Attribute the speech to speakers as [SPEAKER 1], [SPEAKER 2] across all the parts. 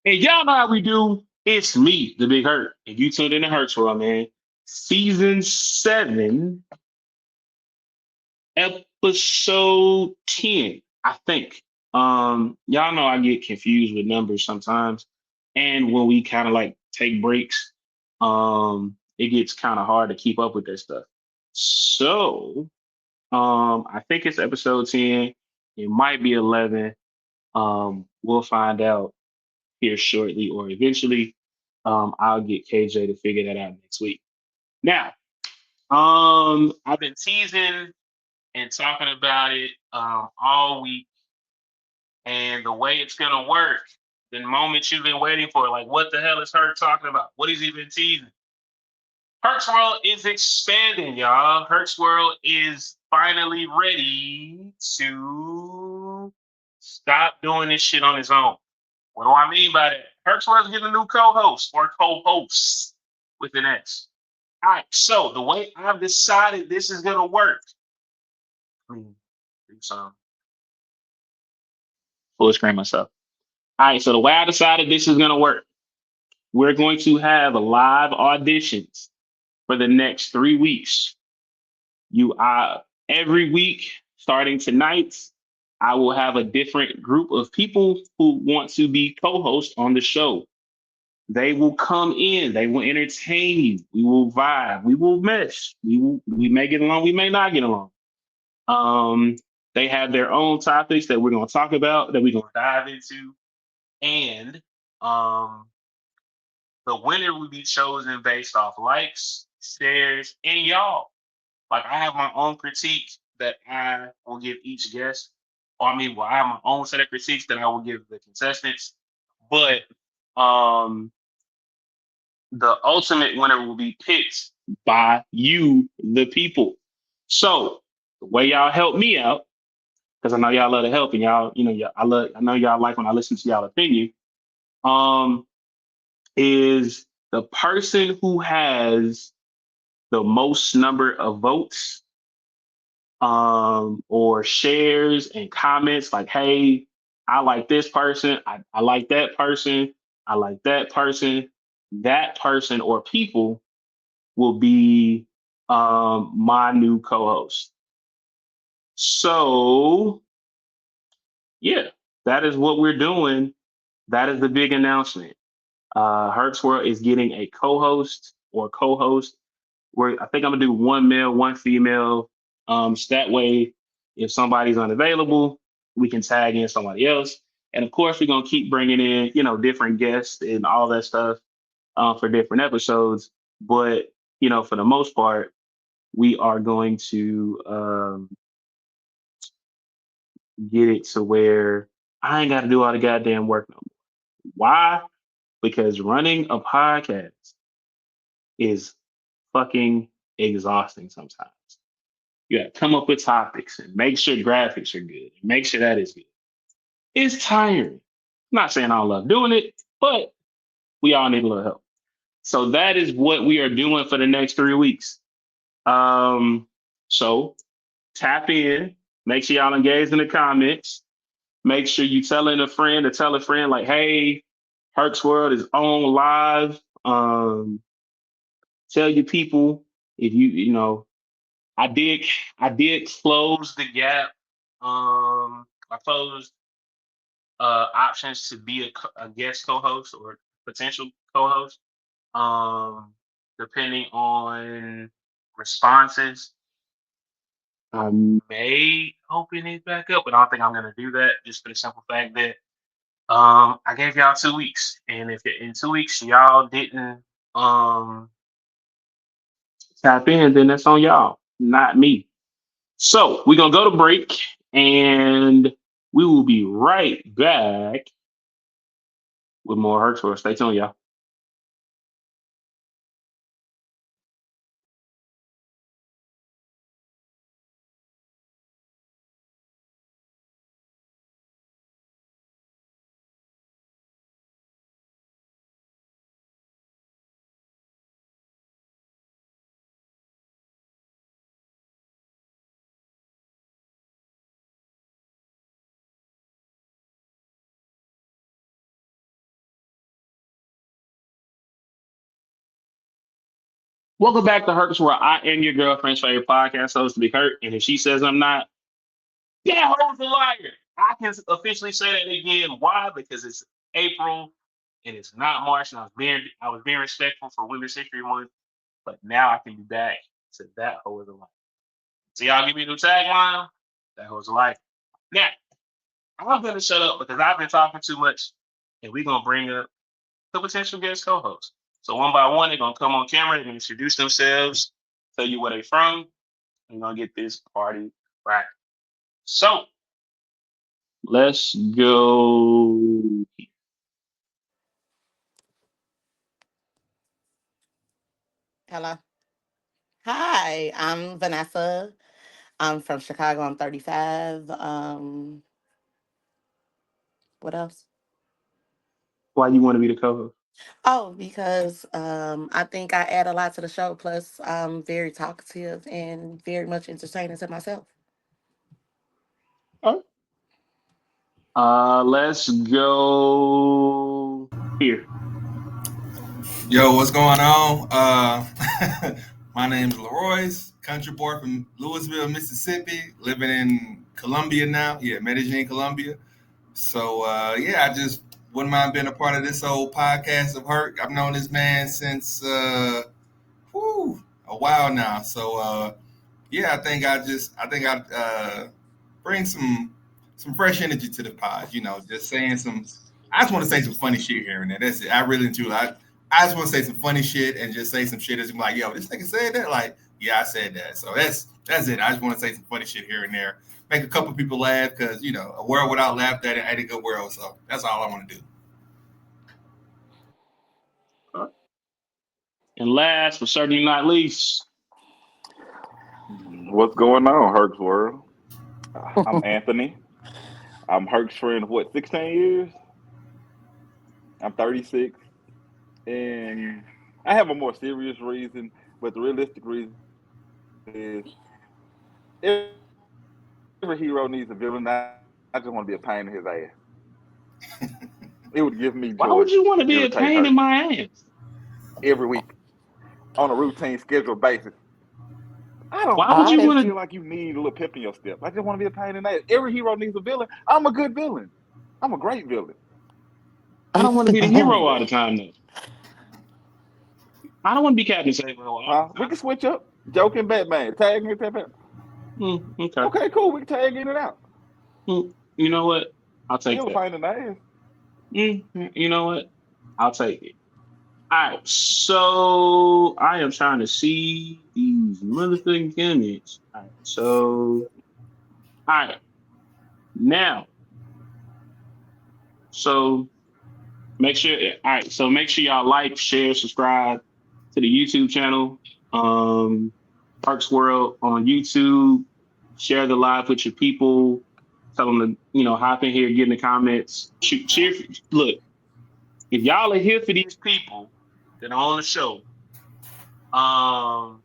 [SPEAKER 1] And y'all know how we do. It's me, the Big Hurt, and you tuned in to Herc's World, man. Season 7, episode 10, I think. Y'all know I get confused with numbers sometimes, and when we kind of like take breaks, it gets kind of hard to keep up with that stuff. So, I think it's episode 10. It might be 11. We'll find out here shortly or eventually. I'll get KJ to figure that out next week. Now, I've been teasing and talking about it all week, and the way it's gonna work, the moment you've been waiting for, like, what the hell is Herc talking about? What has he been teasing? Herc's World is expanding, y'all. Herc's World is finally ready to stop doing this shit on his own. What do I mean by that? Herc's World is getting a new co-host or co-hosts with an S. All right, so the way I've decided this is gonna work. Let me do some full screen myself. All right, so the way I decided this is gonna work, we're going to have live auditions for the next 3 weeks. You Every week, starting tonight, I will have a different group of people who want to be co-hosts on the show. They will come in, they will entertain you, we will vibe, we will mesh, we may get along, we may not get along. Um, they have their own topics that we're gonna talk about, that we're gonna dive into, and um the winner will be chosen based off likes, shares, and y'all. Like, I have my own critique that I will give each guest. Or I have my own set of critiques that I will give the contestants. But um the ultimate winner will be picked by you, the people. So the way y'all help me out, because I know y'all love to help, and I know y'all like when I listen to y'all opinion. Um, is the person who has the most number of votes, or shares and comments, like, hey, I like this person, I like that person, I like that person or people will be my new co-host. So yeah, that is what we're doing. That is the big announcement. Herc's World is getting a co-host or co-host. Where I think I'm gonna do one male, one female. So that way, if somebody's unavailable, we can tag in somebody else. And of course, we're gonna keep bringing in, different guests and all that stuff for different episodes. But for the most part, we are going to get it to where I ain't got to do all the goddamn work no more. Why? Because running a podcast is fucking exhausting sometimes. You got to come up with topics and make sure graphics are good. Make sure that is good. It's tiring. I'm not saying I don't love doing it, but we all need a little help. So that is what we are doing for the next 3 weeks. So tap in. Make sure y'all engage in the comments. Make sure you telling a friend to tell a friend, like, hey, Herc's World is on live. Tell your people, if I did I did close the gap. I closed options to be a guest co-host or potential co-host. Um, Depending on responses, I may open it back up, but I don't think I'm gonna do that, just for the simple fact that I gave y'all 2 weeks, and if in 2 weeks y'all didn't um tap in, then that's on y'all, not me. So we're gonna go to break, and we will be right back with more Herc's World. Stay tuned, y'all. Welcome back to Herc's, where I am your girlfriend's favorite podcast host, Big Herc. And if she says I'm not, yeah, ho's a liar. I can officially say that again. Why? Because it's April and it's not March, and I was being respectful for Women's History Month, but now I can be back to that hoe is a liar. So y'all give me a new tagline. That ho's a liar. Now I'm gonna shut up because I've been talking too much, and we're gonna bring up the potential guest co-host. So one by one, they're gonna come on camera and introduce themselves, tell you where they from. We're gonna get this party right. So let's go.
[SPEAKER 2] Hello. Hi, I'm Vanessa. I'm from Chicago. I'm 35. What else?
[SPEAKER 1] Why you want to be the co-host?
[SPEAKER 2] Oh, because I think I add a lot to the show. Plus, I'm very talkative and very much entertaining to myself.
[SPEAKER 1] All right. Let's go here.
[SPEAKER 3] Yo, what's going on? My name's Leroy's, country boy from Louisville, Mississippi, living in Columbia now. Yeah, Medellin, Columbia. So, yeah, I just wouldn't mind being a part of this old podcast of Herc. I've known this man since a while now. So, yeah, I think I bring some fresh energy to the pod. You know, just saying some. I just want to say some funny shit here and there. That's it. I really do. I just want to say some funny shit and just say some shit that's like, yo, this nigga said that. Like, yeah, I said that. So that's it. I just want to say some funny shit here and there, make a couple people laugh because you know a world without laughter ain't a good world. So that's all I want to do.
[SPEAKER 1] All right. And last but certainly not least,
[SPEAKER 4] What's going on, Herc's World? I'm Anthony. I'm Herc's friend of what, 16 years? I'm 36. And I have a more serious reason, but the realistic reason is every hero needs a villain. I just want to be a pain in his ass. It would give me joy to
[SPEAKER 1] why would you
[SPEAKER 4] irritate
[SPEAKER 1] want to
[SPEAKER 4] Herc
[SPEAKER 1] be a pain in my ass?
[SPEAKER 4] every week on a routine scheduled basis.
[SPEAKER 1] Why
[SPEAKER 4] I
[SPEAKER 1] would you
[SPEAKER 4] don't
[SPEAKER 2] I
[SPEAKER 1] want
[SPEAKER 4] feel
[SPEAKER 1] to?
[SPEAKER 4] like you need a little pep in your step. I just want to be a pain in the ass. Every hero needs a villain. I'm a good villain. I'm a great villain.
[SPEAKER 1] I don't want to be the
[SPEAKER 4] I don't
[SPEAKER 1] hero
[SPEAKER 4] need
[SPEAKER 1] all
[SPEAKER 4] that.
[SPEAKER 1] the time though. I don't want to be Captain Save all
[SPEAKER 4] Huh?
[SPEAKER 1] the
[SPEAKER 4] We
[SPEAKER 1] time.
[SPEAKER 4] can switch up. Joke and Batman. Tag in, tag out.
[SPEAKER 1] Okay.
[SPEAKER 4] Okay, cool. We can tag in and out.
[SPEAKER 1] You know what? I'll take
[SPEAKER 4] Still a
[SPEAKER 1] that.
[SPEAKER 4] pain in the ass.
[SPEAKER 1] You know what? I'll take it. All right. So I am trying to see these motherfucking comments. All right. So all right. Now, so make sure. All right. So make sure y'all like, share, subscribe to the YouTube channel. Parks World on YouTube. Share the live with your people. Tell them to hop in here, get in the comments. Cheer. Look, if y'all are here for these people that are on the show, um,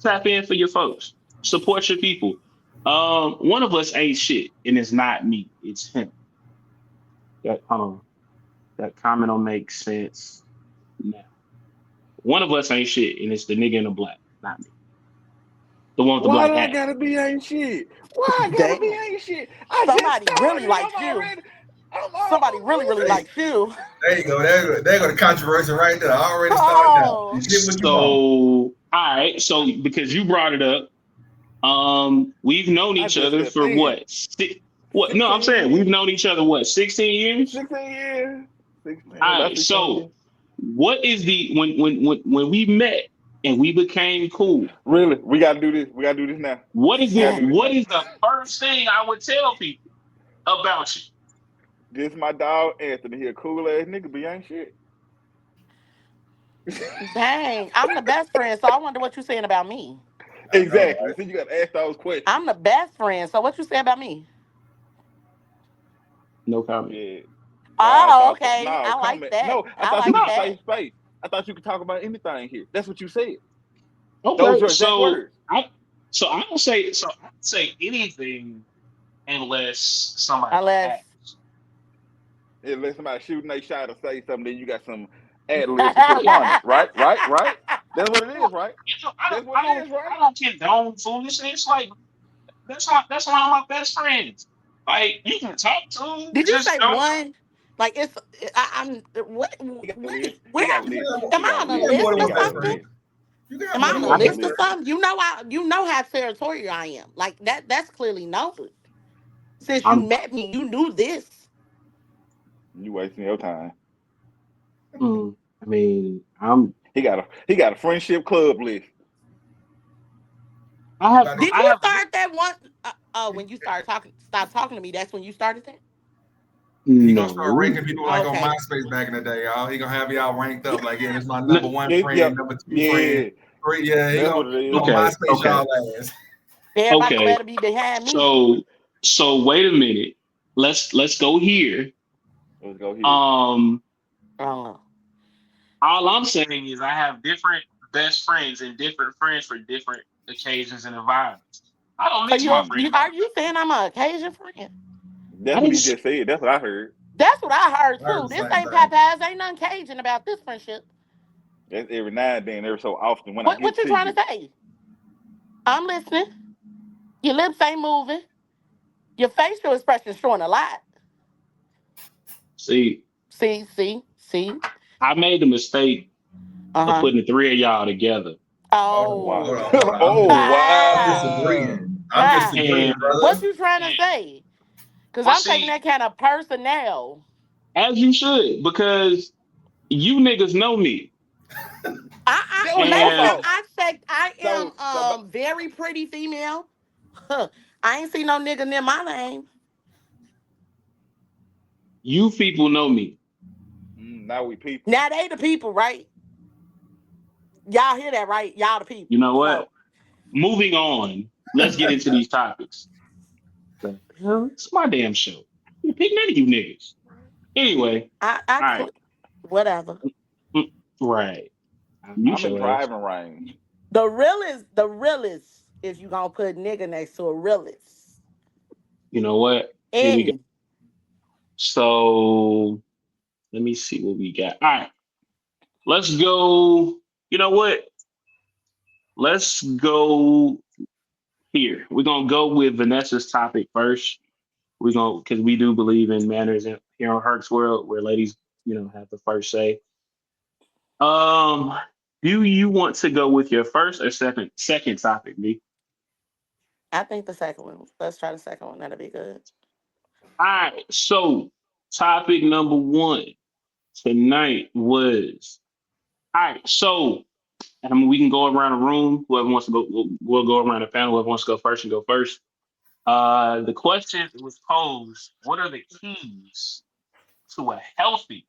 [SPEAKER 1] tap in for your folks. Support your people. One of us ain't shit, and it's not me. It's him. That that comment don't make sense now. One of us ain't shit, and it's the nigga in the black, not me. The one with the
[SPEAKER 4] Why
[SPEAKER 1] black
[SPEAKER 4] do I
[SPEAKER 1] hat.
[SPEAKER 4] gotta be ain't shit? Why I gotta be
[SPEAKER 2] damn.
[SPEAKER 4] ain't shit? I just
[SPEAKER 2] Somebody really
[SPEAKER 4] started.
[SPEAKER 2] likes you.
[SPEAKER 4] I'm
[SPEAKER 2] Somebody
[SPEAKER 4] almost
[SPEAKER 2] really, really
[SPEAKER 3] Hey,
[SPEAKER 2] likes you.
[SPEAKER 3] there you go. There go the controversy right there. I already started out. You
[SPEAKER 2] Oh,
[SPEAKER 3] get what you
[SPEAKER 1] So,
[SPEAKER 3] want.
[SPEAKER 1] all right. So, because you brought it up, we've known
[SPEAKER 4] I
[SPEAKER 1] each
[SPEAKER 4] just
[SPEAKER 1] other
[SPEAKER 4] stepped
[SPEAKER 1] for
[SPEAKER 4] in.
[SPEAKER 1] what? What? No, I'm
[SPEAKER 4] 16
[SPEAKER 1] saying we've
[SPEAKER 4] years.
[SPEAKER 1] known each other what? 16 years.
[SPEAKER 4] 16 years.
[SPEAKER 1] All
[SPEAKER 4] 16, about
[SPEAKER 1] right.
[SPEAKER 4] 16
[SPEAKER 1] So,
[SPEAKER 4] years.
[SPEAKER 1] what is the when we met and we became cool?
[SPEAKER 4] Really? We gotta do this. We gotta do this now.
[SPEAKER 1] What is
[SPEAKER 4] We gotta
[SPEAKER 1] the
[SPEAKER 4] do this
[SPEAKER 1] what
[SPEAKER 4] now.
[SPEAKER 1] is the first thing I would tell people about you?
[SPEAKER 4] This my dog Anthony. He a cool ass nigga, but he ain't shit.
[SPEAKER 2] dang. I'm the best friend, so I wonder what you're saying about me.
[SPEAKER 3] I know,
[SPEAKER 4] Exactly.
[SPEAKER 3] right?
[SPEAKER 4] See, you gotta ask those questions.
[SPEAKER 2] I'm the best friend, so what you say about me?
[SPEAKER 1] No comment.
[SPEAKER 4] Yeah. Nah, I
[SPEAKER 2] Oh,
[SPEAKER 4] thought so.
[SPEAKER 2] okay.
[SPEAKER 4] No,
[SPEAKER 2] I like
[SPEAKER 4] comment.
[SPEAKER 2] that.
[SPEAKER 4] No, I
[SPEAKER 2] I
[SPEAKER 4] thought this
[SPEAKER 2] like
[SPEAKER 4] was a
[SPEAKER 1] No.
[SPEAKER 2] that.
[SPEAKER 4] safe space. I thought you could talk about anything here. That's what you said. Those
[SPEAKER 1] Okay.
[SPEAKER 4] your exact words.
[SPEAKER 1] I don't say so. I don't say anything unless somebody
[SPEAKER 2] Unless
[SPEAKER 1] asks.
[SPEAKER 4] Unless somebody shooting they shot or say something, then you got some Add a little to the quantity. Right? That's what it is, right?
[SPEAKER 1] I
[SPEAKER 4] That's what it is, right?
[SPEAKER 1] don't condone foolishness. Like that's one of my best friends. Like you can talk to him,
[SPEAKER 2] Did you
[SPEAKER 1] just
[SPEAKER 2] say
[SPEAKER 1] don't.
[SPEAKER 2] one? Like it's I'm what
[SPEAKER 4] He got a
[SPEAKER 2] where
[SPEAKER 4] list.
[SPEAKER 2] where
[SPEAKER 4] He got a
[SPEAKER 3] You can
[SPEAKER 4] list.
[SPEAKER 3] have more,
[SPEAKER 2] am
[SPEAKER 4] He got
[SPEAKER 2] I
[SPEAKER 4] a
[SPEAKER 2] on a
[SPEAKER 3] you can have
[SPEAKER 4] list.
[SPEAKER 3] more
[SPEAKER 2] list
[SPEAKER 3] than
[SPEAKER 2] or
[SPEAKER 4] He
[SPEAKER 3] one
[SPEAKER 4] got a
[SPEAKER 3] best
[SPEAKER 2] something?
[SPEAKER 3] friend.
[SPEAKER 4] list.
[SPEAKER 3] You can have
[SPEAKER 2] Am
[SPEAKER 3] more
[SPEAKER 2] I
[SPEAKER 3] than
[SPEAKER 2] on
[SPEAKER 4] He
[SPEAKER 2] a
[SPEAKER 3] one
[SPEAKER 4] got a
[SPEAKER 3] best
[SPEAKER 2] list or
[SPEAKER 4] list.
[SPEAKER 3] friend.
[SPEAKER 2] something? You know how territorial I am. Like that's clearly known. Since you
[SPEAKER 1] I'm
[SPEAKER 2] met me, you knew this.
[SPEAKER 4] You wasting your time.
[SPEAKER 1] I mean, I'm
[SPEAKER 4] He got a friendship club list.
[SPEAKER 1] I
[SPEAKER 3] He
[SPEAKER 1] have
[SPEAKER 3] about to,
[SPEAKER 2] Did
[SPEAKER 1] I
[SPEAKER 2] you
[SPEAKER 1] have
[SPEAKER 2] start that one? When you started talking, stop talking to me. That's when you started that.
[SPEAKER 3] he gonna start
[SPEAKER 1] no.
[SPEAKER 3] ranking people like on
[SPEAKER 2] Okay.
[SPEAKER 3] MySpace back in the day, y'all. He gonna have y'all ranked up like, yeah, this is my number
[SPEAKER 1] No,
[SPEAKER 3] one
[SPEAKER 4] Yep.
[SPEAKER 3] friend, number two friend,
[SPEAKER 4] Yeah.
[SPEAKER 3] three. Yeah, he
[SPEAKER 4] That's
[SPEAKER 3] gonna,
[SPEAKER 4] what it is.
[SPEAKER 3] gonna
[SPEAKER 1] okay,
[SPEAKER 3] MySpace
[SPEAKER 1] okay,
[SPEAKER 3] y'all ass.
[SPEAKER 2] Everybody
[SPEAKER 1] okay.
[SPEAKER 2] better be behind me.
[SPEAKER 1] So wait a minute. Let's go here.
[SPEAKER 4] Let's go here.
[SPEAKER 1] Um,
[SPEAKER 2] Oh.
[SPEAKER 1] all I'm saying is I have different best friends and different friends for different occasions and environments. I don't
[SPEAKER 2] So
[SPEAKER 1] mix my friends
[SPEAKER 2] are
[SPEAKER 1] up.
[SPEAKER 2] you saying I'm an occasion friend?
[SPEAKER 1] I
[SPEAKER 4] That's what
[SPEAKER 1] didn't.
[SPEAKER 4] he just said. That's what I heard.
[SPEAKER 2] That's what I heard
[SPEAKER 3] I heard
[SPEAKER 2] too.
[SPEAKER 3] the
[SPEAKER 2] This
[SPEAKER 3] same
[SPEAKER 2] ain't
[SPEAKER 3] thing.
[SPEAKER 2] Popeyes. Ain't nothing Cajun about this friendship.
[SPEAKER 4] That's every now and then, every so often when I
[SPEAKER 2] What
[SPEAKER 4] get
[SPEAKER 2] you
[SPEAKER 4] to
[SPEAKER 2] trying
[SPEAKER 4] you.
[SPEAKER 2] to say? I'm listening. Your lips ain't moving. Your facial expression showing a lot.
[SPEAKER 1] See,
[SPEAKER 2] See.
[SPEAKER 1] I made the mistake
[SPEAKER 2] Uh
[SPEAKER 1] of
[SPEAKER 2] huh.
[SPEAKER 1] putting the three of y'all together,
[SPEAKER 3] Hold on,
[SPEAKER 4] Wow.
[SPEAKER 3] hold
[SPEAKER 2] Oh.
[SPEAKER 3] on, hold on.
[SPEAKER 4] Oh
[SPEAKER 3] I'm
[SPEAKER 2] Ah.
[SPEAKER 4] wow.
[SPEAKER 3] disagreeing. I'm
[SPEAKER 2] Ah.
[SPEAKER 3] disagreeing,
[SPEAKER 1] and
[SPEAKER 2] What
[SPEAKER 3] brother.
[SPEAKER 2] you trying to
[SPEAKER 1] and
[SPEAKER 2] say? Cause
[SPEAKER 1] well,
[SPEAKER 2] I'm taking
[SPEAKER 1] see,
[SPEAKER 2] that kind of personnel.
[SPEAKER 1] as you should, because you niggas know me,
[SPEAKER 4] That's what he
[SPEAKER 2] Listen,
[SPEAKER 4] talking
[SPEAKER 1] and
[SPEAKER 4] about.
[SPEAKER 2] I
[SPEAKER 4] So
[SPEAKER 2] am very pretty female. Huh. I ain't seen no nigga near my name.
[SPEAKER 1] you people know me.
[SPEAKER 4] now we people.
[SPEAKER 2] Now they the people, right? Y'all hear that, right? Y'all the
[SPEAKER 1] You
[SPEAKER 2] people.
[SPEAKER 1] know what?
[SPEAKER 2] So
[SPEAKER 1] Moving on. Let's get into these topics. The hell, it's my damn show. You pick none of you niggas. Anyway,
[SPEAKER 2] I
[SPEAKER 1] all right,
[SPEAKER 2] could whatever.
[SPEAKER 1] Mm, right. I mute
[SPEAKER 4] I'm in
[SPEAKER 1] your ass.
[SPEAKER 4] driving range.
[SPEAKER 2] The realest is you gonna put nigga next to a realist.
[SPEAKER 1] You know what? Here we go.
[SPEAKER 2] And
[SPEAKER 1] So let me see what we got. All right, let's go. You know what? Let's go here. We're gonna go with Vanessa's topic first. We're gonna because we do believe in manners in here on Herc's world where ladies, have the first say. Um, do you want to go with your first or second topic, B?
[SPEAKER 2] I think the second one. Let's try the second one. That'll be good.
[SPEAKER 1] All right. So topic number one tonight was all right. So we can go around the room. Whoever wants to go, we'll go around the panel. Whoever wants to go first, and go first. The question was posed: what are the keys to a healthy,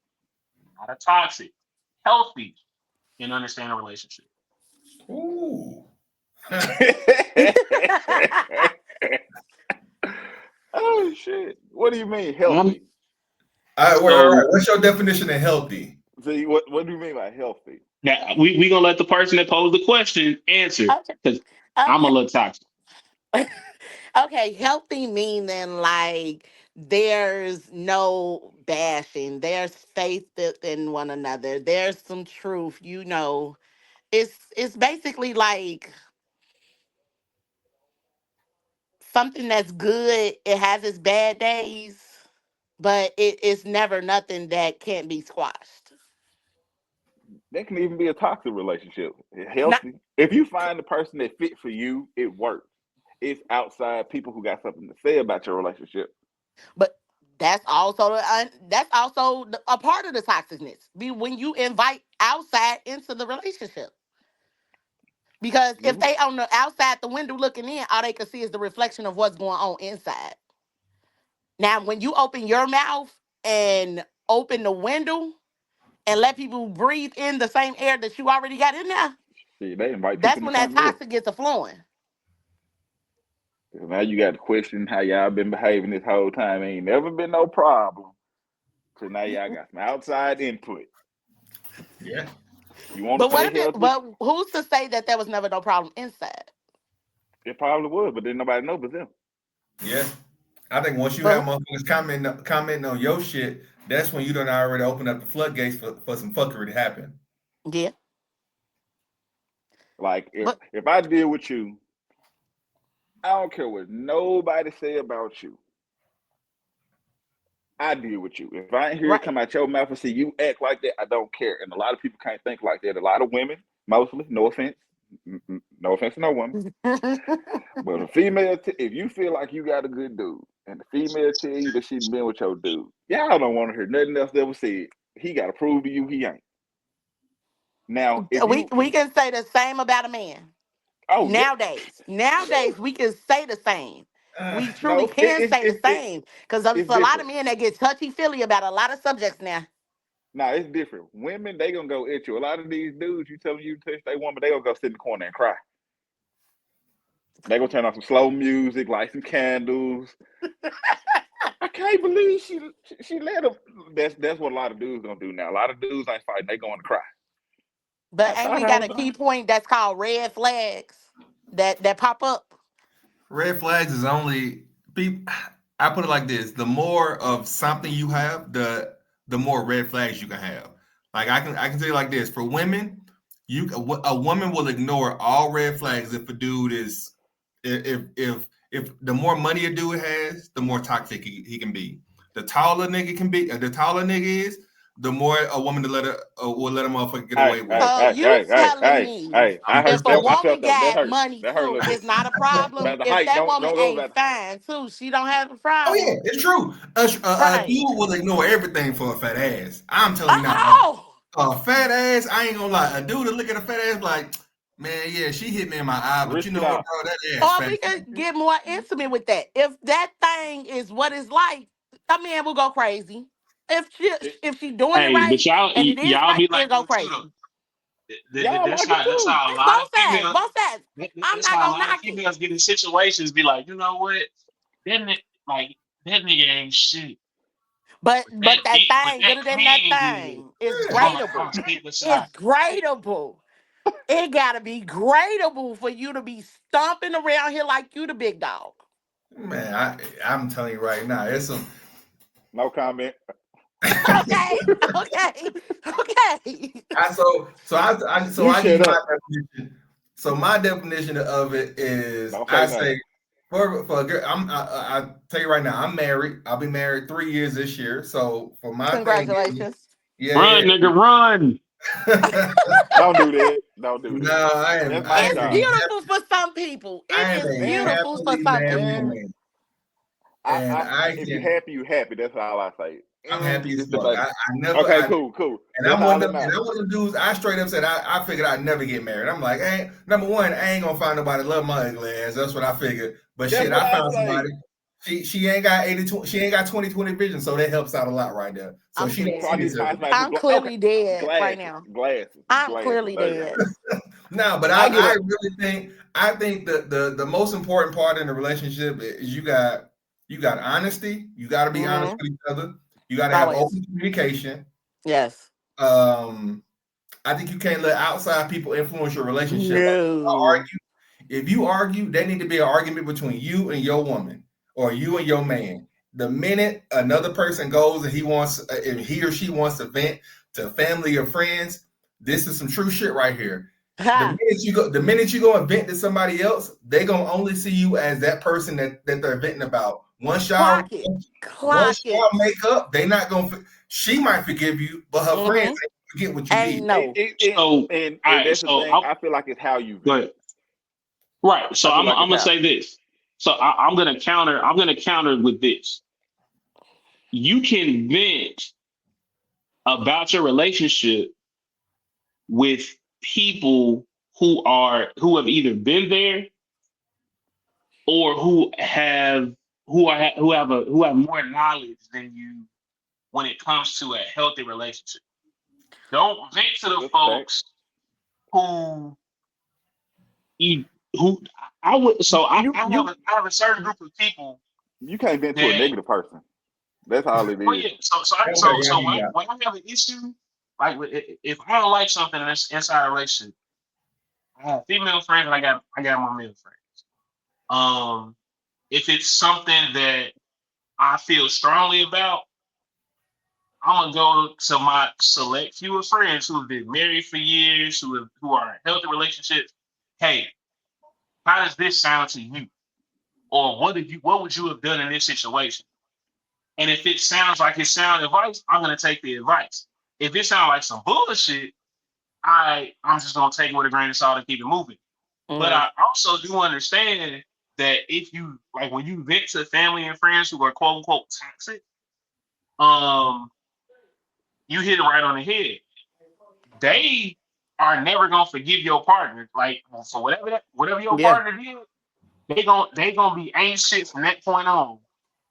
[SPEAKER 1] not a toxic, healthy and understanding relationship?
[SPEAKER 3] Ooh.
[SPEAKER 4] Oh shit. What do you mean
[SPEAKER 1] Um,
[SPEAKER 4] healthy?
[SPEAKER 3] All right, all right.
[SPEAKER 1] so
[SPEAKER 3] What's your definition of healthy?
[SPEAKER 4] See, what do you mean by healthy?
[SPEAKER 1] now we gonna let the person that posed the question answer
[SPEAKER 2] Okay.
[SPEAKER 1] because I'm a
[SPEAKER 2] Okay.
[SPEAKER 1] little toxic.
[SPEAKER 2] Okay. Healthy meaning like there's no bashing. There's faith in one another. There's some truth. It's basically like something that's good. It has its bad days, but it's never nothing that can't be squashed.
[SPEAKER 4] That can even be a toxic relationship.
[SPEAKER 2] Not,
[SPEAKER 4] Healthy. If you find the person that fit for you, it works. It's outside people who got something to say about your relationship.
[SPEAKER 2] but a part of the toxicness. Be when you invite outside into the relationship. Because if
[SPEAKER 4] Mhm.
[SPEAKER 2] they on the outside the window looking in, all they can see is the reflection of what's going on inside. Now, when you open your mouth and open the window and let people breathe in the same air that you already got in there,
[SPEAKER 4] Shit, they invite people
[SPEAKER 2] that's
[SPEAKER 4] in the
[SPEAKER 2] when that
[SPEAKER 4] front door.
[SPEAKER 2] toxic gets to flowing.
[SPEAKER 4] Now you got to question how y'all been behaving this whole time. Ain't never been no problem. So now y'all got some outside input.
[SPEAKER 3] Yeah.
[SPEAKER 4] You want to
[SPEAKER 2] But what
[SPEAKER 4] stay
[SPEAKER 2] if it?
[SPEAKER 4] healthy?
[SPEAKER 2] But who's to say that there was never no problem inside?
[SPEAKER 4] It probably was, but then nobody know but them.
[SPEAKER 3] Yeah. I think once you
[SPEAKER 2] But
[SPEAKER 3] have motherfuckers commenting on your shit, that's when you done already opened up the floodgates for some fuckery to happen.
[SPEAKER 2] Yeah.
[SPEAKER 4] Like
[SPEAKER 2] But
[SPEAKER 4] if I deal with you, I don't care what nobody say about you. I deal with you. If I ain't hear it
[SPEAKER 2] right.
[SPEAKER 4] come out your mouth and see you act like that, I don't care. And a lot of people can't think like that. A lot of women, mostly, no offense, no offense to no woman, but a female, if you feel like you got a good dude, and the female tell you that she been with your dude, y'all don't want to hear nothing else that was said. He got to prove to you he ain't. Now, if you,
[SPEAKER 2] we can say the same about a man.
[SPEAKER 4] oh yeah,
[SPEAKER 2] Nowadays we can say the same. We truly
[SPEAKER 4] no,
[SPEAKER 2] can say the same because there's
[SPEAKER 4] it's
[SPEAKER 2] a lot of
[SPEAKER 4] different.
[SPEAKER 2] men that get touchy feely about a lot of subjects now.
[SPEAKER 4] Nah, it's different. Women, they gonna go at you. A lot of these dudes, you tell them you touch their woman, they gonna go sit in the corner and cry. They gonna turn on some slow music, light some candles. I can't believe she let him. That's what a lot of dudes gonna do now. A lot of dudes ain't fighting; they going to cry. I
[SPEAKER 2] But ain't
[SPEAKER 4] thought
[SPEAKER 2] we
[SPEAKER 4] I
[SPEAKER 2] got
[SPEAKER 4] was
[SPEAKER 2] a key
[SPEAKER 4] done.
[SPEAKER 2] point that's called red flags that pop up?
[SPEAKER 3] Red flags is only people. I put it like this: the more of something you have, the more red flags you can have. Like I can say it like this: for women, a woman will ignore all red flags if a dude is if the more money a dude has, the more toxic he can be. The taller nigga can be, the taller nigga is, the more a woman to will let a motherfucker get
[SPEAKER 4] Hey,
[SPEAKER 3] away with
[SPEAKER 4] hey,
[SPEAKER 3] it.
[SPEAKER 2] So
[SPEAKER 4] hey,
[SPEAKER 2] you
[SPEAKER 4] hey, hey,
[SPEAKER 2] telling
[SPEAKER 4] hey,
[SPEAKER 2] me
[SPEAKER 4] hey! I
[SPEAKER 2] if
[SPEAKER 4] hurt
[SPEAKER 2] a
[SPEAKER 4] that. I
[SPEAKER 3] That's
[SPEAKER 2] woman
[SPEAKER 4] felt that. That
[SPEAKER 2] got
[SPEAKER 4] hurt.
[SPEAKER 2] money
[SPEAKER 4] That hurt a
[SPEAKER 2] too,
[SPEAKER 4] little bit.
[SPEAKER 2] it's not a problem.
[SPEAKER 4] But the
[SPEAKER 2] If
[SPEAKER 4] height,
[SPEAKER 2] that
[SPEAKER 4] don't
[SPEAKER 2] woman
[SPEAKER 4] go
[SPEAKER 2] ain't
[SPEAKER 4] about.
[SPEAKER 2] fine too, she don't have a
[SPEAKER 3] Oh yeah,
[SPEAKER 2] problem.
[SPEAKER 3] it's true. A dude
[SPEAKER 2] Right.
[SPEAKER 3] will ignore everything for a fat ass. I'm telling you now,
[SPEAKER 2] Oh,
[SPEAKER 3] a fat ass. I ain't gonna lie. A dude will look at a fat ass like, man, yeah, she hit me in my eye, but you know what,
[SPEAKER 4] Now,
[SPEAKER 3] bro? That ass
[SPEAKER 2] or
[SPEAKER 3] fat.
[SPEAKER 2] we could get more intimate with that. If that thing is what it's like, a man will go crazy. If she
[SPEAKER 4] it,
[SPEAKER 2] if she doing it
[SPEAKER 1] Hey, but
[SPEAKER 2] right and it is
[SPEAKER 1] y'all
[SPEAKER 2] right,
[SPEAKER 1] be
[SPEAKER 2] he'll
[SPEAKER 1] like
[SPEAKER 2] go
[SPEAKER 1] that too
[SPEAKER 2] crazy.
[SPEAKER 1] though.
[SPEAKER 4] y'all like it
[SPEAKER 1] That's
[SPEAKER 4] too.
[SPEAKER 1] how a
[SPEAKER 2] It's
[SPEAKER 1] lot of
[SPEAKER 2] both sides.
[SPEAKER 1] females.
[SPEAKER 2] Both sides. I'm
[SPEAKER 1] That's
[SPEAKER 2] not
[SPEAKER 1] how a
[SPEAKER 2] gonna
[SPEAKER 1] lot of
[SPEAKER 2] knock it.
[SPEAKER 1] females get in situations. Be like, you know what? That ni- like that nigga ain't shit.
[SPEAKER 2] But that
[SPEAKER 1] But
[SPEAKER 2] thing,
[SPEAKER 1] that
[SPEAKER 2] good than that
[SPEAKER 1] can good.
[SPEAKER 2] thing, is
[SPEAKER 3] Yeah.
[SPEAKER 1] I'm
[SPEAKER 2] gradable.
[SPEAKER 1] stick
[SPEAKER 2] It's
[SPEAKER 1] beside.
[SPEAKER 2] gradable. It gotta be gradable for you to be stomping around here like you the big dog.
[SPEAKER 3] Man, I'm telling you right now, it's some.
[SPEAKER 4] No comment.
[SPEAKER 2] Okay, okay, okay.
[SPEAKER 3] So
[SPEAKER 4] You
[SPEAKER 3] I give you
[SPEAKER 4] shut
[SPEAKER 3] my
[SPEAKER 4] up.
[SPEAKER 3] definition. So my definition of it is
[SPEAKER 4] Don't say
[SPEAKER 3] I
[SPEAKER 4] nothing.
[SPEAKER 3] say for a girl, I tell you right now, I'm married. I'll be married 3 years this year. So for my thing is,
[SPEAKER 2] Congratulations.
[SPEAKER 3] yeah,
[SPEAKER 1] Run, nigga, run.
[SPEAKER 3] yeah.
[SPEAKER 4] Don't do that. Don't do
[SPEAKER 3] No,
[SPEAKER 4] that. That's my
[SPEAKER 2] It's
[SPEAKER 4] job.
[SPEAKER 2] beautiful for some people. It
[SPEAKER 3] I am
[SPEAKER 2] is
[SPEAKER 3] a
[SPEAKER 4] Man,
[SPEAKER 2] beautiful for
[SPEAKER 3] happily
[SPEAKER 2] some
[SPEAKER 3] married
[SPEAKER 2] people.
[SPEAKER 4] man.
[SPEAKER 3] man, and
[SPEAKER 4] If you happy, you happy. That's all I say.
[SPEAKER 3] I'm happy as
[SPEAKER 4] It's
[SPEAKER 3] fuck.
[SPEAKER 4] debatable.
[SPEAKER 3] I never
[SPEAKER 4] Okay, cool.
[SPEAKER 3] and
[SPEAKER 4] That's
[SPEAKER 3] I'm one
[SPEAKER 4] all
[SPEAKER 3] of
[SPEAKER 4] that
[SPEAKER 3] them and
[SPEAKER 4] matters.
[SPEAKER 3] I'm one of them dudes. I straight up said I figured I'd never get married. I'm like, hey, number one, I ain't gonna find nobody love my ugly ass. That's what I figured. But
[SPEAKER 4] That's
[SPEAKER 3] shit,
[SPEAKER 4] what
[SPEAKER 3] I
[SPEAKER 4] I
[SPEAKER 3] found somebody.
[SPEAKER 4] say.
[SPEAKER 3] She ain't got 80 she ain't got 20/20 vision, so that helps out a lot right there. So
[SPEAKER 2] I'm
[SPEAKER 3] she don't
[SPEAKER 2] dead.
[SPEAKER 4] So I
[SPEAKER 3] see
[SPEAKER 4] need
[SPEAKER 3] this
[SPEAKER 4] to find
[SPEAKER 3] ugly.
[SPEAKER 4] somebody with
[SPEAKER 2] I'm
[SPEAKER 4] okay.
[SPEAKER 2] clearly dead right
[SPEAKER 4] Glasses,
[SPEAKER 2] now.
[SPEAKER 4] glasses,
[SPEAKER 2] I'm
[SPEAKER 4] glasses.
[SPEAKER 2] clearly
[SPEAKER 4] There you
[SPEAKER 2] dead.
[SPEAKER 4] go.
[SPEAKER 3] No, but
[SPEAKER 4] I get
[SPEAKER 3] I
[SPEAKER 4] it.
[SPEAKER 3] really think the most important part in the relationship is you got honesty. You got to be honest
[SPEAKER 2] Hmm.
[SPEAKER 3] with each other. You got to have
[SPEAKER 2] Always.
[SPEAKER 3] open communication.
[SPEAKER 2] Yes.
[SPEAKER 3] Um, I think you can't let outside people influence your relationship. Like
[SPEAKER 2] No.
[SPEAKER 3] if you argue, there need to be an argument between you and your woman or you and your man. The minute another person goes and if he or she wants to vent to family or friends, this is some true shit right here.
[SPEAKER 2] Ha.
[SPEAKER 3] The minute you go and vent to somebody else, they gonna only see you as that person that they're venting about.
[SPEAKER 2] Clock it.
[SPEAKER 3] Once
[SPEAKER 2] Clock
[SPEAKER 3] y'all
[SPEAKER 2] it.
[SPEAKER 3] make up, they not gonna. She might forgive you, but her friends
[SPEAKER 2] Hmm.
[SPEAKER 3] ain't forget what you
[SPEAKER 2] Ain't
[SPEAKER 3] did.
[SPEAKER 2] no.
[SPEAKER 1] So, all
[SPEAKER 4] And
[SPEAKER 1] right.
[SPEAKER 4] that's the
[SPEAKER 1] So,
[SPEAKER 4] thing. I feel like it's how you
[SPEAKER 1] go
[SPEAKER 4] vent.
[SPEAKER 1] ahead. Right. So
[SPEAKER 4] I feel like
[SPEAKER 1] I'm
[SPEAKER 4] it's
[SPEAKER 1] gonna
[SPEAKER 4] how.
[SPEAKER 1] say this. So I'm gonna counter. I'm gonna counter with this. You can vent about your relationship with people who have either been there or who have more knowledge than you when it comes to a healthy relationship. Don't vent to the
[SPEAKER 4] That's a fact.
[SPEAKER 1] folks who you who I would so
[SPEAKER 4] You
[SPEAKER 1] I have a certain group of people
[SPEAKER 4] you can't vent to a
[SPEAKER 1] that
[SPEAKER 4] negative person. That's all it
[SPEAKER 1] well
[SPEAKER 4] is.
[SPEAKER 1] yeah
[SPEAKER 3] Okay, yeah,
[SPEAKER 1] when I have an issue like if I don't like something that's inside a relationship, I have female friends and I got my male friends. Um, if it's something that I feel strongly about, I'm gonna go to my select few of friends who have been married for years, who are in healthy relationships. Hey, how does this sound to you? Or what would you have done in this situation? And if it sounds like it's sound advice, I'm gonna take the advice. If it sounds like some bullshit, I'm just gonna take it with a grain of salt and keep it moving. But
[SPEAKER 2] Mm,
[SPEAKER 1] I also do understand that if you like when you vent to family and friends who are quote unquote toxic, um, you hit it right on the head. They are never gonna forgive your partner. Like so whatever your
[SPEAKER 2] yeah,
[SPEAKER 1] partner did, they gonna be ain't shit from that point on,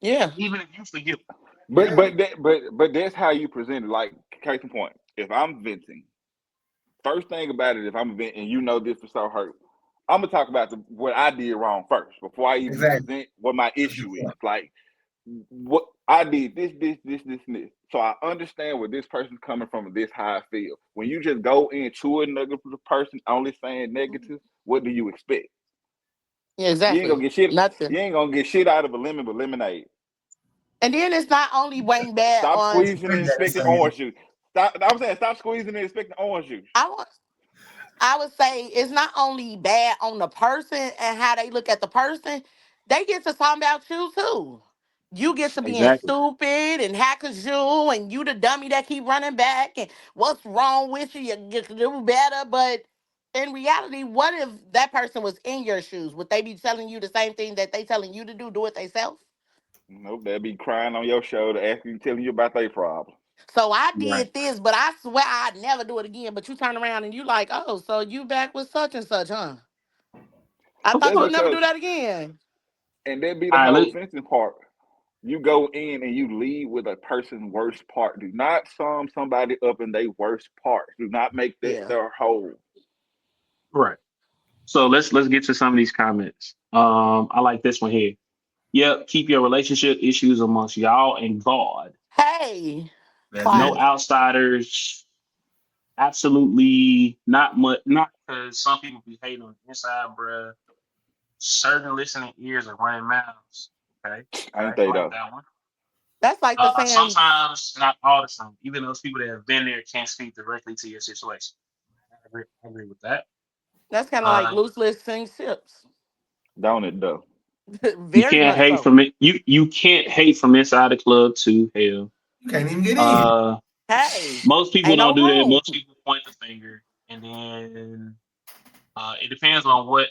[SPEAKER 2] yeah,
[SPEAKER 1] even if you forgive them.
[SPEAKER 4] But
[SPEAKER 3] Yeah.
[SPEAKER 4] but that's how you present it. Like case in point, if I'm venting, first thing about it, if I'm venting, and you know this for so hurt, I'm gonna talk about what I did wrong first before I even
[SPEAKER 3] Exactly.
[SPEAKER 4] present what my
[SPEAKER 3] That's a good
[SPEAKER 4] issue is.
[SPEAKER 3] point.
[SPEAKER 4] Like what I did, and this. So I understand where this person's coming from and this how I feel. When you just go into another person only saying negative, what do you expect?
[SPEAKER 2] yeah,
[SPEAKER 4] You ain't gonna
[SPEAKER 2] exactly.
[SPEAKER 4] get shit.
[SPEAKER 2] Nothing.
[SPEAKER 4] You ain't gonna get shit out of a lemon but lemonade.
[SPEAKER 2] And then it's not only weighing bad
[SPEAKER 4] Stop
[SPEAKER 2] on.
[SPEAKER 4] squeezing and
[SPEAKER 3] Bring that
[SPEAKER 4] expecting
[SPEAKER 3] same.
[SPEAKER 4] orange juice. I'm saying stop squeezing and expecting orange juice.
[SPEAKER 2] I want. I would say it's not only bad on the person and how they look at the person, they get to talk about you too. You get to being
[SPEAKER 1] Exactly.
[SPEAKER 2] stupid and hackers you and you the dummy that keep running back and what's wrong with you? You can do better. But in reality, what if that person was in your shoes? Would they be telling you the same thing that they telling you to do it themselves?
[SPEAKER 4] Nope, they'll be crying on your shoulder, asking, telling you about their problem.
[SPEAKER 2] So I
[SPEAKER 1] Right.
[SPEAKER 2] did this, but I swear I'd never do it again. But you turn around and you like, oh, so you back with such and such, huh? I thought
[SPEAKER 4] That's
[SPEAKER 2] you would
[SPEAKER 1] Okay.
[SPEAKER 2] never
[SPEAKER 4] because,
[SPEAKER 2] do that again.
[SPEAKER 4] and that be the
[SPEAKER 1] All right.
[SPEAKER 4] whole fencing part. You go in and you lead with a person's worst part. Do not sum somebody up in their worst part. Do not make that
[SPEAKER 2] Yeah.
[SPEAKER 4] their whole.
[SPEAKER 1] Right. So let's get to some of these comments. I like this one here. Yep, keep your relationship issues amongst y'all and God.
[SPEAKER 2] Hey,
[SPEAKER 3] That's
[SPEAKER 1] No
[SPEAKER 3] it.
[SPEAKER 2] classic.
[SPEAKER 1] outsiders. Absolutely not much. Not because some people be hating on the inside, bruh. Certain listening ears are running mouths. Okay,
[SPEAKER 4] Ain't
[SPEAKER 1] I
[SPEAKER 4] they
[SPEAKER 1] like
[SPEAKER 4] though?
[SPEAKER 1] that one.
[SPEAKER 2] That's like the saying.
[SPEAKER 1] Sometimes, not all the time. Even those people that have been there can't speak directly to your situation. I agree with that.
[SPEAKER 2] That's kind of like
[SPEAKER 1] Uh,
[SPEAKER 2] loose listening ships.
[SPEAKER 4] Don't it though?
[SPEAKER 1] you
[SPEAKER 2] Very
[SPEAKER 1] can't
[SPEAKER 2] much
[SPEAKER 1] hate
[SPEAKER 2] so.
[SPEAKER 1] from it. You can't hate from inside the club too. Hell,
[SPEAKER 3] You can't even get in.
[SPEAKER 1] uh,
[SPEAKER 2] Hey,
[SPEAKER 1] most people
[SPEAKER 2] ain't
[SPEAKER 1] don't
[SPEAKER 2] no
[SPEAKER 1] do that.
[SPEAKER 2] room.
[SPEAKER 1] Most people point the finger, and then it depends on what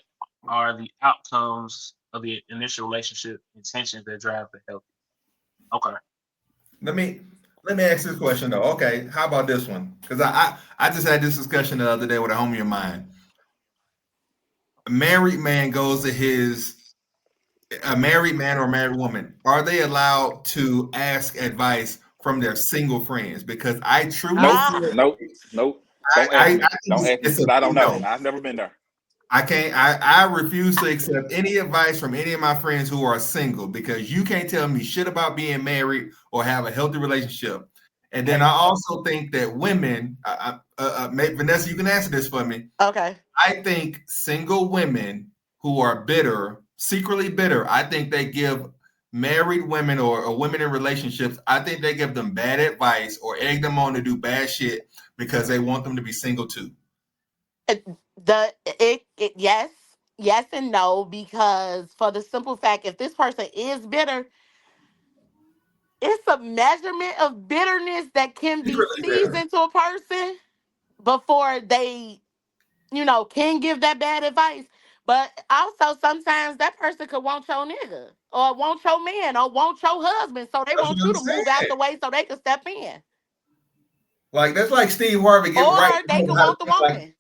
[SPEAKER 1] are the outcomes of the initial relationship intentions that drive the healthy. Okay.
[SPEAKER 3] Let me let me ask this question though. Okay, how about this one? Because I just had this discussion the other day with a homie of mine. A married man goes to his a married man or married woman. Are they allowed to ask advice from their single friends? Because I truly
[SPEAKER 4] Nope,
[SPEAKER 3] feel
[SPEAKER 2] Ah,
[SPEAKER 4] nope, nope. Don't
[SPEAKER 3] I
[SPEAKER 4] ask me.
[SPEAKER 3] think
[SPEAKER 4] Don't ask me
[SPEAKER 3] it's a
[SPEAKER 4] because I don't know.
[SPEAKER 3] no.
[SPEAKER 4] I've never been there.
[SPEAKER 3] I can't. I refuse to accept any advice from any of my friends who are single because you can't tell me shit about being married or have a healthy relationship. And then I
[SPEAKER 1] Hey,
[SPEAKER 3] also think that women, Vanessa, you can answer this for me.
[SPEAKER 2] okay.
[SPEAKER 3] I think single women who are bitter, secretly bitter, I think they give married women or women in relationships, I think they give them bad advice or egg them on to do bad shit because they want them to be single too.
[SPEAKER 2] It- yes, yes and no because for the simple fact, if this person is bitter, it's a measurement of bitterness that can be
[SPEAKER 3] Secretly bitter.
[SPEAKER 2] seasoned to a person before they can give that bad advice. But also sometimes that person could want your nigga or want your man or want your husband. So they
[SPEAKER 3] That's what
[SPEAKER 2] want you
[SPEAKER 3] I'm
[SPEAKER 2] to move out
[SPEAKER 3] saying.
[SPEAKER 2] the way so they can step in.
[SPEAKER 3] Like that's like Steve Harvey
[SPEAKER 2] Or
[SPEAKER 3] writing a
[SPEAKER 2] they
[SPEAKER 3] book
[SPEAKER 2] could
[SPEAKER 3] how to
[SPEAKER 2] want the
[SPEAKER 3] think like
[SPEAKER 2] woman.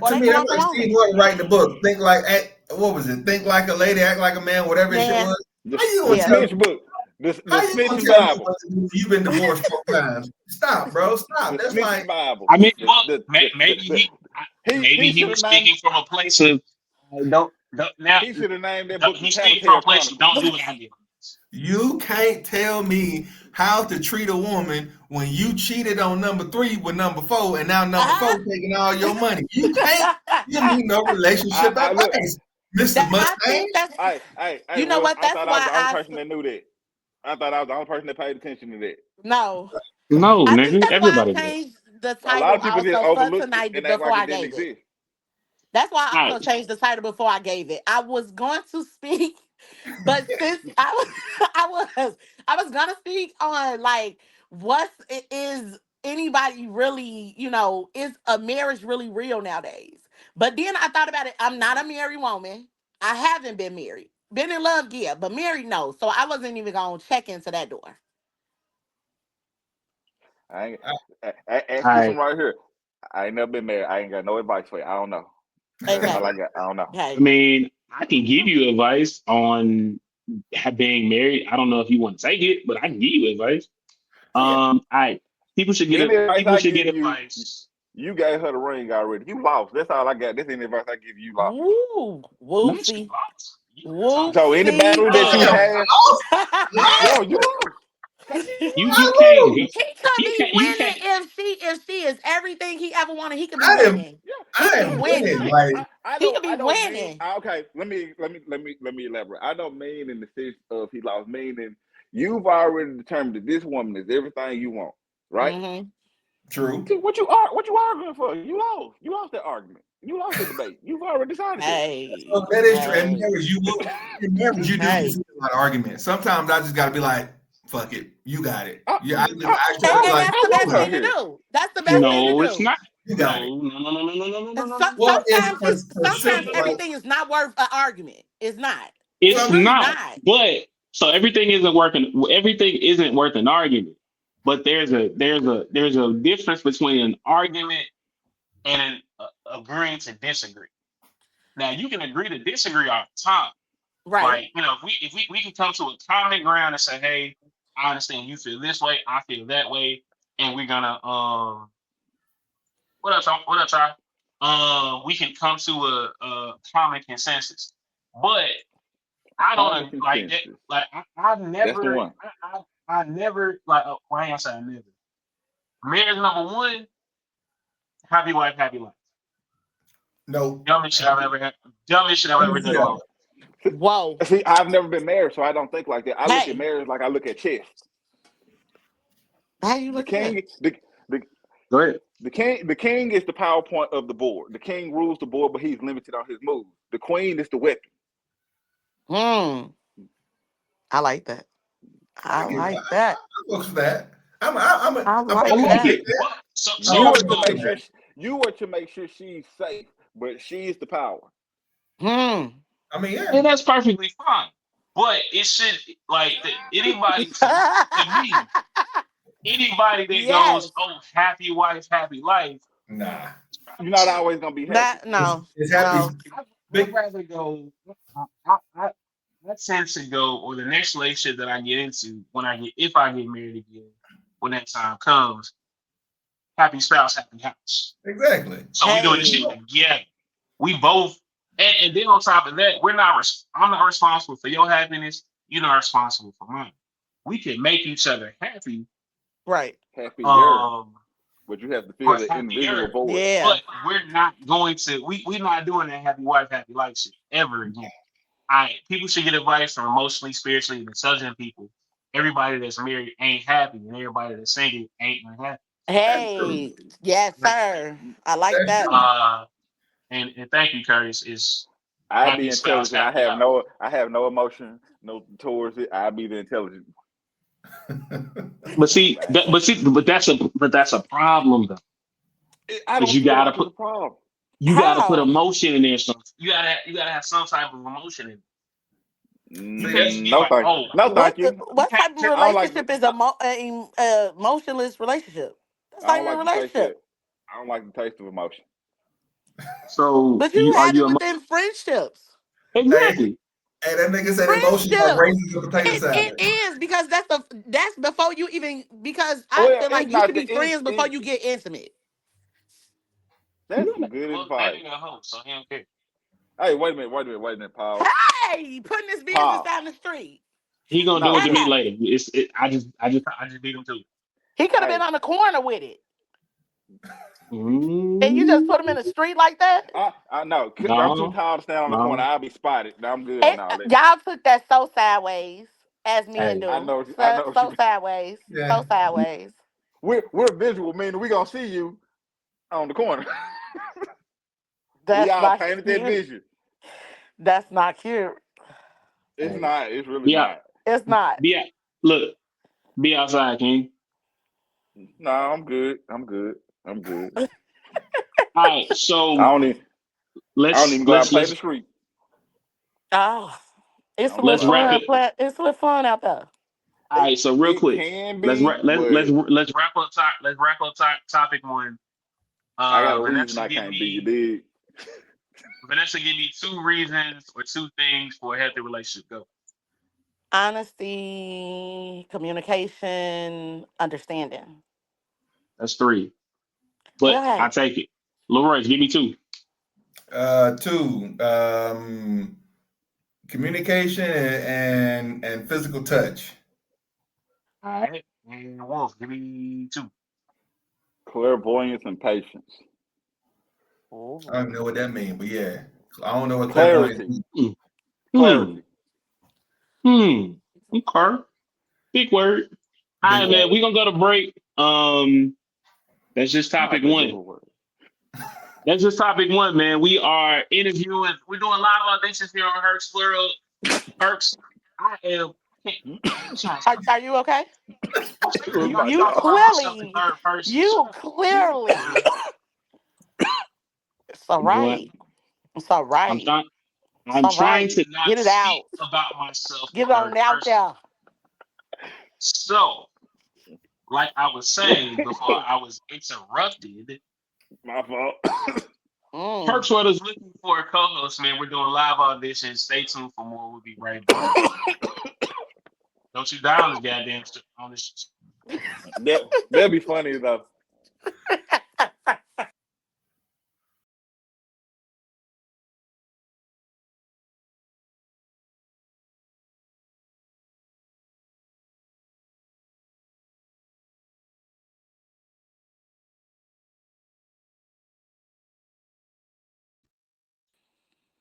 [SPEAKER 2] Or
[SPEAKER 3] to
[SPEAKER 2] they
[SPEAKER 3] me
[SPEAKER 2] could
[SPEAKER 3] that's
[SPEAKER 2] want the
[SPEAKER 3] like Steve
[SPEAKER 2] woman.
[SPEAKER 3] Harvey writing the book. Think like what was it? Think like a lady, act like a man, whatever that shit
[SPEAKER 2] Man,
[SPEAKER 3] was. How you
[SPEAKER 4] The
[SPEAKER 3] gonna
[SPEAKER 2] yeah.
[SPEAKER 3] tell
[SPEAKER 4] Snitch
[SPEAKER 3] me?
[SPEAKER 4] book. The
[SPEAKER 3] How you
[SPEAKER 4] Snitch
[SPEAKER 3] gonna tell me
[SPEAKER 4] Bible.
[SPEAKER 3] what to do? You've been divorced 4 times. Stop, bro. Stop.
[SPEAKER 4] The
[SPEAKER 3] That's
[SPEAKER 4] Snitch
[SPEAKER 3] like
[SPEAKER 4] Bible.
[SPEAKER 1] I mean,
[SPEAKER 4] The,
[SPEAKER 1] well,
[SPEAKER 4] the, the, the,
[SPEAKER 1] maybe
[SPEAKER 4] the, he
[SPEAKER 1] maybe he
[SPEAKER 4] should have
[SPEAKER 1] was
[SPEAKER 4] named
[SPEAKER 1] speaking from a place of don't now.
[SPEAKER 4] he should have named that book the
[SPEAKER 1] He's speaking from
[SPEAKER 4] Tattletale
[SPEAKER 1] a place of
[SPEAKER 4] Chronicles.
[SPEAKER 1] don't do what I did.
[SPEAKER 3] you can't tell me how to treat a woman when you cheated on number 3 with number 4, and now number 4 taking all your money. You can't give me no relationship
[SPEAKER 4] I look.
[SPEAKER 3] advice, Mister
[SPEAKER 2] That I
[SPEAKER 3] Mustang.
[SPEAKER 2] think that's
[SPEAKER 4] Hey,
[SPEAKER 2] you know
[SPEAKER 4] Will.
[SPEAKER 2] what?
[SPEAKER 4] I
[SPEAKER 2] That's
[SPEAKER 4] thought I was
[SPEAKER 2] why
[SPEAKER 4] the only person that knew that. I thought I was the only person that paid attention to that.
[SPEAKER 2] no.
[SPEAKER 1] No,
[SPEAKER 2] I think
[SPEAKER 1] nigga,
[SPEAKER 2] that's why I
[SPEAKER 1] everybody does.
[SPEAKER 2] changed the
[SPEAKER 4] A lot
[SPEAKER 2] title
[SPEAKER 4] of people just
[SPEAKER 2] also for
[SPEAKER 4] overlook it
[SPEAKER 2] tonight
[SPEAKER 4] and act
[SPEAKER 2] before
[SPEAKER 4] like
[SPEAKER 2] I
[SPEAKER 4] it didn't
[SPEAKER 2] gave it.
[SPEAKER 4] exist.
[SPEAKER 2] That's why
[SPEAKER 1] All
[SPEAKER 2] I also
[SPEAKER 1] right.
[SPEAKER 2] changed the title before I gave it. I was going to speak, but since I was I was gonna speak on like is anybody really, is a marriage really real nowadays? But then I thought about it. I'm not a married woman. I haven't been married. Been in love, yeah, but married, no. So I wasn't even gonna check into that door.
[SPEAKER 4] I ain't,
[SPEAKER 3] I,
[SPEAKER 4] ask
[SPEAKER 1] All
[SPEAKER 4] this one
[SPEAKER 1] right.
[SPEAKER 4] right here. I ain't never been married. I ain't got no advice for you. I don't know. That's all
[SPEAKER 2] Okay.
[SPEAKER 4] I got. I don't know.
[SPEAKER 1] I
[SPEAKER 2] Okay.
[SPEAKER 1] mean, I can give you advice on being married. I don't know if you want to take it, but I can give you advice.
[SPEAKER 3] yeah,
[SPEAKER 1] I
[SPEAKER 4] Any advice
[SPEAKER 1] people
[SPEAKER 4] I
[SPEAKER 1] should get
[SPEAKER 4] give you,
[SPEAKER 1] advice.
[SPEAKER 4] you gave her the ring already. You lost. That's all I got. That's any advice I give you. You lost.
[SPEAKER 2] Woo,
[SPEAKER 1] Not you
[SPEAKER 2] whoopsie,
[SPEAKER 1] lost. You told
[SPEAKER 4] So
[SPEAKER 1] me.
[SPEAKER 4] any
[SPEAKER 2] whoopsie,
[SPEAKER 4] battle that you
[SPEAKER 3] damn,
[SPEAKER 2] and
[SPEAKER 4] have,
[SPEAKER 3] lost,
[SPEAKER 4] yo,
[SPEAKER 3] lost.
[SPEAKER 4] you lost.
[SPEAKER 1] You
[SPEAKER 3] I
[SPEAKER 1] can't
[SPEAKER 3] lose.
[SPEAKER 2] he could
[SPEAKER 1] you
[SPEAKER 2] be
[SPEAKER 1] can't you
[SPEAKER 2] winning
[SPEAKER 1] can't
[SPEAKER 2] if she is everything he ever wanted. He could be
[SPEAKER 3] I am,
[SPEAKER 2] winning.
[SPEAKER 4] Yeah,
[SPEAKER 2] He
[SPEAKER 3] I
[SPEAKER 2] could
[SPEAKER 4] yeah,
[SPEAKER 2] be
[SPEAKER 3] am winning.
[SPEAKER 2] winning.
[SPEAKER 4] yeah.
[SPEAKER 3] Like,
[SPEAKER 2] He could be
[SPEAKER 4] I don't mean.
[SPEAKER 2] winning.
[SPEAKER 4] Okay, let me elaborate. I don't mean in the sense of he lost. Meaning you've already determined that this woman is everything you want, right?
[SPEAKER 2] Mm-hmm.
[SPEAKER 3] true.
[SPEAKER 4] See, what you arguing for? You lost. You lost that argument. You lost the debate. You've already decided that.
[SPEAKER 3] So
[SPEAKER 2] Hey,
[SPEAKER 3] that is true. In
[SPEAKER 2] hey,
[SPEAKER 3] marriage, you will. In marriage, you do
[SPEAKER 2] hey.
[SPEAKER 3] see a lot of arguments. Sometimes I just got to be like, "Fuck it, you got it."
[SPEAKER 4] I,
[SPEAKER 3] Yeah,
[SPEAKER 4] I,
[SPEAKER 3] I try
[SPEAKER 2] And,
[SPEAKER 3] to be
[SPEAKER 2] and
[SPEAKER 3] like,
[SPEAKER 2] that's
[SPEAKER 4] I
[SPEAKER 2] the
[SPEAKER 3] "You
[SPEAKER 4] want
[SPEAKER 2] best
[SPEAKER 3] got
[SPEAKER 4] her
[SPEAKER 2] thing
[SPEAKER 3] it.
[SPEAKER 2] to
[SPEAKER 4] here.
[SPEAKER 2] do. That's the best thing to
[SPEAKER 1] no, it's
[SPEAKER 2] do.
[SPEAKER 1] not.
[SPEAKER 3] You got it."
[SPEAKER 1] No, no, no, no, no, no, no, no,
[SPEAKER 2] And
[SPEAKER 1] no, no,
[SPEAKER 3] Well,
[SPEAKER 1] no,
[SPEAKER 3] if
[SPEAKER 2] sometimes
[SPEAKER 3] for, for sure,
[SPEAKER 2] sometimes
[SPEAKER 3] like
[SPEAKER 2] everything is not worth an argument. It's not.
[SPEAKER 1] it's
[SPEAKER 2] It's
[SPEAKER 3] some,
[SPEAKER 2] really
[SPEAKER 1] not.
[SPEAKER 2] not.
[SPEAKER 1] But so everything isn't worth an argument. But there's a difference between an argument and agreeing to disagree. Now you can agree to disagree all the time.
[SPEAKER 2] Right.
[SPEAKER 1] Like, if we can come to a common ground and say, hey, I understand you feel this way, I feel that way, and we're gonna what else, Ty? We can come to a common consensus. But I
[SPEAKER 4] Common
[SPEAKER 1] don't like that.
[SPEAKER 4] consensus.
[SPEAKER 1] Like I've
[SPEAKER 4] That's the
[SPEAKER 1] never,
[SPEAKER 4] one.
[SPEAKER 1] I never like. Why ain't I saying never? Marriage number one, happy wife, happy life.
[SPEAKER 3] no.
[SPEAKER 1] Dumbest shit I've ever had. Dumbest shit I've ever done in my life.
[SPEAKER 2] Whoa.
[SPEAKER 4] See, I've never been married, so I don't think like that. I look at
[SPEAKER 2] Hey,
[SPEAKER 4] marriage like I look at chess.
[SPEAKER 2] how you
[SPEAKER 4] The
[SPEAKER 2] look at that?
[SPEAKER 4] king, the
[SPEAKER 1] Go ahead.
[SPEAKER 4] the king is the PowerPoint of the board. The king rules the board, but he's limited on his moves. The queen is the weapon.
[SPEAKER 2] Hmm. I like that.
[SPEAKER 3] I
[SPEAKER 2] I
[SPEAKER 3] get it.
[SPEAKER 2] like that.
[SPEAKER 3] I look for that.
[SPEAKER 2] I
[SPEAKER 3] I'm
[SPEAKER 1] I
[SPEAKER 2] like
[SPEAKER 3] okay
[SPEAKER 1] like
[SPEAKER 3] with
[SPEAKER 2] that.
[SPEAKER 1] it.
[SPEAKER 3] that.
[SPEAKER 1] But so
[SPEAKER 3] I'm
[SPEAKER 1] so
[SPEAKER 4] You are
[SPEAKER 3] okay
[SPEAKER 4] to
[SPEAKER 1] so
[SPEAKER 4] make
[SPEAKER 3] with
[SPEAKER 4] sure
[SPEAKER 3] that.
[SPEAKER 4] she's safe, but she is the power.
[SPEAKER 2] Hmm.
[SPEAKER 3] I mean, yeah.
[SPEAKER 1] yeah, that's perfectly fine. But it should like anybody to me, anybody that
[SPEAKER 2] Yes.
[SPEAKER 1] goes, oh, happy wife, happy life,
[SPEAKER 3] Nah.
[SPEAKER 4] You're not always gonna be happy.
[SPEAKER 2] That
[SPEAKER 3] It's,
[SPEAKER 2] no.
[SPEAKER 3] it's happy. It's
[SPEAKER 2] No.
[SPEAKER 1] I'd
[SPEAKER 3] big.
[SPEAKER 1] rather go. I tend to go, or the next relationship that I get into if I get married again, when that time comes, happy spouse, happy house.
[SPEAKER 3] Exactly.
[SPEAKER 1] So we doing this shit
[SPEAKER 2] Hey.
[SPEAKER 1] together. We both, and then on top of that, I'm not responsible for your happiness. You're not responsible for mine. We can make each other happy,
[SPEAKER 2] Right.
[SPEAKER 4] Happier,
[SPEAKER 1] um,
[SPEAKER 4] but you have to
[SPEAKER 1] or
[SPEAKER 4] fill the invisible
[SPEAKER 1] happier,
[SPEAKER 4] void.
[SPEAKER 2] Yeah.
[SPEAKER 1] but we're not going to. We're not doing that happy wife, happy life shit ever again. People should get advice from emotionally, spiritually intelligent people. Everybody that's married ain't happy, and everybody that's single ain't unhappy.
[SPEAKER 3] That's true.
[SPEAKER 2] Hey. Yes,
[SPEAKER 1] Like,
[SPEAKER 2] sir. I like
[SPEAKER 3] That's
[SPEAKER 2] that.
[SPEAKER 3] true.
[SPEAKER 1] and thank you, Curtis. Is
[SPEAKER 4] I be
[SPEAKER 1] happy spouse,
[SPEAKER 4] intelligent.
[SPEAKER 1] happy house.
[SPEAKER 4] I have no emotion no towards it. I be the intelligent.
[SPEAKER 1] But that's a problem though,
[SPEAKER 4] I
[SPEAKER 1] because
[SPEAKER 4] don't feel like it's a problem.
[SPEAKER 1] you gotta put
[SPEAKER 2] How?
[SPEAKER 1] emotion in there. So you gotta have some type of emotion in it. You
[SPEAKER 3] See,
[SPEAKER 1] can't just be
[SPEAKER 4] No
[SPEAKER 1] like,
[SPEAKER 4] thank,
[SPEAKER 1] oh,
[SPEAKER 4] no
[SPEAKER 2] What
[SPEAKER 4] thank you.
[SPEAKER 1] you
[SPEAKER 2] what
[SPEAKER 1] can't
[SPEAKER 2] type of
[SPEAKER 1] just
[SPEAKER 4] I don't like
[SPEAKER 2] relationship is a emotionless relationship? That's
[SPEAKER 4] I
[SPEAKER 2] not
[SPEAKER 4] don't
[SPEAKER 2] even a
[SPEAKER 4] like the taste of
[SPEAKER 2] relationship.
[SPEAKER 4] I don't like the taste of emotion.
[SPEAKER 1] so
[SPEAKER 2] But you
[SPEAKER 1] you are
[SPEAKER 2] have it
[SPEAKER 1] you
[SPEAKER 2] within friendships.
[SPEAKER 3] hey,
[SPEAKER 1] exactly.
[SPEAKER 3] hey, that nigga said emotions are
[SPEAKER 2] Friendships.
[SPEAKER 3] raisins and potato
[SPEAKER 2] It
[SPEAKER 3] salad.
[SPEAKER 2] is because that's before you even because I
[SPEAKER 4] Well,
[SPEAKER 2] feel
[SPEAKER 4] it's
[SPEAKER 2] like you
[SPEAKER 4] not
[SPEAKER 2] should
[SPEAKER 4] the
[SPEAKER 2] be friends before you get intimate.
[SPEAKER 4] that's
[SPEAKER 1] No,
[SPEAKER 4] some good
[SPEAKER 1] well, that
[SPEAKER 4] advice.
[SPEAKER 1] nigga a hoe, so he don't care.
[SPEAKER 4] Hey, wait a minute, Paul.
[SPEAKER 2] Hey, putting this business
[SPEAKER 4] Paul.
[SPEAKER 2] down the street.
[SPEAKER 1] He gonna do
[SPEAKER 4] No,
[SPEAKER 1] it to me
[SPEAKER 2] Hey,
[SPEAKER 1] later. I just beat him to it.
[SPEAKER 2] he could have been
[SPEAKER 4] hey,
[SPEAKER 2] on the corner with it, and you just
[SPEAKER 1] Mm,
[SPEAKER 2] put him in the street like that.
[SPEAKER 4] I know. I'm too
[SPEAKER 1] no,
[SPEAKER 4] tall to stand on the corner.
[SPEAKER 1] no.
[SPEAKER 4] I'll be spotted. No, I'm good on
[SPEAKER 2] It,
[SPEAKER 4] all that.
[SPEAKER 2] y'all took that so sideways, as men
[SPEAKER 1] Hey,
[SPEAKER 4] I
[SPEAKER 2] do.
[SPEAKER 4] know I
[SPEAKER 2] So,
[SPEAKER 4] know what
[SPEAKER 2] so
[SPEAKER 4] you
[SPEAKER 2] sideways,
[SPEAKER 3] Yeah.
[SPEAKER 2] so sideways.
[SPEAKER 4] we're visual, meaning we gonna see you on the corner. We
[SPEAKER 2] That's
[SPEAKER 4] all
[SPEAKER 2] not
[SPEAKER 4] painted that
[SPEAKER 2] cute.
[SPEAKER 4] vision.
[SPEAKER 2] That's not cute.
[SPEAKER 4] It's
[SPEAKER 1] Hey,
[SPEAKER 4] not. It's really
[SPEAKER 1] be out,
[SPEAKER 4] not.
[SPEAKER 2] It's not.
[SPEAKER 1] be out. Look, be outside, King.
[SPEAKER 4] No, I'm good. I'm good. I'm good.
[SPEAKER 1] All right,
[SPEAKER 4] I
[SPEAKER 1] so
[SPEAKER 4] don't even. I don't
[SPEAKER 1] let's
[SPEAKER 4] even go out and
[SPEAKER 1] let's
[SPEAKER 4] play in
[SPEAKER 1] let's
[SPEAKER 4] the street.
[SPEAKER 2] Oh, it's a
[SPEAKER 4] I'm
[SPEAKER 2] little
[SPEAKER 1] let's
[SPEAKER 4] I'm
[SPEAKER 1] wrap
[SPEAKER 2] fun.
[SPEAKER 1] it.
[SPEAKER 4] good.
[SPEAKER 2] It's a little fun out there.
[SPEAKER 1] All
[SPEAKER 4] It
[SPEAKER 1] right, so real
[SPEAKER 4] it
[SPEAKER 1] quick,
[SPEAKER 4] can be,
[SPEAKER 1] let's
[SPEAKER 4] but
[SPEAKER 1] let's wrap up let's wrap up topic one.
[SPEAKER 4] I got a reason I can't be. You dig?
[SPEAKER 1] Vanessa, give me two reasons or two things for a healthy relationship. Go.
[SPEAKER 2] Honesty, communication, understanding.
[SPEAKER 1] That's three, but I
[SPEAKER 2] Okay.
[SPEAKER 1] take it. Leroy, give me two.
[SPEAKER 3] Two, communication and physical touch.
[SPEAKER 1] All right, and Wolf, give me two.
[SPEAKER 4] Clairvoyance and patience.
[SPEAKER 3] I don't
[SPEAKER 2] Ooh.
[SPEAKER 3] know what that means, but yeah, I don't know what clairvoyance
[SPEAKER 4] Clarity.
[SPEAKER 3] means.
[SPEAKER 1] Hmm. Hmm.
[SPEAKER 4] Clarity.
[SPEAKER 1] Hmm. Okay. Big word. All
[SPEAKER 3] Big
[SPEAKER 1] right, man.
[SPEAKER 3] word.
[SPEAKER 1] We're gonna go to break. That's just topic
[SPEAKER 4] Not the
[SPEAKER 1] one.
[SPEAKER 4] bigger word.
[SPEAKER 1] That's just topic one, man. We are interviewing. We're doing live auditions here on Herc's World. Herc's. I am. I'm trying to stop.
[SPEAKER 2] Are you okay?
[SPEAKER 1] I'm
[SPEAKER 2] You
[SPEAKER 1] trying to
[SPEAKER 2] you
[SPEAKER 1] talk about myself in
[SPEAKER 2] clearly
[SPEAKER 1] third person.
[SPEAKER 2] you clearly. It's all
[SPEAKER 1] You know what?
[SPEAKER 2] right. It's all
[SPEAKER 1] I'm
[SPEAKER 2] right.
[SPEAKER 1] trying.
[SPEAKER 2] It's
[SPEAKER 1] I'm
[SPEAKER 2] all
[SPEAKER 1] trying
[SPEAKER 2] right.
[SPEAKER 1] to not
[SPEAKER 2] Get it
[SPEAKER 1] speak
[SPEAKER 2] out.
[SPEAKER 1] about myself in
[SPEAKER 2] Get it
[SPEAKER 1] third
[SPEAKER 2] on out
[SPEAKER 1] person.
[SPEAKER 2] there.
[SPEAKER 1] So, like I was saying before I was interrupted,
[SPEAKER 4] My fault.
[SPEAKER 2] Mm.
[SPEAKER 1] Herc's World is looking for a co-host, man. We're doing live auditions. Stay tuned for more. We'll be right back. Don't you down this goddamn on this.
[SPEAKER 4] That'd be funny though.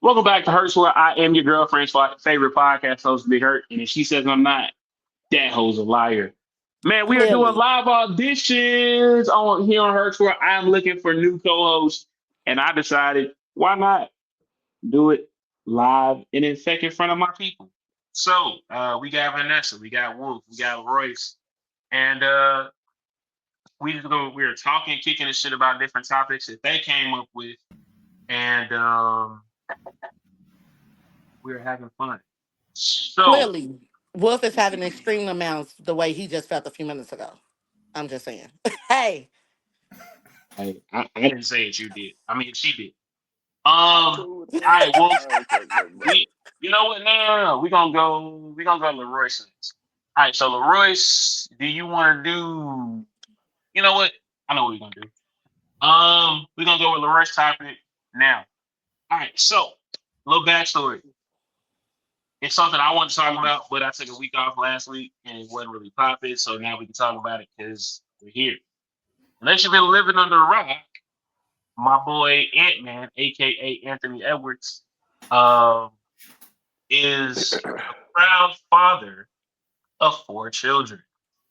[SPEAKER 1] Welcome back to Herc's World. I am your girlfriend's favorite podcast host, Big Hurt. And if she says I'm not, that hoe's a liar. Man, we are doing
[SPEAKER 2] Clearly.
[SPEAKER 1] live auditions on here on Herc's World. I'm looking for new co-hosts, and I decided why not do it live and in fact in front of my people. So we got Vanessa, we got Wolf, we got Royce, and we were talking, kicking and shit about different topics that they came up with, and we were having fun. So
[SPEAKER 2] Clearly. Wolf is having extreme amounts the way he just felt a few minutes ago. I'm just saying. Hey.
[SPEAKER 1] I didn't say it, you did. I mean, she did.
[SPEAKER 4] I'm
[SPEAKER 1] All
[SPEAKER 4] cool with that.
[SPEAKER 1] right, Wolf.
[SPEAKER 4] Okay, okay.
[SPEAKER 1] We, you know what? No. We're gonna go Leroy next. All right, so Leroy, do you want to do? You know what? I know what we're gonna do. We're gonna go with Leroy's topic now. All right, so little backstory. It's something I wanted to talk about, but I took a week off last week and it wasn't really popping. So now we can talk about it because we're here. Unless you've been living under a rock, my boy Ant Man, aka Anthony Edwards, um, is a proud father of four children.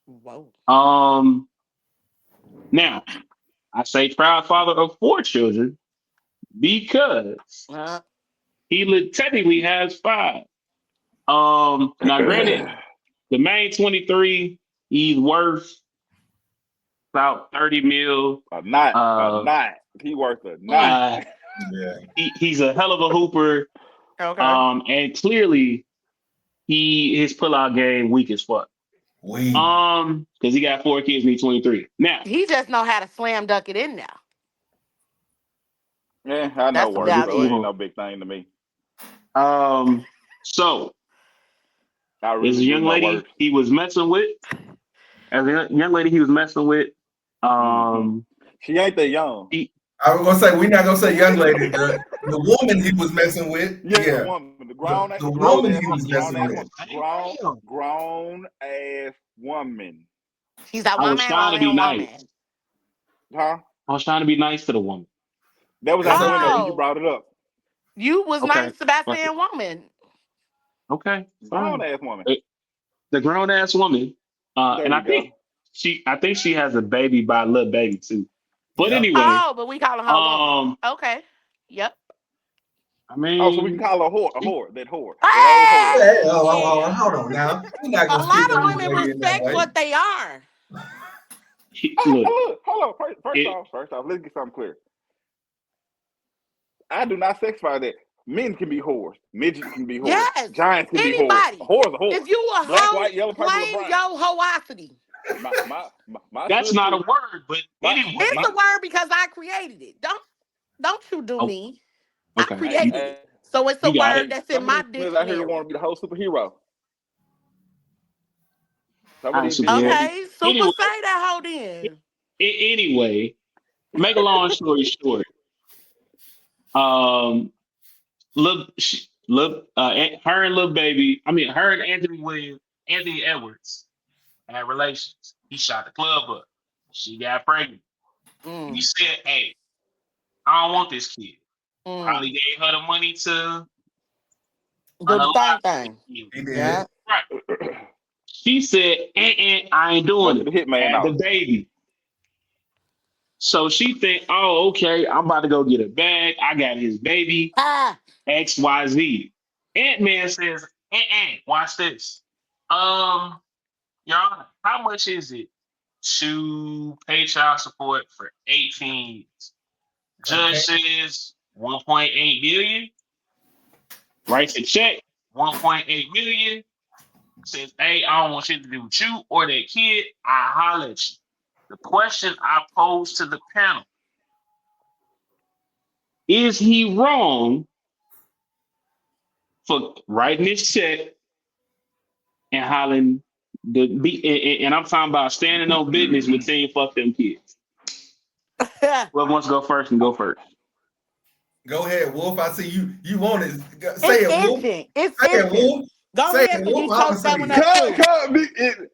[SPEAKER 2] Whoa.
[SPEAKER 1] Um, Now I say proud father of four children because
[SPEAKER 2] Uh,
[SPEAKER 1] technically has five. Now granted, the main 23, he's worth about 30 mil.
[SPEAKER 4] A knot, a
[SPEAKER 1] Uh,
[SPEAKER 4] knot. He worth a knot.
[SPEAKER 2] mm,
[SPEAKER 1] uh,
[SPEAKER 3] Yeah.
[SPEAKER 1] he's a hell of a hooper.
[SPEAKER 2] okay.
[SPEAKER 1] And clearly his pullout game weak as fuck.
[SPEAKER 3] We.
[SPEAKER 1] Because he got four kids and he's 23. Now,
[SPEAKER 2] He just know how to slam dunk it in there.
[SPEAKER 4] Yeah, I know
[SPEAKER 2] That's
[SPEAKER 4] work,
[SPEAKER 1] move,
[SPEAKER 2] about
[SPEAKER 4] so it
[SPEAKER 1] move
[SPEAKER 2] it.
[SPEAKER 4] ain't
[SPEAKER 1] on.
[SPEAKER 4] no big thing to me.
[SPEAKER 1] So
[SPEAKER 4] I
[SPEAKER 1] there's
[SPEAKER 4] really
[SPEAKER 1] a
[SPEAKER 4] do
[SPEAKER 1] young
[SPEAKER 4] know
[SPEAKER 1] lady
[SPEAKER 4] work.
[SPEAKER 1] he was messing with. As a young lady he was messing with,
[SPEAKER 4] Hmm. She ain't that young.
[SPEAKER 1] he,
[SPEAKER 3] I was gonna say we're not gonna say young lady. The woman he was messing with.
[SPEAKER 4] Yeah, the
[SPEAKER 3] Yeah.
[SPEAKER 4] woman, the
[SPEAKER 3] The
[SPEAKER 4] grown
[SPEAKER 3] woman
[SPEAKER 4] ass
[SPEAKER 3] he
[SPEAKER 4] woman,
[SPEAKER 3] was
[SPEAKER 4] grown
[SPEAKER 3] messing
[SPEAKER 4] ass
[SPEAKER 3] with.
[SPEAKER 4] woman, grown ass woman.
[SPEAKER 2] She's a
[SPEAKER 1] I was
[SPEAKER 2] woman,
[SPEAKER 1] trying to be
[SPEAKER 2] woman,
[SPEAKER 1] nice.
[SPEAKER 2] woman.
[SPEAKER 4] Huh?
[SPEAKER 1] I was trying to be nice to the woman.
[SPEAKER 4] That was
[SPEAKER 3] It's
[SPEAKER 4] out the window
[SPEAKER 3] okay.
[SPEAKER 4] when you
[SPEAKER 2] Oh,
[SPEAKER 4] brought it up.
[SPEAKER 2] you was
[SPEAKER 1] Okay,
[SPEAKER 2] nice about
[SPEAKER 1] fuck it.
[SPEAKER 2] saying woman.
[SPEAKER 1] Okay,
[SPEAKER 4] Grown
[SPEAKER 1] fine.
[SPEAKER 4] ass woman.
[SPEAKER 1] The grown ass woman,
[SPEAKER 4] There
[SPEAKER 1] and
[SPEAKER 4] you go.
[SPEAKER 1] I think she has a baby by Lil Baby too. But
[SPEAKER 3] Yep.
[SPEAKER 1] anyway,
[SPEAKER 2] Oh, but we calling her a woman.
[SPEAKER 1] um,
[SPEAKER 2] Okay. Yep.
[SPEAKER 1] I
[SPEAKER 4] Oh, so we can
[SPEAKER 1] mean,
[SPEAKER 4] call her a
[SPEAKER 1] she,
[SPEAKER 4] whore, that old whore.
[SPEAKER 3] Hey,
[SPEAKER 2] Hey!
[SPEAKER 3] hold on now. We're not
[SPEAKER 2] A
[SPEAKER 3] gonna speak
[SPEAKER 2] lot of
[SPEAKER 3] on this
[SPEAKER 2] women
[SPEAKER 3] lady in that
[SPEAKER 2] respect
[SPEAKER 3] way.
[SPEAKER 2] what they are.
[SPEAKER 1] look,
[SPEAKER 4] Look, hold on.
[SPEAKER 1] it,
[SPEAKER 4] First off, let's get something clear. I do not sexify that. Men can be whores. Midgets can be whores.
[SPEAKER 2] Yes.
[SPEAKER 4] Giants can be whores. A
[SPEAKER 2] Anybody.
[SPEAKER 4] whore is a whore.
[SPEAKER 2] If you a
[SPEAKER 4] Black,
[SPEAKER 2] hoe,
[SPEAKER 4] white, yellow, purple, or
[SPEAKER 2] claim
[SPEAKER 4] brown.
[SPEAKER 2] your hoacity.
[SPEAKER 4] My
[SPEAKER 1] that's not a
[SPEAKER 4] sister,
[SPEAKER 1] word. But
[SPEAKER 4] my
[SPEAKER 2] It's
[SPEAKER 1] anyway,
[SPEAKER 2] the word because I created it. Don't you do
[SPEAKER 1] oh,
[SPEAKER 2] me. I
[SPEAKER 1] okay,
[SPEAKER 2] created it. So it's a
[SPEAKER 1] you got it.
[SPEAKER 2] word that's in
[SPEAKER 4] some of
[SPEAKER 2] my
[SPEAKER 4] these females out here want
[SPEAKER 2] dictionary.
[SPEAKER 4] to be the whole superhero. Some
[SPEAKER 1] All
[SPEAKER 4] of
[SPEAKER 1] right,
[SPEAKER 4] these
[SPEAKER 1] so
[SPEAKER 4] bitches
[SPEAKER 1] yeah.
[SPEAKER 4] want to be.
[SPEAKER 2] Okay, super
[SPEAKER 1] Anyway,
[SPEAKER 2] say that hoe then.
[SPEAKER 1] anyway, make a long story short, um, her and Lil Baby, I mean, her and Anthony Edwards had relations. He shot the club up. She got pregnant. He
[SPEAKER 2] Mm,
[SPEAKER 1] said, "Hey, I don't want this kid."
[SPEAKER 2] mm.
[SPEAKER 1] Probably gave her the money to
[SPEAKER 2] Do the
[SPEAKER 1] unalive
[SPEAKER 2] thing
[SPEAKER 1] the
[SPEAKER 2] thing.
[SPEAKER 1] kid.
[SPEAKER 3] He
[SPEAKER 2] Yeah.
[SPEAKER 3] did.
[SPEAKER 1] Right. She said, I ain't
[SPEAKER 4] Go
[SPEAKER 1] doing
[SPEAKER 4] to
[SPEAKER 1] it.
[SPEAKER 4] the hitman
[SPEAKER 1] Had the
[SPEAKER 4] office.
[SPEAKER 1] baby. So she think, oh, okay, I'm about to go get a bag. I got his baby,
[SPEAKER 2] Ah.
[SPEAKER 1] XYZ. Ant-Man says, watch this. Um, Your Honor, how much is it to pay child support for 18 years? Judge
[SPEAKER 3] Okay.
[SPEAKER 1] says 1.8 million, writes a check, 1.8 million, says, hey, I don't want shit to do with you or that kid. I holler at you. The question I pose to the panel, is he wrong for writing this check and hollering and I'm talking about standing on business with saying fuck them kids. Whoever wants to go first and go first.
[SPEAKER 3] Go ahead, Wolf. I see you. You want it. Say
[SPEAKER 2] It's
[SPEAKER 3] it, Wolf.
[SPEAKER 2] itching. It's
[SPEAKER 3] Say it,
[SPEAKER 2] itching.
[SPEAKER 3] Wolf.
[SPEAKER 2] Go
[SPEAKER 3] Say
[SPEAKER 2] ahead,
[SPEAKER 3] it,
[SPEAKER 2] cause
[SPEAKER 3] Wolf.
[SPEAKER 2] you
[SPEAKER 3] I'm gonna
[SPEAKER 2] choked
[SPEAKER 3] say
[SPEAKER 2] that one
[SPEAKER 3] it.
[SPEAKER 2] up too.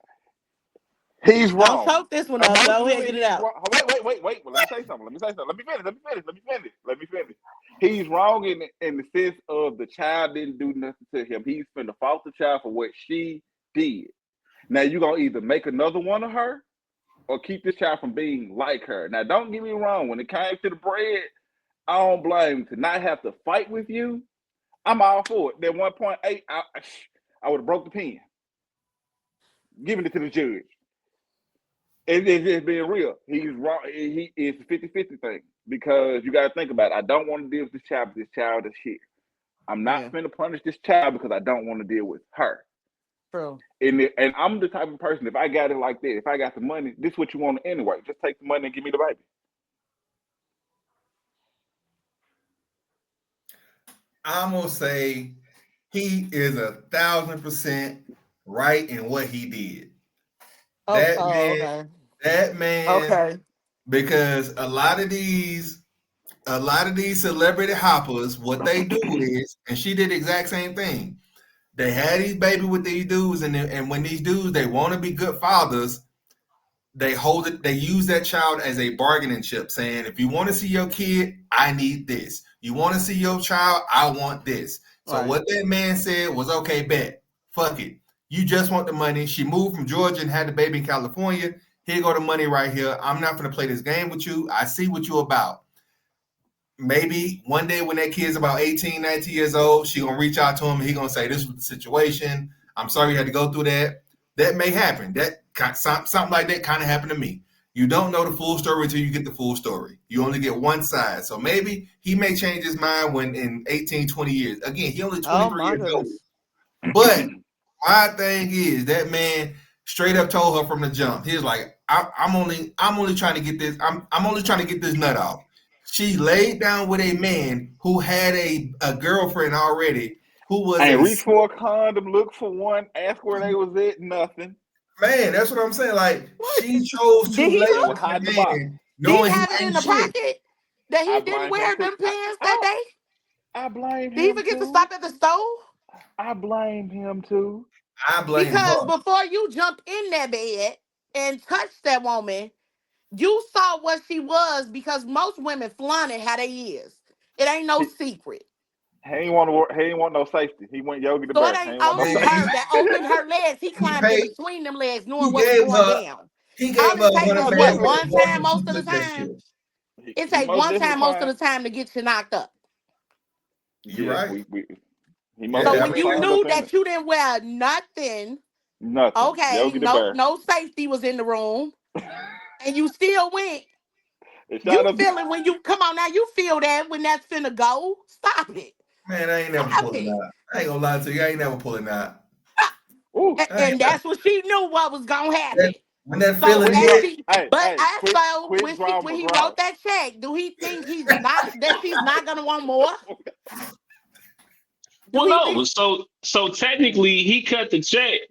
[SPEAKER 4] He's
[SPEAKER 2] Don't
[SPEAKER 4] wrong.
[SPEAKER 2] choke this one up. Go ahead,
[SPEAKER 4] Emotionally,
[SPEAKER 2] get it
[SPEAKER 4] he's
[SPEAKER 2] out.
[SPEAKER 4] wrong. Wait. Well, let me say something. Let me finish. He's wrong in the sense of the child didn't do nothing to him. He's finna fault the child for what she did. Now you're gonna either make another one of her or keep this child from being like her. Now don't get me wrong. When it came to the bread, I don't blame to not have to fight with you. I'm all for it. That 1.8, I would have broke the pen, giving it to the judge. It's just being real. He's wrong. It's a 50-50 thing because you got to think about it. I don't want to deal with this child, but this child is here. I'm not
[SPEAKER 2] Yeah,
[SPEAKER 4] going to punish this child because I don't want to deal with her.
[SPEAKER 2] true.
[SPEAKER 4] And I'm the type of person, if I got it like that, if I got the money, this is what you want anyway. Just take the money and give me the baby.
[SPEAKER 3] I'm gonna say he is 1,000% right in what he did.
[SPEAKER 2] Oh,
[SPEAKER 3] That
[SPEAKER 2] oh,
[SPEAKER 3] man,
[SPEAKER 2] okay.
[SPEAKER 3] that man,
[SPEAKER 2] Okay.
[SPEAKER 3] because a lot of these celebrity hoppers, what they do is, and she did the exact same thing. They had these baby with these dudes, and when these dudes they want to be good fathers, they hold it, they use that child as a bargaining chip, saying, if you want to see your kid, I need this. You want to see your child, I want this. So
[SPEAKER 2] Right.
[SPEAKER 3] what that man said was, okay, bet. Fuck it. You just want the money. She moved from Georgia and had the baby in California. Here go the money right here. I'm not gonna play this game with you. I see what you about. Maybe one day when that kid's about 18, 19 years old, she gonna reach out to him and he gonna say, this was the situation. I'm sorry you had to go through that. That may happen. Something like that kind of happened to me. You don't know the full story until you get the full story. You only get one side. So maybe he may change his mind when in 18, 20 years. Again, he only
[SPEAKER 2] Oh
[SPEAKER 3] 23
[SPEAKER 2] my
[SPEAKER 3] years old.
[SPEAKER 2] goodness.
[SPEAKER 3] But my thing is that man straight up told her from the jump. He was like, I'm only trying to get this. I'm only trying to get this nut off. She laid down with a man who had a girlfriend already, who was
[SPEAKER 4] I ain't
[SPEAKER 3] a
[SPEAKER 4] reach for a condom, look for one, ask where they was at, nothing.
[SPEAKER 3] man. That's what I'm saying. Like
[SPEAKER 2] What?
[SPEAKER 3] she chose to
[SPEAKER 2] Did he
[SPEAKER 3] lay
[SPEAKER 4] They
[SPEAKER 2] look?
[SPEAKER 4] were
[SPEAKER 3] with
[SPEAKER 4] hiding the
[SPEAKER 3] a
[SPEAKER 4] box.
[SPEAKER 3] man
[SPEAKER 2] Did he
[SPEAKER 3] knowing he
[SPEAKER 2] have it in
[SPEAKER 3] ain't
[SPEAKER 2] the
[SPEAKER 3] shit.
[SPEAKER 2] pocket that
[SPEAKER 4] I
[SPEAKER 2] he didn't
[SPEAKER 4] blame him
[SPEAKER 2] wear
[SPEAKER 4] too.
[SPEAKER 2] them pants that day?
[SPEAKER 4] I blame
[SPEAKER 2] Did he
[SPEAKER 4] him
[SPEAKER 2] forget to
[SPEAKER 4] too.
[SPEAKER 2] stop at the store?
[SPEAKER 4] I blame him too.
[SPEAKER 3] I blame
[SPEAKER 2] Because
[SPEAKER 3] her.
[SPEAKER 2] before you jumped in that bed and touched that woman, you saw what she was because most women flaunted how they is. It ain't no
[SPEAKER 4] He,
[SPEAKER 2] secret.
[SPEAKER 4] he ain't want to work. He ain't want no safety. He went Yogi the
[SPEAKER 2] So it
[SPEAKER 4] bear. He
[SPEAKER 2] ain't
[SPEAKER 4] ain't want no
[SPEAKER 2] only
[SPEAKER 3] Man,
[SPEAKER 4] safety.
[SPEAKER 2] her that opened her legs. He
[SPEAKER 3] he
[SPEAKER 2] climbed in
[SPEAKER 3] paid.
[SPEAKER 2] between them legs,
[SPEAKER 3] He
[SPEAKER 2] knowing what was
[SPEAKER 3] gave
[SPEAKER 2] going
[SPEAKER 3] her.
[SPEAKER 2] down.
[SPEAKER 3] He
[SPEAKER 2] All
[SPEAKER 3] gave
[SPEAKER 2] it
[SPEAKER 3] up
[SPEAKER 2] take
[SPEAKER 3] $100
[SPEAKER 2] is
[SPEAKER 3] million
[SPEAKER 2] what,
[SPEAKER 3] more
[SPEAKER 2] one time
[SPEAKER 3] than she
[SPEAKER 2] most of the
[SPEAKER 3] took that
[SPEAKER 2] time?
[SPEAKER 3] shit.
[SPEAKER 2] It
[SPEAKER 4] He
[SPEAKER 2] take
[SPEAKER 4] most
[SPEAKER 2] one
[SPEAKER 4] definitely
[SPEAKER 2] time most of
[SPEAKER 4] signed.
[SPEAKER 2] the time to get you knocked up.
[SPEAKER 3] You
[SPEAKER 4] Yeah,
[SPEAKER 3] right.
[SPEAKER 4] we he most
[SPEAKER 2] So
[SPEAKER 3] Yeah, I
[SPEAKER 2] when
[SPEAKER 4] definitely
[SPEAKER 2] you
[SPEAKER 3] mean,
[SPEAKER 4] signed up
[SPEAKER 2] knew
[SPEAKER 4] in
[SPEAKER 2] that
[SPEAKER 4] it.
[SPEAKER 2] you didn't wear nothing,
[SPEAKER 4] Nothing. Never
[SPEAKER 2] okay,
[SPEAKER 4] get a
[SPEAKER 2] no,
[SPEAKER 4] bear.
[SPEAKER 2] no safety was in the room, and you still went.
[SPEAKER 4] It
[SPEAKER 2] You
[SPEAKER 4] shot up.
[SPEAKER 2] feel it when you come on now. You feel that when that's finna go. Stop it.
[SPEAKER 3] man, I ain't never
[SPEAKER 2] Stop
[SPEAKER 3] pulling
[SPEAKER 2] it.
[SPEAKER 3] out. I ain't gonna lie to you. I ain't never pulling out.
[SPEAKER 4] Ooh,
[SPEAKER 3] I ain't
[SPEAKER 2] And
[SPEAKER 3] never,
[SPEAKER 2] that's what she knew what was gonna
[SPEAKER 3] that,
[SPEAKER 2] happen.
[SPEAKER 3] when that
[SPEAKER 2] So
[SPEAKER 3] feeling
[SPEAKER 4] quick
[SPEAKER 2] as
[SPEAKER 4] draw.
[SPEAKER 3] hit,
[SPEAKER 2] she,
[SPEAKER 4] Hey,
[SPEAKER 2] but
[SPEAKER 4] hey,
[SPEAKER 2] also
[SPEAKER 4] quick draw
[SPEAKER 2] when he wrote
[SPEAKER 4] McGraw.
[SPEAKER 2] that check, do he think he's not that she's not gonna want more? Do
[SPEAKER 1] Well,
[SPEAKER 2] he
[SPEAKER 1] no.
[SPEAKER 2] think
[SPEAKER 1] So technically, he cut the check.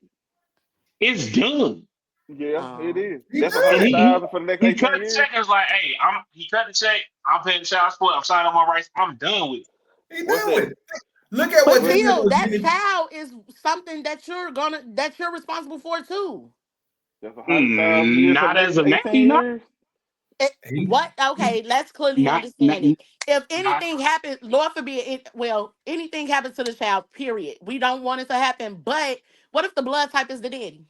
[SPEAKER 1] It's done,
[SPEAKER 4] Yeah, it
[SPEAKER 2] um
[SPEAKER 4] is.
[SPEAKER 3] he
[SPEAKER 4] That's a
[SPEAKER 1] and
[SPEAKER 4] hundred
[SPEAKER 3] good.
[SPEAKER 4] thousand for the next
[SPEAKER 1] he cut
[SPEAKER 4] 18
[SPEAKER 1] the
[SPEAKER 4] years.
[SPEAKER 1] check. And was like, hey, he cut the check. I'm paying child support. I'm signing my rights. I'm done with it.
[SPEAKER 3] He
[SPEAKER 4] What's
[SPEAKER 3] done with
[SPEAKER 4] that?
[SPEAKER 3] it. Look at
[SPEAKER 2] but
[SPEAKER 3] what
[SPEAKER 4] What?
[SPEAKER 3] this
[SPEAKER 2] still
[SPEAKER 3] nigga
[SPEAKER 2] that
[SPEAKER 3] was getting.
[SPEAKER 2] child is something that you're responsible for too.
[SPEAKER 4] That's 100,000 years for the
[SPEAKER 1] Not
[SPEAKER 4] next
[SPEAKER 1] as a Matthew.
[SPEAKER 4] 18
[SPEAKER 1] Not,
[SPEAKER 4] years.
[SPEAKER 3] He,
[SPEAKER 2] What? Okay, let's clearly
[SPEAKER 1] not, not,
[SPEAKER 2] understand it. If
[SPEAKER 1] not.
[SPEAKER 2] anything happens, Lord forbid, anything happens to the child, period. We don't want it to happen. But what if the blood type is the daddy?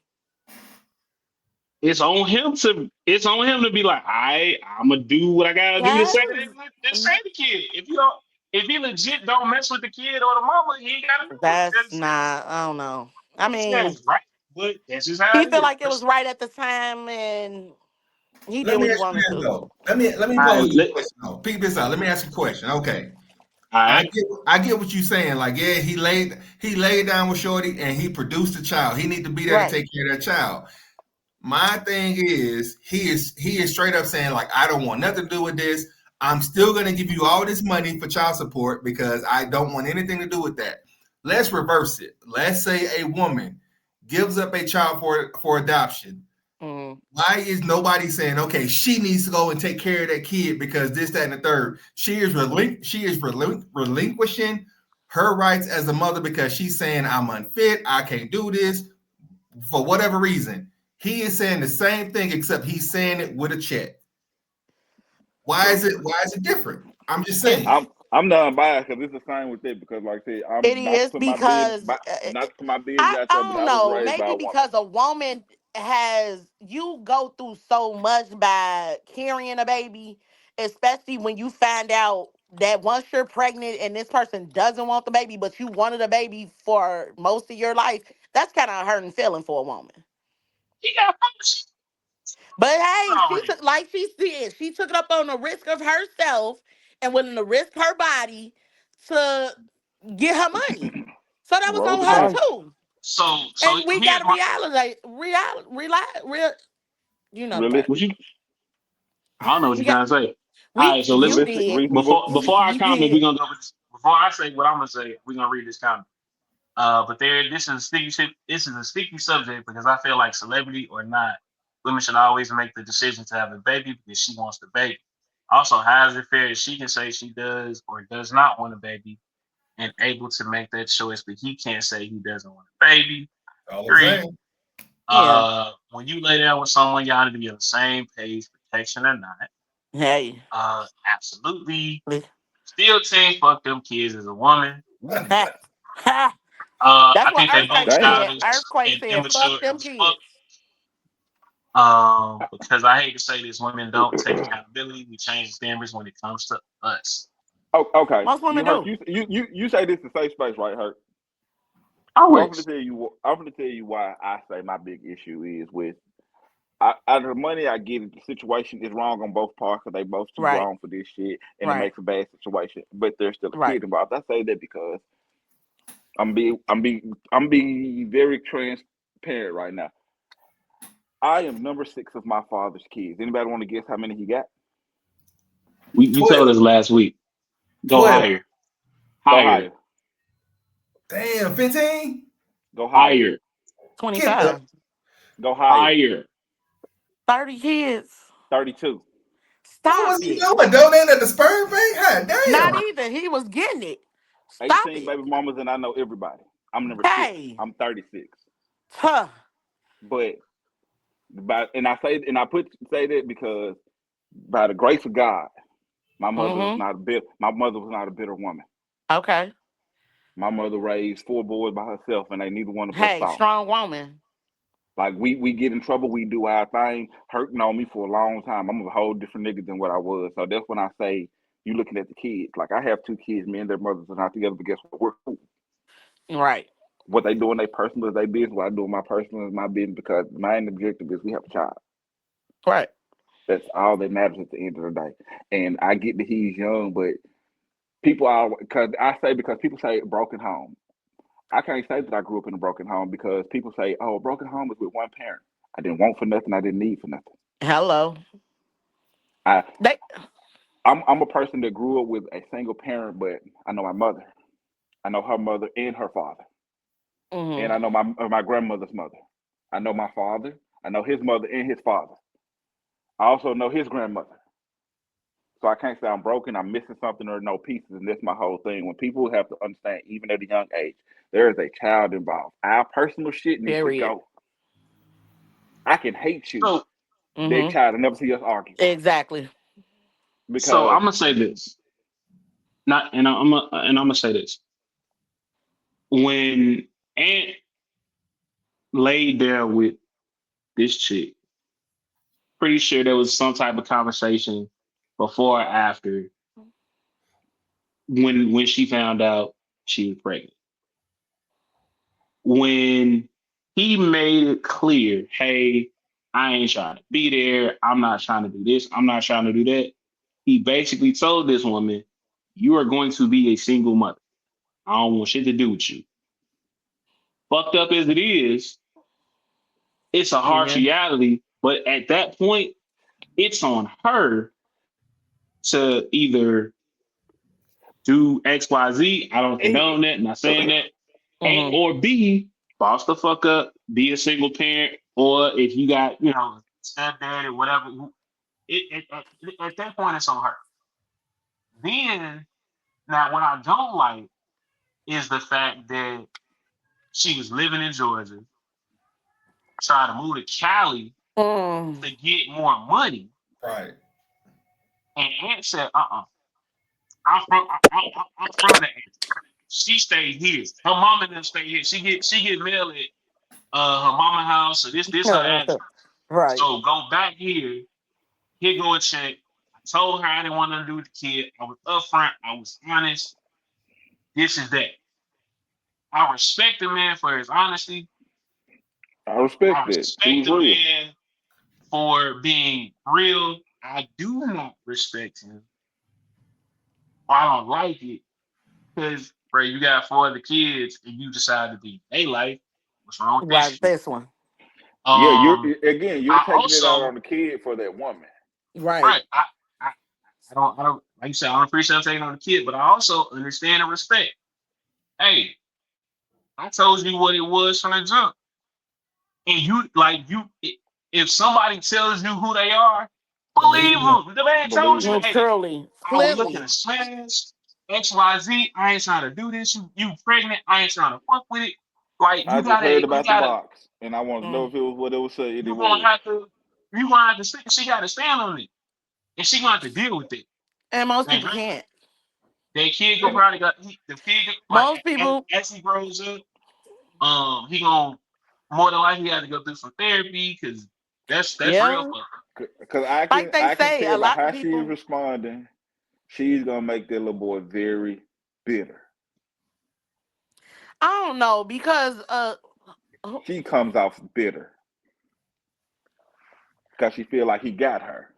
[SPEAKER 1] It's on him to. It's on him to be like, I'm gonna do what I gotta do to
[SPEAKER 2] Yes.
[SPEAKER 1] save the kid. If you don't, if he legit don't mess with the kid or the mama, he ain't gotta do it.
[SPEAKER 2] That's not. I don't know. I
[SPEAKER 1] I'm saying
[SPEAKER 2] mean,
[SPEAKER 1] it's right, but that's just how
[SPEAKER 2] he
[SPEAKER 1] it
[SPEAKER 2] feel
[SPEAKER 1] is.
[SPEAKER 2] like it was right at the time, and he did
[SPEAKER 3] let me
[SPEAKER 2] what he
[SPEAKER 3] ask you
[SPEAKER 2] wanted
[SPEAKER 3] this
[SPEAKER 2] to.
[SPEAKER 3] though. Let me
[SPEAKER 1] All right,
[SPEAKER 3] pose you a question though. Peep this out. Let me ask you a question. Okay.
[SPEAKER 1] all right.
[SPEAKER 3] I get what you're saying. Like, yeah, he laid down with Shorty and he produced a child. He need to be there to
[SPEAKER 2] Right.
[SPEAKER 3] take care of that child. My thing is he is straight up saying, like, I don't want nothing to do with this. I'm still gonna give you all this money for child support because I don't want anything to do with that. Let's reverse it. Let's say a woman gives up a child for adoption.
[SPEAKER 2] Mm.
[SPEAKER 3] Why is nobody saying, okay, she needs to go and take care of that kid because this, that, and the third? Relinquishing her rights as a mother because she's saying I'm unfit, I can't do this for whatever reason. He is saying the same thing except he's saying it with a check. Why is it different? I'm just
[SPEAKER 2] It's
[SPEAKER 3] saying.
[SPEAKER 4] I'm not biased because it's the same with it. Because like I said, I'm
[SPEAKER 2] it is because
[SPEAKER 4] not to put my business
[SPEAKER 2] I
[SPEAKER 4] out there, but
[SPEAKER 2] don't
[SPEAKER 4] I was
[SPEAKER 2] know.
[SPEAKER 4] raised by
[SPEAKER 2] Maybe
[SPEAKER 4] a woman.
[SPEAKER 2] because a woman you go through so much by carrying a baby, especially when you find out that once you're pregnant and this person doesn't want the baby, but you wanted a baby for most of your life. That's kind of a hurting feeling for a woman.
[SPEAKER 1] He got punished
[SPEAKER 2] But hey, she
[SPEAKER 1] already.
[SPEAKER 2] took like she said, she took it up on the risk of herself and willing to risk her body to get her money. So that was
[SPEAKER 4] Roll
[SPEAKER 2] on
[SPEAKER 4] the
[SPEAKER 2] her
[SPEAKER 4] dice.
[SPEAKER 1] So,
[SPEAKER 2] too.
[SPEAKER 1] so
[SPEAKER 2] And we
[SPEAKER 1] here's
[SPEAKER 2] gotta
[SPEAKER 1] my
[SPEAKER 2] you know the part.
[SPEAKER 1] what you. I don't know what
[SPEAKER 2] We
[SPEAKER 1] you're
[SPEAKER 2] got
[SPEAKER 1] trying to say. All
[SPEAKER 2] we
[SPEAKER 1] right, so
[SPEAKER 2] you
[SPEAKER 1] listen.
[SPEAKER 4] Realistic,
[SPEAKER 2] did.
[SPEAKER 4] reasonable.
[SPEAKER 1] Before I
[SPEAKER 2] You
[SPEAKER 1] comment, we're
[SPEAKER 2] did.
[SPEAKER 1] gonna go. Before I say what I'm gonna say, we're gonna read this comment. But this is a sticky shit. This is a sticky subject because I feel like celebrity or not, women should always make the decision to have a baby because she wants the baby. Also, how is it fair if she can say she does or does not want a baby and able to make that choice, but he can't say he doesn't want a baby?
[SPEAKER 3] All I'm
[SPEAKER 1] Three,
[SPEAKER 3] saying.
[SPEAKER 2] Yeah.
[SPEAKER 1] when you lay down with someone, y'all need to be on the same page, protection or not.
[SPEAKER 2] Hey.
[SPEAKER 1] Absolutely. Still team fuck them kids as a woman. Ooh.
[SPEAKER 2] Ha, ha. That's
[SPEAKER 1] I
[SPEAKER 2] what
[SPEAKER 1] think they both
[SPEAKER 2] Earthquake
[SPEAKER 4] Damn.
[SPEAKER 2] said.
[SPEAKER 1] childish
[SPEAKER 2] Earthquake
[SPEAKER 1] and
[SPEAKER 2] said, fuck
[SPEAKER 1] immature
[SPEAKER 2] them
[SPEAKER 1] as fuck.
[SPEAKER 2] kids.
[SPEAKER 1] Because I hate to say this, women don't take accountability. We change standards when it comes to us.
[SPEAKER 4] Oh, okay.
[SPEAKER 2] Most women
[SPEAKER 4] You Herc,
[SPEAKER 2] do.
[SPEAKER 4] you say this is a safe space, right, Herc? So I'm gonna
[SPEAKER 1] Always.
[SPEAKER 4] tell you. I'm gonna tell you why I say my big issue is with out of the money I get, the situation is wrong on both parts because they both too
[SPEAKER 2] Right.
[SPEAKER 4] grown for this shit, and it
[SPEAKER 2] Right.
[SPEAKER 4] makes a bad situation. But there's still a
[SPEAKER 2] Right.
[SPEAKER 4] kid involved. I say that because I'm be very transparent right now. I am number 6 of my father's kids. Anybody want to guess how many he got?
[SPEAKER 1] You told
[SPEAKER 3] 12.
[SPEAKER 1] us last week. Go
[SPEAKER 3] 12.
[SPEAKER 1] higher.
[SPEAKER 4] Go
[SPEAKER 1] Higher.
[SPEAKER 4] higher.
[SPEAKER 3] Damn, 15?
[SPEAKER 4] Go higher.
[SPEAKER 1] Higher.
[SPEAKER 3] Get the
[SPEAKER 2] 25.
[SPEAKER 4] Go higher.
[SPEAKER 1] Higher.
[SPEAKER 2] 30 kids.
[SPEAKER 4] 32.
[SPEAKER 3] what
[SPEAKER 2] Stop
[SPEAKER 3] was he
[SPEAKER 2] it.
[SPEAKER 3] doing? Donating at the sperm bank? God
[SPEAKER 2] Not
[SPEAKER 3] damn.
[SPEAKER 2] even. He was getting it. Stop
[SPEAKER 4] 18
[SPEAKER 2] it.
[SPEAKER 4] baby mamas, and I know everybody. I'm number 6.
[SPEAKER 2] Hey.
[SPEAKER 4] I'm 36.
[SPEAKER 2] Huh.
[SPEAKER 4] But and I say that because by the grace of God,
[SPEAKER 2] Mm-hmm.
[SPEAKER 4] my mother was not a bitter woman.
[SPEAKER 2] Okay.
[SPEAKER 4] My mother raised 4 boys by herself, and they neither one of us
[SPEAKER 2] Hey,
[SPEAKER 4] saw.
[SPEAKER 2] strong woman.
[SPEAKER 4] Like we get in trouble, we do our thing. Hurting on me for a long time. I'm a whole different nigga than what I was. So that's when I say you looking at the kids. Like I have two kids, me and their mothers are not together, but guess what? We're cool.
[SPEAKER 2] Right.
[SPEAKER 4] What they do in their personal is their business. What I do in my personal is my business because my main objective is we have a child.
[SPEAKER 2] Right.
[SPEAKER 4] That's all that matters at the end of the day. And I get that he's young, but people are because people say broken home. I can't say that I grew up in a broken home because people say, "Oh, a broken home is with one parent." I didn't want for nothing. I didn't need for nothing.
[SPEAKER 2] Hello.
[SPEAKER 4] I
[SPEAKER 2] They.
[SPEAKER 4] I'm a person that grew up with a single parent, but I know my mother. I know her mother and her father, and
[SPEAKER 2] Mm-hmm.
[SPEAKER 4] I know my grandmother's mother. I know my father. I know his mother and his father. I also know his grandmother. So I can't say I'm broken, I'm missing something or no pieces, and that's my whole thing. When people have to understand, even at a young age, there is a child involved. Our personal shit needs to
[SPEAKER 2] Period.
[SPEAKER 4] go. I can hate you,
[SPEAKER 1] So
[SPEAKER 4] that
[SPEAKER 2] Mm-hmm.
[SPEAKER 4] child, and never see us argue
[SPEAKER 2] Exactly.
[SPEAKER 1] so
[SPEAKER 4] because
[SPEAKER 1] I'm gonna say this. Not and I'm gonna say this. When Aunt laid there with this chick, pretty sure there was some type of conversation before or after when she found out she was pregnant. When he made it clear, hey, I ain't trying to be there. I'm not trying to do this. I'm not trying to do that. He basically told this woman, you are going to be a single mother. I don't want shit to do with you. Fucked up as it is, it's a harsh
[SPEAKER 2] Yeah.
[SPEAKER 1] reality. But at that point, it's on her to either do X, Y, Z. I don't condone that. Not saying that. A
[SPEAKER 2] Mm-hmm.
[SPEAKER 1] or B, boss the fuck up, be a single parent, or if you got, stepdad or whatever, at that point it's on her. Then now what I don't like is the fact that she was living in Georgia, trying to move to Cali
[SPEAKER 2] Mm.
[SPEAKER 1] to get more money.
[SPEAKER 3] Right.
[SPEAKER 1] And Aunt said, I'm from the Aunt. She stayed here. Her mama didn't stay here. She get mail at her mama house. So this her address.
[SPEAKER 2] Right.
[SPEAKER 1] So go back here. Here go a check. I told her I didn't want nothing to do with the kid. I was upfront. I was honest. This is that. I respect the man for his honesty.
[SPEAKER 4] I
[SPEAKER 1] I
[SPEAKER 4] respect that. He
[SPEAKER 1] respect
[SPEAKER 4] was
[SPEAKER 1] the
[SPEAKER 4] real.
[SPEAKER 1] man for being real. I do not respect him. I don't like it because, bro, you got four other kids and you decide to be a life. What's wrong with this
[SPEAKER 2] Like
[SPEAKER 1] shit?
[SPEAKER 2] this one.
[SPEAKER 4] Yeah,
[SPEAKER 1] Um,
[SPEAKER 4] you're
[SPEAKER 1] I
[SPEAKER 4] taking it out
[SPEAKER 1] also
[SPEAKER 4] on the kid for that woman.
[SPEAKER 2] Right.
[SPEAKER 1] right. I I don't like you said. I don't appreciate taking on the kid, but I also understand and respect. Hey, I told you what it was from the jump, and if somebody tells you who they are,
[SPEAKER 3] Believe
[SPEAKER 1] believe
[SPEAKER 3] them.
[SPEAKER 1] them. The man told
[SPEAKER 4] Believe
[SPEAKER 1] you,
[SPEAKER 2] Well,
[SPEAKER 4] him.
[SPEAKER 1] hey,
[SPEAKER 2] truly.
[SPEAKER 1] I was looking to
[SPEAKER 2] Clearly.
[SPEAKER 1] smash XYZ. I ain't trying to do this. You pregnant? I ain't trying to fuck with it. Like
[SPEAKER 4] I just heard
[SPEAKER 1] you
[SPEAKER 4] about the
[SPEAKER 1] gotta,
[SPEAKER 4] box, and I wanted to know
[SPEAKER 2] Mm.
[SPEAKER 4] if it was what it was saying it
[SPEAKER 1] you gonna
[SPEAKER 4] was.
[SPEAKER 1] have to, you gonna have to. She got to stand on it, and she gonna have to deal with it.
[SPEAKER 2] And most
[SPEAKER 1] That
[SPEAKER 2] people
[SPEAKER 1] girl,
[SPEAKER 2] can't.
[SPEAKER 1] that kid go probably the kid like
[SPEAKER 2] Most people.
[SPEAKER 1] as he grows up, he gonna more than likely have to go through some therapy because that's real
[SPEAKER 2] Yeah.
[SPEAKER 1] fuck.
[SPEAKER 4] Because
[SPEAKER 2] Like they
[SPEAKER 4] I can
[SPEAKER 2] say, a
[SPEAKER 4] tell by
[SPEAKER 2] lot of
[SPEAKER 4] how she's
[SPEAKER 2] people.
[SPEAKER 4] responding, she's gonna make that little boy very bitter.
[SPEAKER 2] I don't know because
[SPEAKER 4] She comes off bitter because she feel like he got her.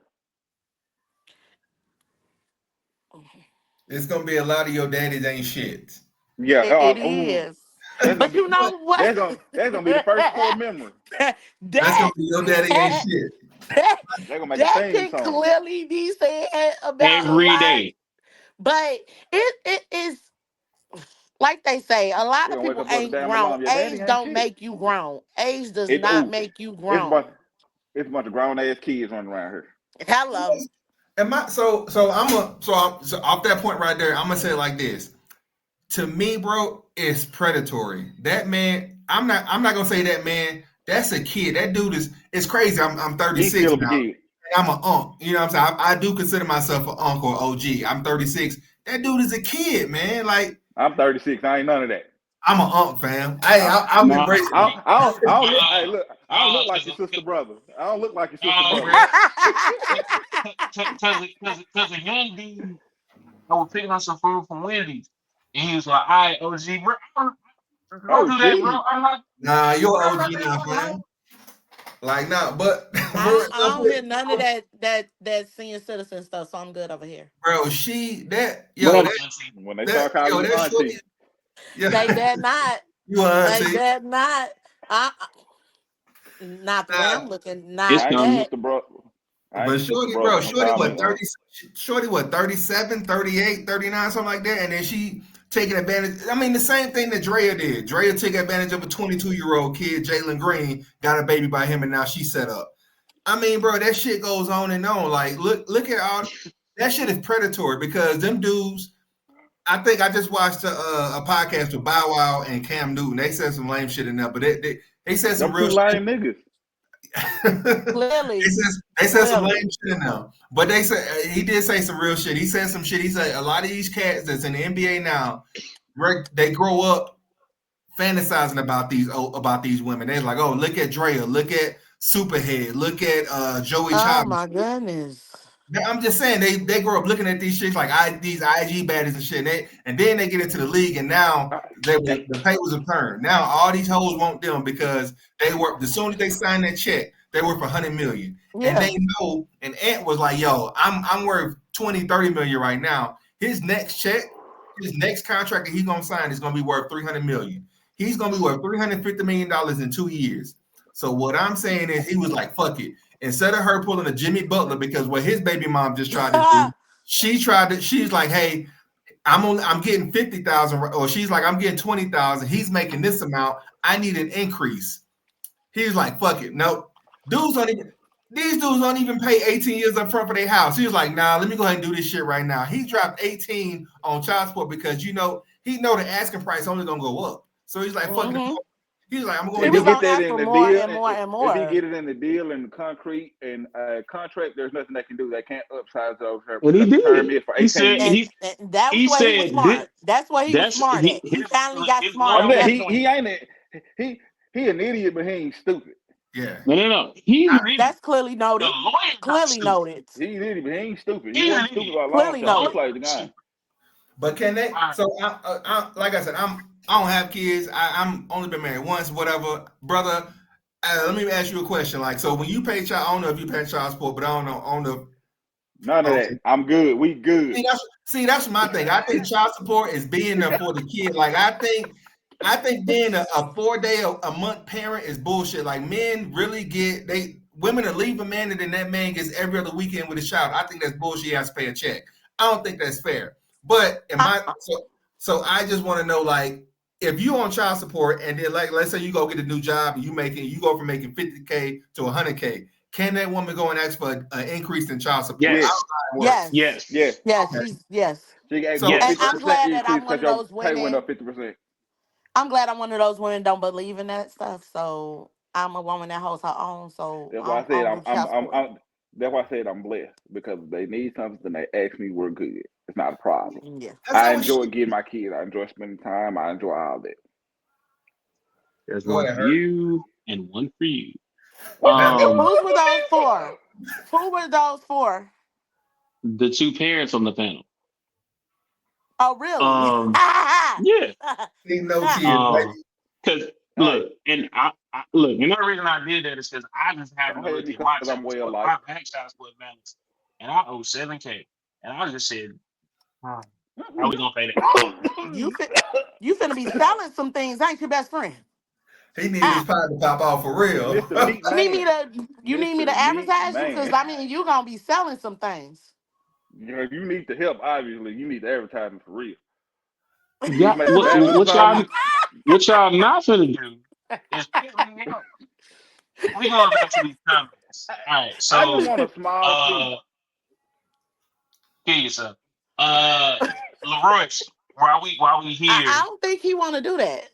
[SPEAKER 3] It's gonna be a lot of your daddies ain't shit.
[SPEAKER 4] Yeah.
[SPEAKER 2] it
[SPEAKER 4] Ooh,
[SPEAKER 2] is.
[SPEAKER 4] that's gonna
[SPEAKER 2] But
[SPEAKER 4] be
[SPEAKER 2] you know what?
[SPEAKER 4] that's gonna be the first core memory.
[SPEAKER 3] That's gonna
[SPEAKER 2] that
[SPEAKER 3] be your daddy ain't shit.
[SPEAKER 2] that
[SPEAKER 4] They're gonna make a
[SPEAKER 2] that
[SPEAKER 4] theme
[SPEAKER 2] can
[SPEAKER 4] song.
[SPEAKER 2] clearly be said about a
[SPEAKER 1] Every
[SPEAKER 2] lot,
[SPEAKER 1] day.
[SPEAKER 2] but it is like they say. A lot
[SPEAKER 4] They're
[SPEAKER 2] of
[SPEAKER 4] gonna wake
[SPEAKER 2] people
[SPEAKER 4] up with a
[SPEAKER 2] ain't
[SPEAKER 4] damn
[SPEAKER 2] grown.
[SPEAKER 4] alarm. Your daddy
[SPEAKER 2] Age
[SPEAKER 4] ain't
[SPEAKER 2] don't
[SPEAKER 4] shit.
[SPEAKER 2] make you grown. Age does
[SPEAKER 4] It
[SPEAKER 2] not
[SPEAKER 4] ooh,
[SPEAKER 2] make you
[SPEAKER 4] it's a bunch
[SPEAKER 2] grown.
[SPEAKER 4] it's a bunch of grown ass kids running around here.
[SPEAKER 2] Hello.
[SPEAKER 3] Am I so off that point right there, I'm gonna say it like this. To me, bro, it's predatory. That man, I'm not gonna say that man, that's a kid. That dude is it's crazy. I'm
[SPEAKER 4] He's
[SPEAKER 3] 36
[SPEAKER 4] still a
[SPEAKER 3] now.
[SPEAKER 4] kid.
[SPEAKER 3] And I'm an unc. You know what I'm saying? I do consider myself an uncle or OG. I'm 36. That dude is a kid, man. Like
[SPEAKER 4] I'm 36. I ain't none of that.
[SPEAKER 3] I'm an Unk fam. I'm
[SPEAKER 1] No,
[SPEAKER 3] embracing it.
[SPEAKER 4] Hey, look, I don't look like your sister brother. I don't look like your sister brother.
[SPEAKER 1] bro. Cause a young dude, I was picking up some food from Wendy's, and he was like, "All right, OG, bro, don't
[SPEAKER 4] Oh,
[SPEAKER 1] do that, bro."
[SPEAKER 4] gee.
[SPEAKER 1] I'm like,
[SPEAKER 3] Nah, you're
[SPEAKER 1] bro,
[SPEAKER 3] OG now, fam. Like, nah, but
[SPEAKER 2] I don't hear none of that senior citizen stuff, so I'm good over here.
[SPEAKER 3] bro,
[SPEAKER 1] whatever, auntie.
[SPEAKER 4] When they start calling you
[SPEAKER 3] that shorty,
[SPEAKER 4] auntie,
[SPEAKER 3] yeah,
[SPEAKER 2] They did not.
[SPEAKER 3] you a
[SPEAKER 2] They
[SPEAKER 3] auntie.
[SPEAKER 2] did not. Not the way
[SPEAKER 3] Nah,
[SPEAKER 2] I'm looking. Not
[SPEAKER 1] It's
[SPEAKER 4] I ain't your
[SPEAKER 1] coming.
[SPEAKER 2] that.
[SPEAKER 4] sister brother. I ain't
[SPEAKER 3] but
[SPEAKER 4] your sister
[SPEAKER 3] shorty,
[SPEAKER 4] brother.
[SPEAKER 3] bro,
[SPEAKER 4] Don't
[SPEAKER 3] shorty
[SPEAKER 4] call me
[SPEAKER 3] what
[SPEAKER 4] aunt.
[SPEAKER 3] 30, shorty what 37, 38, 39, something like that, and then she taking advantage. I mean, the same thing that Drea did. Drea took advantage of a 22-year-old kid, Jalen Green, got a baby by him, and now she's set up. I mean, bro, that shit goes on and on. Like, look at all that shit is predatory because them dudes. I think I just watched a podcast with Bow Wow and Cam Newton. They said some lame shit in there, but they said some
[SPEAKER 4] Them
[SPEAKER 3] real
[SPEAKER 4] two
[SPEAKER 3] shit.
[SPEAKER 4] lame niggas.
[SPEAKER 2] Clearly.
[SPEAKER 3] they said some lame
[SPEAKER 2] Clearly.
[SPEAKER 3] shit in there, but they said he did say some real shit. He said some shit. He said a lot of these cats that's in the NBA now, they grow up fantasizing about these women. They're like, oh, look at Drea, look at Superhead, look at Joey
[SPEAKER 2] Oh
[SPEAKER 3] Chavez.
[SPEAKER 2] my goodness.
[SPEAKER 3] I'm just saying they grow up looking at these shits like these IG baddies and shit, and then they get into the league, and now the tables have turned. Now all these hoes want them because they work. As soon as they sign that check, they worth 100 million, and
[SPEAKER 2] Yeah.
[SPEAKER 3] they know. And Ant was like, "Yo, I'm worth 20, 30 million right now. His next check, his next contract that he's gonna sign is gonna be worth 300 million. He's gonna be worth $350 million in 2 years. So what I'm saying is, he was like, fuck it." Instead of her pulling a Jimmy Butler, because what his baby mom just tried to do, she's like, hey, I'm getting 50,000, or she's like, I'm getting 20,000. He's making this amount. I need an increase. He's like, fuck it. Nope. These dudes don't even pay 18 years up front for their house. He was like, nah, let me go ahead and do this shit right now. He dropped 18 on child support because he know the asking price only gonna go up. So he's like, fuck it.
[SPEAKER 2] Mm-hmm.
[SPEAKER 3] He's like, I'm
[SPEAKER 2] He
[SPEAKER 3] going
[SPEAKER 4] If
[SPEAKER 3] to
[SPEAKER 4] he
[SPEAKER 2] was
[SPEAKER 3] do it.
[SPEAKER 4] get
[SPEAKER 2] gonna
[SPEAKER 4] that
[SPEAKER 2] ask
[SPEAKER 4] in
[SPEAKER 2] for
[SPEAKER 4] the
[SPEAKER 2] more
[SPEAKER 4] deal,
[SPEAKER 2] and more and
[SPEAKER 4] if he
[SPEAKER 2] more.
[SPEAKER 4] get it in the deal and concrete and contract, there's nothing they can do. They can't upsize it over here
[SPEAKER 1] And he
[SPEAKER 4] because the term
[SPEAKER 1] did.
[SPEAKER 4] is for
[SPEAKER 1] He
[SPEAKER 4] 18
[SPEAKER 1] said
[SPEAKER 4] years.
[SPEAKER 2] And that's
[SPEAKER 1] he
[SPEAKER 2] where he was
[SPEAKER 1] said this.
[SPEAKER 2] smart. That's where he was
[SPEAKER 1] That's
[SPEAKER 2] smart
[SPEAKER 1] he
[SPEAKER 2] at. He finally got
[SPEAKER 1] his
[SPEAKER 2] smart
[SPEAKER 4] I'm
[SPEAKER 2] on
[SPEAKER 1] lawyer.
[SPEAKER 4] saying
[SPEAKER 2] that
[SPEAKER 4] he
[SPEAKER 2] joint.
[SPEAKER 4] ain't he an idiot, but he ain't stupid.
[SPEAKER 3] Yeah.
[SPEAKER 1] No. He's an idiot.
[SPEAKER 2] That's clearly
[SPEAKER 1] The
[SPEAKER 2] noted.
[SPEAKER 1] lawyer's not
[SPEAKER 2] Clearly
[SPEAKER 1] stupid.
[SPEAKER 2] noted.
[SPEAKER 4] He's an idiot, but he ain't stupid. He
[SPEAKER 1] He's an
[SPEAKER 4] wasn't stupid
[SPEAKER 1] idiot.
[SPEAKER 4] by a long
[SPEAKER 2] Clearly
[SPEAKER 1] The
[SPEAKER 4] shot. He
[SPEAKER 1] lawyer's
[SPEAKER 2] noted.
[SPEAKER 4] played the
[SPEAKER 1] not
[SPEAKER 4] game.
[SPEAKER 1] stupid.
[SPEAKER 3] But can they?
[SPEAKER 1] All right.
[SPEAKER 3] So, like I said, I don't have kids. I'm only been married once, whatever, brother. Let me ask you a question. Like, so when you pay child, I don't know if you pay child support, but I don't know. On the
[SPEAKER 4] None of that.
[SPEAKER 3] okay.
[SPEAKER 4] I'm good. We good.
[SPEAKER 3] That's my thing. I think child support is being there for the kid. Like, I think being a 4 day a month parent is bullshit. Like, men really women are leave a man and then that man gets every other weekend with his child. I think that's bullshit. He has to pay a check. I don't think that's fair. But so I just want to know, like, if you on child support and then, like, let's say you go get a new job and you go from making 50K to 100K, can that woman go and ask for an increase in child support? I
[SPEAKER 4] Yes.
[SPEAKER 3] don't
[SPEAKER 1] Yes.
[SPEAKER 3] know how it works.
[SPEAKER 2] Yes.
[SPEAKER 4] Yeah.
[SPEAKER 2] Yes.
[SPEAKER 3] Okay.
[SPEAKER 2] Yes.
[SPEAKER 4] She can ask for a
[SPEAKER 3] So
[SPEAKER 2] And
[SPEAKER 1] Yes.
[SPEAKER 2] I'm
[SPEAKER 4] 50%
[SPEAKER 2] glad that
[SPEAKER 4] increase
[SPEAKER 2] I'm one
[SPEAKER 4] because
[SPEAKER 2] of
[SPEAKER 4] your
[SPEAKER 2] those
[SPEAKER 4] pay went
[SPEAKER 2] women.
[SPEAKER 4] up 50%.
[SPEAKER 2] I'm glad I'm one of those women don't believe in that stuff. So I'm a woman that holds her own. So
[SPEAKER 4] That's why I
[SPEAKER 2] I
[SPEAKER 4] said
[SPEAKER 2] don't do child support.
[SPEAKER 4] that's why I said I'm blessed because if they need something, they ask me. We're good. It's not a problem.
[SPEAKER 2] Yeah.
[SPEAKER 3] that's
[SPEAKER 4] I
[SPEAKER 3] how it
[SPEAKER 4] enjoy
[SPEAKER 3] should
[SPEAKER 4] getting
[SPEAKER 3] be.
[SPEAKER 4] my kids. I enjoy spending time. I enjoy all that.
[SPEAKER 1] There's
[SPEAKER 3] Go
[SPEAKER 1] one
[SPEAKER 3] ahead,
[SPEAKER 1] for
[SPEAKER 3] Herc.
[SPEAKER 1] you and one for you.
[SPEAKER 4] What the hell
[SPEAKER 1] Um,
[SPEAKER 2] Whose
[SPEAKER 4] wrong
[SPEAKER 2] were
[SPEAKER 4] with
[SPEAKER 2] those
[SPEAKER 4] these
[SPEAKER 2] for?
[SPEAKER 4] people?
[SPEAKER 2] Who were those for?
[SPEAKER 1] the two parents on the panel.
[SPEAKER 2] Oh, really?
[SPEAKER 1] Um, yeah.
[SPEAKER 3] Need no kids, baby.
[SPEAKER 1] Because
[SPEAKER 4] Hey,
[SPEAKER 1] look, and I look, another reason I did that is because I just happened
[SPEAKER 4] don't
[SPEAKER 1] to
[SPEAKER 4] hate
[SPEAKER 1] look
[SPEAKER 4] me
[SPEAKER 1] at my
[SPEAKER 4] because I'm
[SPEAKER 1] child
[SPEAKER 4] well
[SPEAKER 1] support,
[SPEAKER 4] liked.
[SPEAKER 1] my bank child support balance, and I owe 7K, and I just said, "Hmm, how we gonna pay that?"
[SPEAKER 2] you fit. You finna be selling some things, ain't your best friend?
[SPEAKER 3] He need his
[SPEAKER 2] Ah,
[SPEAKER 3] pie to pop off for real.
[SPEAKER 4] Mr. Meat
[SPEAKER 2] you need me
[SPEAKER 4] Man.
[SPEAKER 2] to. You need me
[SPEAKER 4] Mr.
[SPEAKER 2] to
[SPEAKER 4] Meat
[SPEAKER 2] advertise you, cause
[SPEAKER 4] Man.
[SPEAKER 2] I mean you gonna be selling some things.
[SPEAKER 4] You need the help, obviously. You need the advertising for real. You
[SPEAKER 1] Yeah,
[SPEAKER 4] make a banner or something.
[SPEAKER 1] what y'all not finna do is piss me off. We going back to these comments. All right,
[SPEAKER 4] I just
[SPEAKER 1] so
[SPEAKER 4] want a small fee.
[SPEAKER 1] uh, kill yourself. Uh, Leroy, while we
[SPEAKER 2] I
[SPEAKER 1] here,
[SPEAKER 2] don't think he want to do that.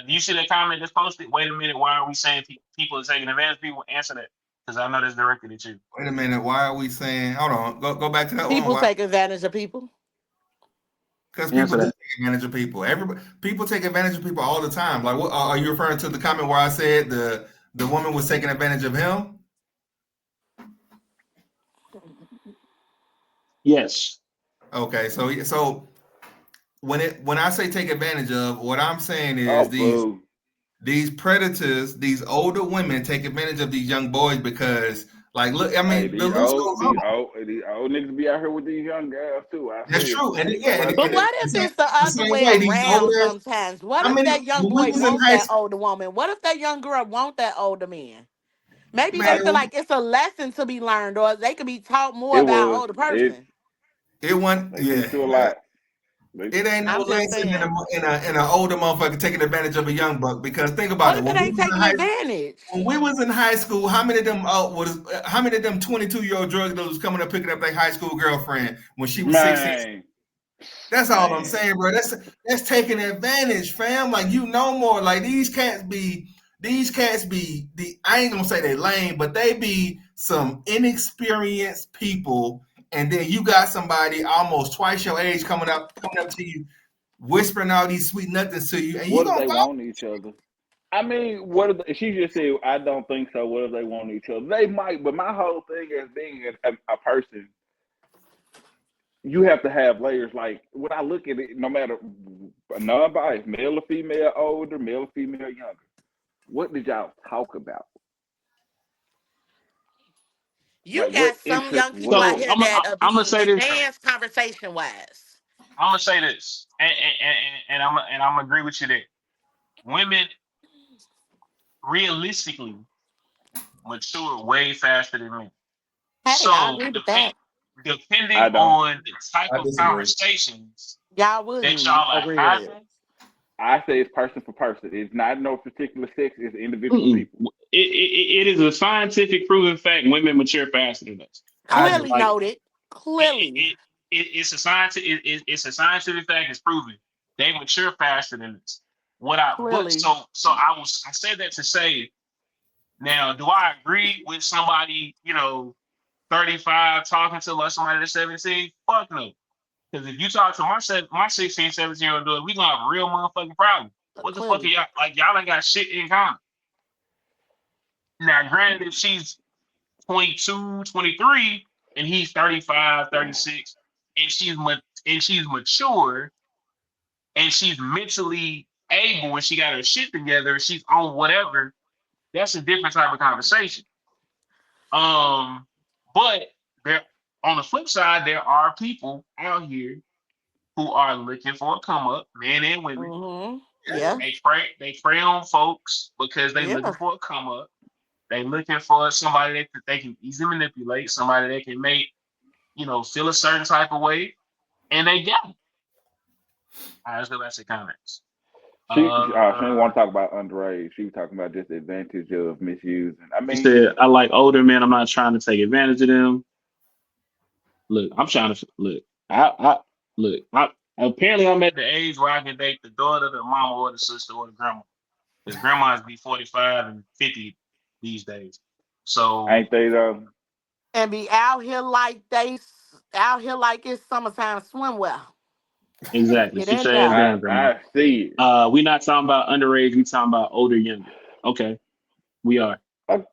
[SPEAKER 1] do you see that comment that's posted? Wait a minute, why are we saying people are taking advantage of people? Answer that, because I know that's directed at you.
[SPEAKER 3] Wait a minute. Why are we saying? Hold on. Go back to that one.
[SPEAKER 2] People
[SPEAKER 3] Why?
[SPEAKER 2] take advantage of people.
[SPEAKER 3] Because people
[SPEAKER 1] Answer
[SPEAKER 3] do
[SPEAKER 1] that.
[SPEAKER 3] take advantage of people. Everybody, people take advantage of people all the time. Like, what are you referring to the comment where I said the woman was taking advantage of him?
[SPEAKER 1] Yes.
[SPEAKER 3] Okay, so when I say take advantage of, what I'm saying is
[SPEAKER 4] Oh, boo.
[SPEAKER 3] these predators, these older women take advantage of these young boys because, like, look, I
[SPEAKER 4] Hey,
[SPEAKER 3] mean, the list goes on.
[SPEAKER 4] these old niggas be out here with these young girls too. I
[SPEAKER 3] That's
[SPEAKER 4] say it.
[SPEAKER 3] true, and
[SPEAKER 4] I
[SPEAKER 3] then,
[SPEAKER 4] ain't
[SPEAKER 3] yeah,
[SPEAKER 4] gonna lie to
[SPEAKER 2] But
[SPEAKER 4] you.
[SPEAKER 2] what if it's the
[SPEAKER 3] the
[SPEAKER 2] other
[SPEAKER 3] same
[SPEAKER 2] way
[SPEAKER 3] way these
[SPEAKER 2] around
[SPEAKER 3] older.
[SPEAKER 2] sometimes? What
[SPEAKER 3] How
[SPEAKER 2] if
[SPEAKER 3] many
[SPEAKER 2] that young
[SPEAKER 3] when we
[SPEAKER 2] boy
[SPEAKER 3] was in
[SPEAKER 2] want
[SPEAKER 3] high
[SPEAKER 2] that
[SPEAKER 3] school,
[SPEAKER 2] older woman? What if that young girl want that older man? Maybe they
[SPEAKER 4] I,
[SPEAKER 2] feel
[SPEAKER 3] man?
[SPEAKER 2] like it's a lesson to be learned, or they could be taught more
[SPEAKER 4] it
[SPEAKER 2] about
[SPEAKER 4] was
[SPEAKER 2] older
[SPEAKER 4] it.
[SPEAKER 2] person.
[SPEAKER 3] It wasn't.
[SPEAKER 4] They
[SPEAKER 3] Yeah,
[SPEAKER 4] teach you a
[SPEAKER 3] well,
[SPEAKER 4] lot. They,
[SPEAKER 3] it ain't no
[SPEAKER 2] I'm just
[SPEAKER 3] lesson
[SPEAKER 2] saying.
[SPEAKER 3] in an older motherfucker taking advantage of a young buck. Because think about
[SPEAKER 2] What
[SPEAKER 3] it,
[SPEAKER 2] if it ain't taking advantage?
[SPEAKER 3] when we was in high school, how many of them how many of them 22-year-old drug dealers was coming up picking up their high school girlfriend when she was 16?
[SPEAKER 4] man,
[SPEAKER 3] That's all I'm
[SPEAKER 4] man.
[SPEAKER 3] saying, bro. That's taking advantage, fam. Like, you know more. Like, these cats be the I ain't gonna say they lame, but they be some inexperienced people. And then you got somebody almost twice your age coming up to you, whispering all these sweet nothings to you, and you
[SPEAKER 4] What if
[SPEAKER 3] gonna
[SPEAKER 4] they
[SPEAKER 3] fall.
[SPEAKER 4] want each other? I mean, what if she just said, "I don't think so." What if they want each other? They might, but my whole thing as being a person, you have to have layers. Like when I look at it, no matter non-biased, male or female, older, male or female, younger. What did y'all talk about?
[SPEAKER 2] You
[SPEAKER 4] Like what
[SPEAKER 2] got some
[SPEAKER 4] interest?
[SPEAKER 2] young people
[SPEAKER 4] What
[SPEAKER 2] out
[SPEAKER 1] So
[SPEAKER 2] here
[SPEAKER 4] was?
[SPEAKER 2] that
[SPEAKER 1] I'm gonna
[SPEAKER 2] be
[SPEAKER 1] say this though.
[SPEAKER 2] advanced conversation wise.
[SPEAKER 1] I'm gonna say this, and I'm agree with you that women realistically mature way faster than men.
[SPEAKER 2] Hey, I
[SPEAKER 1] So
[SPEAKER 2] agree with that.
[SPEAKER 1] depending
[SPEAKER 4] I don't.
[SPEAKER 1] on the type
[SPEAKER 3] I
[SPEAKER 1] of
[SPEAKER 3] disagree.
[SPEAKER 1] conversations
[SPEAKER 2] Y'all
[SPEAKER 1] that
[SPEAKER 2] wouldn't
[SPEAKER 1] y'all are
[SPEAKER 2] agree with it.
[SPEAKER 1] having,
[SPEAKER 4] I say it's person for person. It's not no particular sex. It's individual
[SPEAKER 1] mm-mm.
[SPEAKER 4] people.
[SPEAKER 1] It is a scientific proven fact. Women mature faster than us.
[SPEAKER 3] I do.
[SPEAKER 2] Clearly
[SPEAKER 1] Like
[SPEAKER 2] noted.
[SPEAKER 1] it,
[SPEAKER 2] Clearly.
[SPEAKER 1] it's a it's a scientific fact. It's proven they mature faster than us.
[SPEAKER 2] Clearly.
[SPEAKER 1] I said that to say, now, do I agree with somebody 35 talking to like somebody that's 17? Fuck no. Because if you talk to my 16, 17-year-old daughter, we gonna have a real motherfucking problem. What the fuck are
[SPEAKER 2] Clearly.
[SPEAKER 1] y'all, like, y'all ain't got shit in common. Now, granted, if she's 22, 23, and he's 35, 36, and she's mature and she's mentally able and she got her shit together, she's on whatever, that's a different type of conversation. Um, but there on the flip side, there are people out here who are looking for a come up, men and women.
[SPEAKER 2] Mm-hmm. Yeah.
[SPEAKER 1] They prey on folks because they looking
[SPEAKER 2] Yeah.
[SPEAKER 1] for a come up. They looking for somebody that they can easily manipulate, somebody that can make, feel a certain type of way, and they get them. All right, let's go back to the comments.
[SPEAKER 4] She didn't want
[SPEAKER 1] Uh,
[SPEAKER 4] to talk about underage. She was talking about just the advantage of misusing. I
[SPEAKER 1] she
[SPEAKER 4] mean,
[SPEAKER 1] said, "I like older men. I'm not trying to take advantage of them. Look, I'm trying to look. I look. Apparently, I'm at the age where I can date the daughter, the mama, or the sister, or the grandma. Because grandmas be 45 and 50 these days. So
[SPEAKER 4] ain't they though?
[SPEAKER 2] And be out here like it's summertime swimwear.
[SPEAKER 1] exactly,
[SPEAKER 2] Get
[SPEAKER 1] sit
[SPEAKER 2] in
[SPEAKER 1] your ass
[SPEAKER 2] there.
[SPEAKER 1] down, grandma.
[SPEAKER 4] I see it.
[SPEAKER 1] We're not talking about underage. We talking about older, younger. Okay, we are.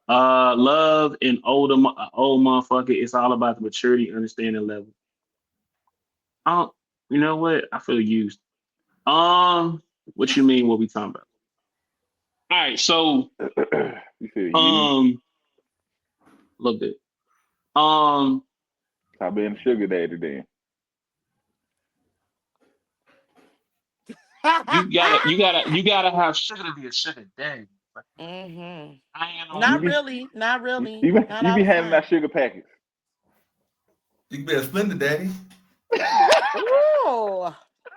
[SPEAKER 4] I,
[SPEAKER 1] Love and old motherfucker. It's all about the maturity, understanding level. Oh, you know what? I feel used. What you mean? What we talking about? All right, so
[SPEAKER 4] you said you
[SPEAKER 1] um, a little bit. Um,
[SPEAKER 4] stop being a sugar daddy then.
[SPEAKER 1] you gotta have sugar to be a sugar daddy.
[SPEAKER 2] hmm
[SPEAKER 1] I ain't
[SPEAKER 4] You
[SPEAKER 2] Not
[SPEAKER 1] no.
[SPEAKER 4] be
[SPEAKER 2] really. Not really.
[SPEAKER 4] you be
[SPEAKER 2] Not
[SPEAKER 4] you
[SPEAKER 2] all
[SPEAKER 4] be
[SPEAKER 2] the
[SPEAKER 4] handing out
[SPEAKER 2] time.
[SPEAKER 4] sugar packets.
[SPEAKER 3] You can be a splendid daddy.
[SPEAKER 2] Ooh.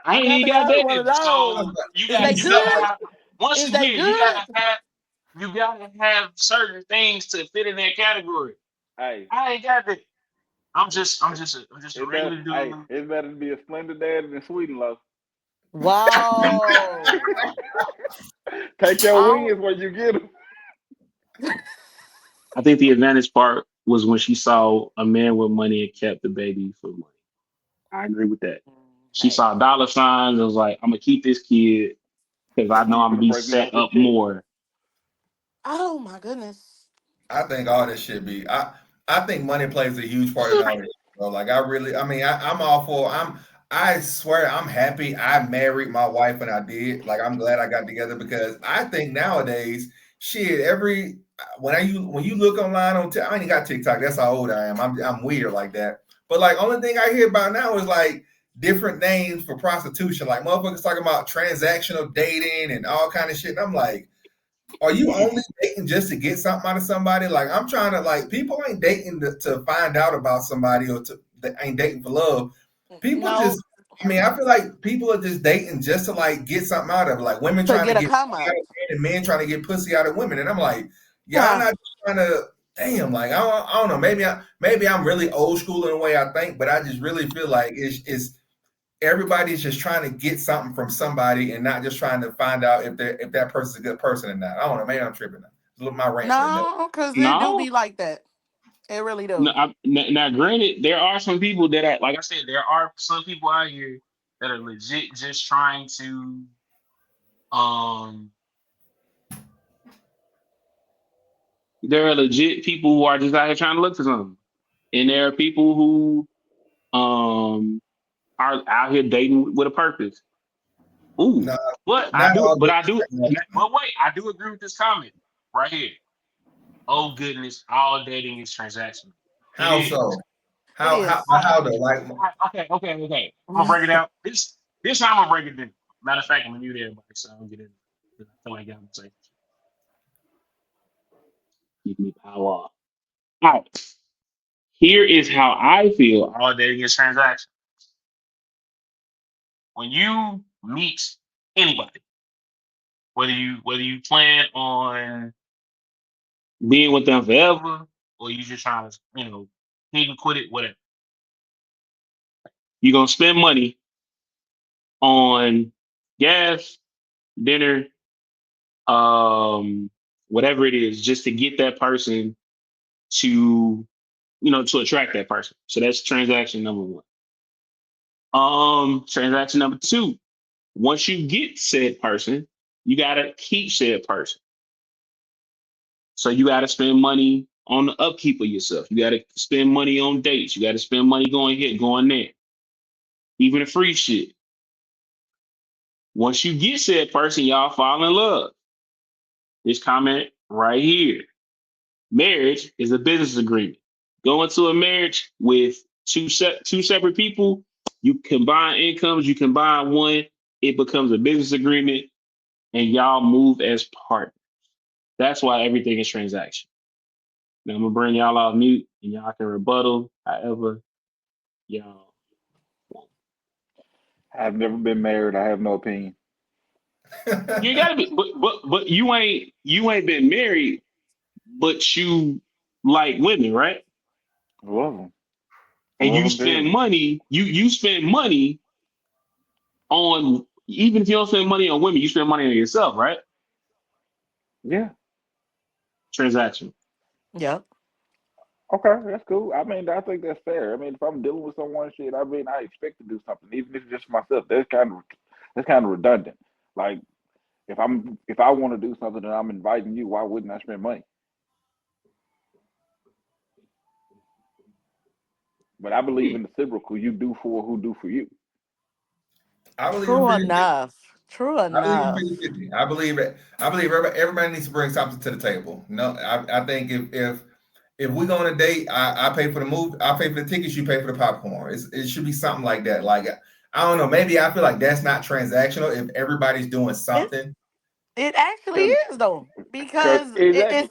[SPEAKER 1] I
[SPEAKER 2] I
[SPEAKER 1] ain't
[SPEAKER 2] never
[SPEAKER 1] got
[SPEAKER 2] heard
[SPEAKER 1] that
[SPEAKER 2] one of
[SPEAKER 1] nigga.
[SPEAKER 2] those.
[SPEAKER 1] So you
[SPEAKER 2] Is
[SPEAKER 1] got
[SPEAKER 2] they
[SPEAKER 1] you gotta
[SPEAKER 2] good?
[SPEAKER 1] have once
[SPEAKER 2] Is they
[SPEAKER 1] again
[SPEAKER 2] good?
[SPEAKER 1] you gotta have certain things to fit in that category.
[SPEAKER 4] Hey,
[SPEAKER 1] I ain't got that. I'm just a
[SPEAKER 4] it better
[SPEAKER 1] regular
[SPEAKER 4] hey,
[SPEAKER 1] dude.
[SPEAKER 4] it better be a splendid daddy than sweet and low.
[SPEAKER 2] Whoa.
[SPEAKER 4] Take your
[SPEAKER 2] Oh,
[SPEAKER 4] wins when you get them.
[SPEAKER 1] I think the advantage part was when she saw a man with money and kept the baby for money. I agree with that. She saw dollar signs. I was like, I'm gonna keep this kid because I
[SPEAKER 4] Thank
[SPEAKER 1] know
[SPEAKER 4] you
[SPEAKER 1] I'm
[SPEAKER 4] for
[SPEAKER 1] gonna
[SPEAKER 4] the
[SPEAKER 1] be
[SPEAKER 4] breaking
[SPEAKER 1] set
[SPEAKER 4] off his
[SPEAKER 1] up
[SPEAKER 4] check.
[SPEAKER 1] more.
[SPEAKER 2] Oh my goodness.
[SPEAKER 3] I think all this should be. I think money plays a huge part in all this. Bro. Like I really, I mean, I'm all for. I swear, I'm happy I married my wife when I did. Like I'm glad I got together because I think nowadays, shit, every when you look online on, I ain't got TikTok. That's how old I am. I'm weird like that. But like, only thing I hear about now is like different names for prostitution. Like motherfuckers talking about transactional dating and all kind of shit. And I'm like, are you only dating just to get something out of somebody? Like I'm trying to like people ain't dating to find out about somebody or to they ain't dating for love. People
[SPEAKER 2] No,
[SPEAKER 3] just I mean, I feel like people are just dating just to like get something out of it. Like women
[SPEAKER 2] to
[SPEAKER 3] trying to
[SPEAKER 2] get a
[SPEAKER 3] get
[SPEAKER 2] come
[SPEAKER 3] pussy out
[SPEAKER 2] up.
[SPEAKER 3] of men and men trying to get pussy out of women. And I'm like, y'all
[SPEAKER 2] Huh.
[SPEAKER 3] not just trying to damn, like I don't know. Maybe I'm really old school in the way I think, but I just really feel like it's everybody's just trying to get something from somebody and not just trying to find out if that person's a good person or not. I don't know. Maybe I'm tripping. Look, my rant for the day.
[SPEAKER 2] No, because it do
[SPEAKER 1] No,
[SPEAKER 2] be like that. It really
[SPEAKER 1] no.
[SPEAKER 2] do.
[SPEAKER 1] Now, granted, there are some people that, are, like I said, there are some people out here that are legit just trying to, um, there are legit people who are just out here trying to look for something, and there are people who, are out here dating with a purpose. Ooh,
[SPEAKER 3] No,
[SPEAKER 1] but I
[SPEAKER 3] not
[SPEAKER 1] do,
[SPEAKER 3] all
[SPEAKER 1] but
[SPEAKER 3] good.
[SPEAKER 1] I do, but wait, I do agree with this comment right here. Oh goodness, all dating is transactional. It
[SPEAKER 3] How
[SPEAKER 1] is.
[SPEAKER 3] so?
[SPEAKER 2] It is.
[SPEAKER 3] How though? Like
[SPEAKER 1] Okay. I'm gonna break it out. This time I'm gonna break it down. Matter of fact, I'm gonna mute everybody so I don't get in. I feel like y'all say keep me power off. All right. Here is how I feel all dating is transaction. When you meet anybody, whether you plan on being with them forever or you just trying to, he can quit it, whatever. You're gonna spend money on gas, dinner, whatever it is, just to get that person to, to attract that person. So that's transaction number one. Transaction number two, once you get said person, you gotta keep said person. So you gotta spend money on the upkeep of yourself. You gotta spend money on dates. You gotta spend money going here, going there, even the free shit. Once you get said person, y'all fall in love. This comment right here. Marriage is a business agreement. Go into a marriage with two separate people. You combine incomes. You combine one. It becomes a business agreement, and y'all move as partners. That's why everything is transaction. Now I'm gonna bring y'all off mute, and y'all can rebuttal however y'all want.
[SPEAKER 4] I've never been married. I have no opinion.
[SPEAKER 1] You gotta be, but you ain't been married, but you like women, right?
[SPEAKER 4] Love them.
[SPEAKER 1] And
[SPEAKER 4] Love
[SPEAKER 1] you
[SPEAKER 4] them
[SPEAKER 1] spend
[SPEAKER 4] dearly.
[SPEAKER 1] money. You spend money on, even if you don't spend money on women, you spend money on yourself, right?
[SPEAKER 4] Yeah.
[SPEAKER 1] Transaction.
[SPEAKER 2] Yep.
[SPEAKER 4] Okay, that's cool. I mean, I think that's fair. I mean, if I'm dealing with someone, shit, I mean, I expect to do something, even if it's just for myself. That's kind of redundant. Like, if I want to do something and I'm inviting you, why wouldn't I spend money? But I believe
[SPEAKER 1] Hmm.
[SPEAKER 4] in the reciprocal. You do for who do for you.
[SPEAKER 3] I believe in
[SPEAKER 2] True
[SPEAKER 3] 50.
[SPEAKER 2] enough. True
[SPEAKER 3] I believe in
[SPEAKER 2] enough.
[SPEAKER 3] 50-50. I believe it. I believe everybody needs to bring something to the table. No, I think if we go on a date, I pay for the move, I pay for the tickets, you pay for the popcorn. It should be something like that. Like I don't know, maybe I feel like that's not transactional if everybody's doing
[SPEAKER 2] It
[SPEAKER 3] something.
[SPEAKER 2] it actually
[SPEAKER 4] Cause,
[SPEAKER 2] is though
[SPEAKER 4] cause
[SPEAKER 2] because
[SPEAKER 4] exactly.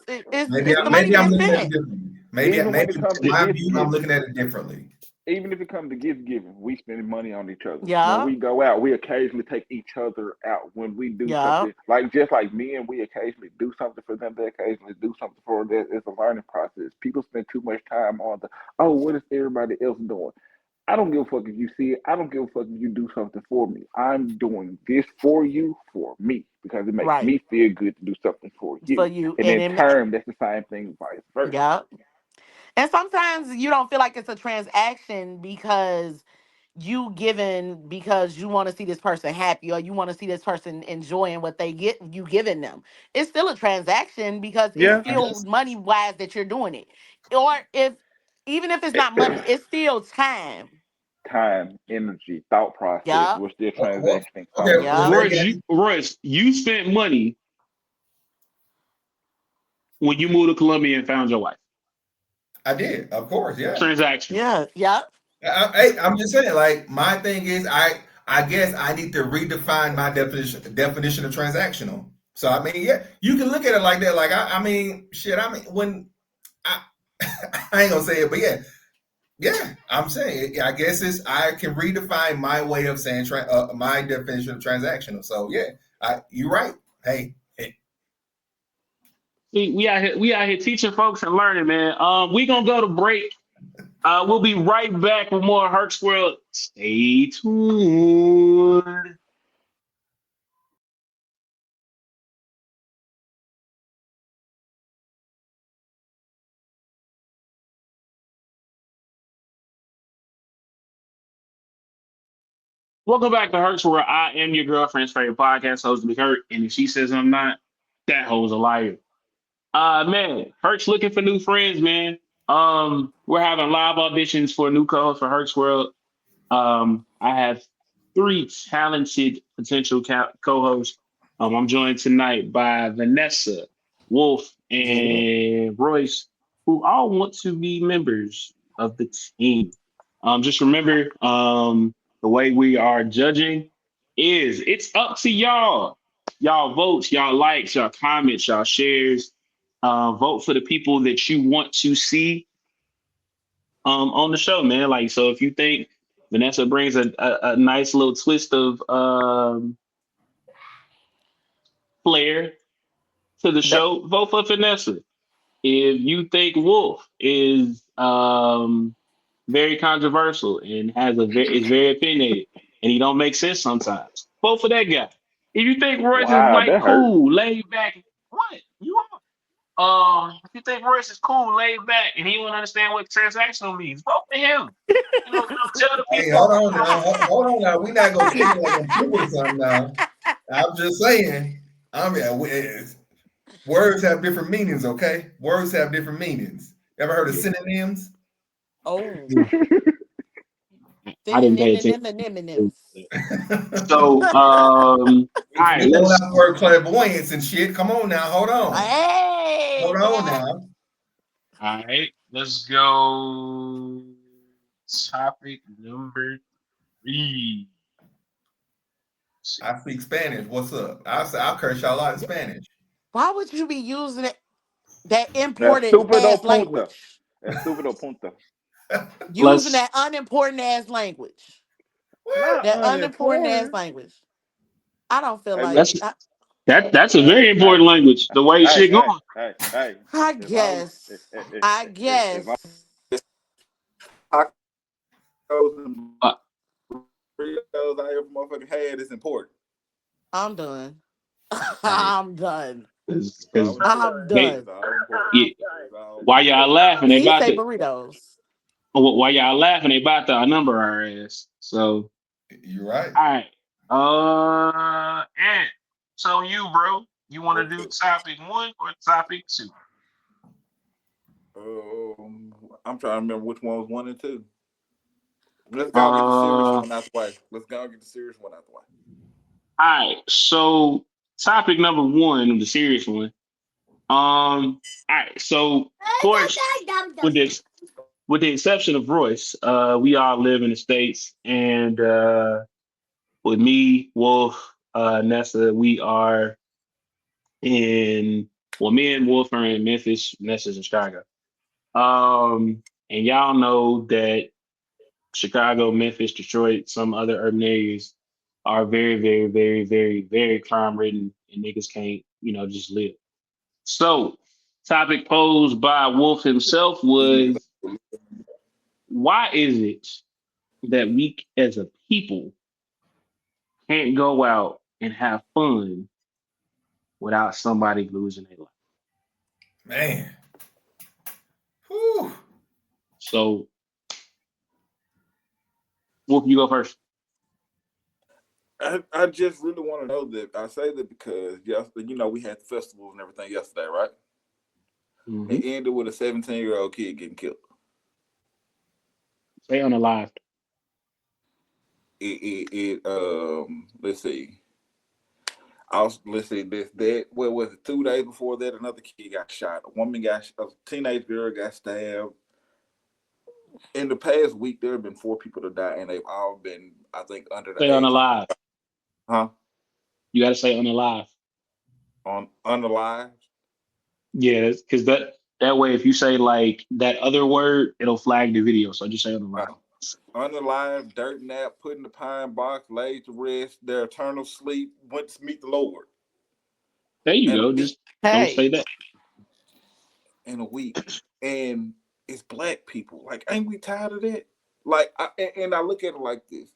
[SPEAKER 3] Maybe
[SPEAKER 2] it's the money
[SPEAKER 3] maybe I'm
[SPEAKER 2] being
[SPEAKER 3] looking at it
[SPEAKER 2] spent.
[SPEAKER 3] differently.
[SPEAKER 4] Even when
[SPEAKER 3] Maybe
[SPEAKER 4] it comes to
[SPEAKER 3] my
[SPEAKER 4] gift
[SPEAKER 3] view, I'm
[SPEAKER 4] giving,
[SPEAKER 3] looking at it differently.
[SPEAKER 4] even if it comes to gift giving, we spend money on each other. When
[SPEAKER 2] Yeah.
[SPEAKER 4] we go out, we occasionally take each other out. When we do
[SPEAKER 2] Yeah.
[SPEAKER 4] something, like just like men, we occasionally do something for them. They occasionally do something for them. It's a learning process. People spend too much time on oh, what is everybody else doing? I don't give a fuck if you see it. I don't give a fuck if you do something for me. I'm doing this for you, for me, because it makes
[SPEAKER 2] Right.
[SPEAKER 4] me feel good to do something for
[SPEAKER 2] For
[SPEAKER 4] you.
[SPEAKER 2] you
[SPEAKER 4] And
[SPEAKER 2] and
[SPEAKER 4] in
[SPEAKER 2] it,
[SPEAKER 4] turn, that's the same thing, vice versa.
[SPEAKER 2] yeah. And sometimes you don't feel like it's a transaction because you giving because you want to see this person happy or you want to see this person enjoying what they get you giving them. It's still a transaction because it's
[SPEAKER 4] Yeah.
[SPEAKER 3] I
[SPEAKER 2] still
[SPEAKER 3] guess.
[SPEAKER 2] money wise that you're doing it. Or if even if it's not money, it's still time.
[SPEAKER 4] Time, energy, thought process.
[SPEAKER 2] Yup.
[SPEAKER 4] We're still
[SPEAKER 3] What?
[SPEAKER 4] transacting
[SPEAKER 3] Okay,
[SPEAKER 4] thoughts.
[SPEAKER 3] well,
[SPEAKER 2] Yup.
[SPEAKER 3] maybe
[SPEAKER 1] Royce, you spent money when you moved to Colombia and found your wife.
[SPEAKER 3] I did. Of course, yeah.
[SPEAKER 1] Transaction.
[SPEAKER 2] Yeah. Yup.
[SPEAKER 3] I'm just saying. Like my thing is, I guess I need to redefine my definition of transactional. So I mean, yeah, you can look at it like that. Like I mean, shit. I mean, when I I ain't gonna say it, but yeah, yeah, I'm saying. I guess it's I can redefine my way of saying my definition of transactional. So yeah, you're right. Hey, hey,
[SPEAKER 1] See, we out here teaching folks and learning, man. We gonna go to break. We'll be right back with more Herc's World. Stay tuned. Welcome back to Herc's World. I am your girlfriend's favorite podcast host, Big Hurt, and if she says I'm not, that hoe's a liar. Man, Herc's looking for new friends, man. We're having live auditions for a new co-host for Herc's World. I have three talented potential co-hosts. I'm joined tonight by Vanessa, Wolf, and Royce, who all want to be members of the team. Just remember, the way we are judging is it's up to y'all. Y'all votes, y'all likes, y'all comments, y'all shares. Vote for the people that you want to see on the show, man. Like, so if you think Vanessa brings a nice little twist of flair to the
[SPEAKER 2] That
[SPEAKER 1] show, vote for Vanessa. If you think Wolf is very controversial and is very opinionated and he don't make sense sometimes, vote for that guy. If you think Royce is
[SPEAKER 4] Wow,
[SPEAKER 1] like
[SPEAKER 4] that hurt.
[SPEAKER 1] cool, laid back, what you are? If you think Royce is cool, laid back, and he don't understand what transactional means, vote for him. Tell the
[SPEAKER 3] hey,
[SPEAKER 1] people.
[SPEAKER 3] hold on now, hold on now. We not gonna treat it like I'm doing something now. I'm just saying. Words have different meanings. Okay, words have different meanings. Ever heard of
[SPEAKER 1] Yeah,
[SPEAKER 3] synonyms?
[SPEAKER 2] oh.
[SPEAKER 1] yeah. I didn't pay attention.
[SPEAKER 2] Synonyms.
[SPEAKER 1] So, all right,
[SPEAKER 3] We throwing out
[SPEAKER 1] let's
[SPEAKER 3] the word clairvoyance and shit. Come on now,
[SPEAKER 2] Hey,
[SPEAKER 3] hold on
[SPEAKER 2] yeah.
[SPEAKER 3] now.
[SPEAKER 1] all right, let's go. Topic number three.
[SPEAKER 3] I speak Spanish. What's up? I'll curse y'all out in Spanish.
[SPEAKER 2] Why would you be using it that
[SPEAKER 4] That's
[SPEAKER 2] important
[SPEAKER 4] stupido
[SPEAKER 2] ass
[SPEAKER 4] punta.
[SPEAKER 2] language?
[SPEAKER 4] That's stupido punta.
[SPEAKER 2] Using
[SPEAKER 1] Let's
[SPEAKER 2] that unimportant ass language.
[SPEAKER 3] What?
[SPEAKER 4] Not
[SPEAKER 2] That unimportant ass
[SPEAKER 4] unimportant.
[SPEAKER 2] language. I don't feel
[SPEAKER 4] Hey,
[SPEAKER 2] like
[SPEAKER 1] let's
[SPEAKER 4] look.
[SPEAKER 1] that's a
[SPEAKER 4] Hey,
[SPEAKER 1] very
[SPEAKER 4] hey,
[SPEAKER 1] important language. The way
[SPEAKER 4] hey,
[SPEAKER 1] shit
[SPEAKER 4] hey,
[SPEAKER 1] going.
[SPEAKER 4] hey, hey.
[SPEAKER 2] I
[SPEAKER 4] If I
[SPEAKER 2] guess. I
[SPEAKER 4] if I
[SPEAKER 2] guess.
[SPEAKER 4] tacos and
[SPEAKER 1] Uh,
[SPEAKER 4] burritos out here for motherfucking head, it's important.
[SPEAKER 2] I'm done.
[SPEAKER 1] all right,
[SPEAKER 2] I'm done.
[SPEAKER 4] It's all
[SPEAKER 1] because
[SPEAKER 2] I'm
[SPEAKER 4] important.
[SPEAKER 1] they
[SPEAKER 2] done.
[SPEAKER 4] It's all important.
[SPEAKER 1] yeah,
[SPEAKER 4] It's all
[SPEAKER 1] while y'all
[SPEAKER 4] important.
[SPEAKER 1] laughing, they
[SPEAKER 2] He
[SPEAKER 1] about
[SPEAKER 2] say
[SPEAKER 1] to.
[SPEAKER 2] burritos.
[SPEAKER 1] While y'all laughing, they about to outnumber our ass. So,
[SPEAKER 3] You're right.
[SPEAKER 1] all right. And so you, bro, you want to
[SPEAKER 4] What's
[SPEAKER 1] do
[SPEAKER 4] it?
[SPEAKER 1] topic one or topic two?
[SPEAKER 4] I'm trying to remember which one was one and two. Let's go get the serious
[SPEAKER 1] All
[SPEAKER 4] one out the way. Let's go get the serious one out the way.
[SPEAKER 1] right. So topic number one, the serious one. All right. So of course, with this, with the exception of Royce, we all live in the states, and with me, Wolf, Nessa, we are in. Well, me and Wolf are in Memphis. Nessa's in Chicago. And y'all know that Chicago, Memphis, Detroit, some other urban areas are very, very, very, very, very crime ridden, and niggas can't, just live. So, topic posed by Wolf himself
[SPEAKER 4] These niggas.
[SPEAKER 1] was, why is it that we as a people can't go out and have fun without somebody losing their life?
[SPEAKER 3] Man. Whew.
[SPEAKER 1] So, Wolf, you go first.
[SPEAKER 4] I just really want to know that. I say that because we had the festivals and everything yesterday, right?
[SPEAKER 1] Mm-hmm.
[SPEAKER 4] It ended with a 17-year-old kid getting killed.
[SPEAKER 1] Stay unalived.
[SPEAKER 4] Let's see. Let's see this. That what was it? 2 days before that, another kid got shot. A teenage girl got stabbed. In the past week, there have been 4 people to die, and they've all been, I think, under the
[SPEAKER 1] Stay
[SPEAKER 4] age of,
[SPEAKER 1] unalive.
[SPEAKER 4] huh?
[SPEAKER 1] You got to say unalive.
[SPEAKER 4] On unalive.
[SPEAKER 1] Yeah, because that way, if you say like that other word, it'll flag the video. So just say unalive.
[SPEAKER 4] Oh. Unalive, dirt nap, put in the pine box, laid to rest, their eternal sleep, went to meet the Lord.
[SPEAKER 1] There you
[SPEAKER 4] And a
[SPEAKER 1] go.
[SPEAKER 4] week,
[SPEAKER 1] Just don't say
[SPEAKER 2] Hey.
[SPEAKER 1] that.
[SPEAKER 4] in a week. And it's black people. Like, ain't we tired of that? Like, and I look at it like this.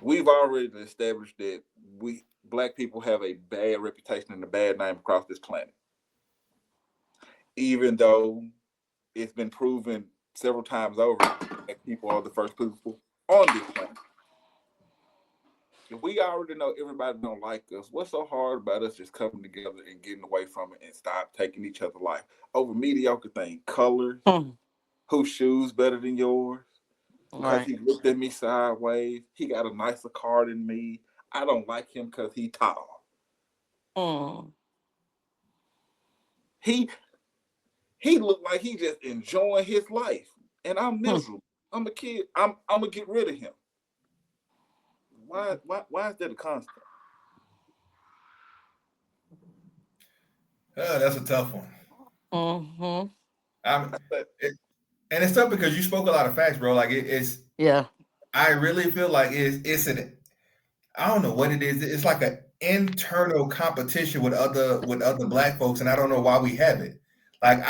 [SPEAKER 4] We've already established that we black people have a bad reputation and a bad name across this planet. Even though it's been proven several times over that people are the first people on this planet. If we already know everybody don't like us, what's so hard about us just coming together and getting away from it and stop taking each other's life over mediocre things, colors,
[SPEAKER 2] Hmm.
[SPEAKER 4] whose shoes better than yours? Because
[SPEAKER 2] Right.
[SPEAKER 4] he looked at me sideways. He got a nicer car than me. I don't like him because he tall.
[SPEAKER 2] Mm.
[SPEAKER 4] He he looked like he just enjoying his life, and I'm
[SPEAKER 2] Hmm.
[SPEAKER 4] miserable. I'm a kid. I'm gonna get rid of him. Why is that a constant?
[SPEAKER 3] Oh, that's a tough one.
[SPEAKER 2] Mm-hmm.
[SPEAKER 3] I'm, it, and it's tough because you spoke a lot of facts, bro. Like it's,
[SPEAKER 2] Yeah.
[SPEAKER 3] I really feel like it's an, I don't know what it is. It's like an internal competition with other black folks, and I don't know why we have it. Like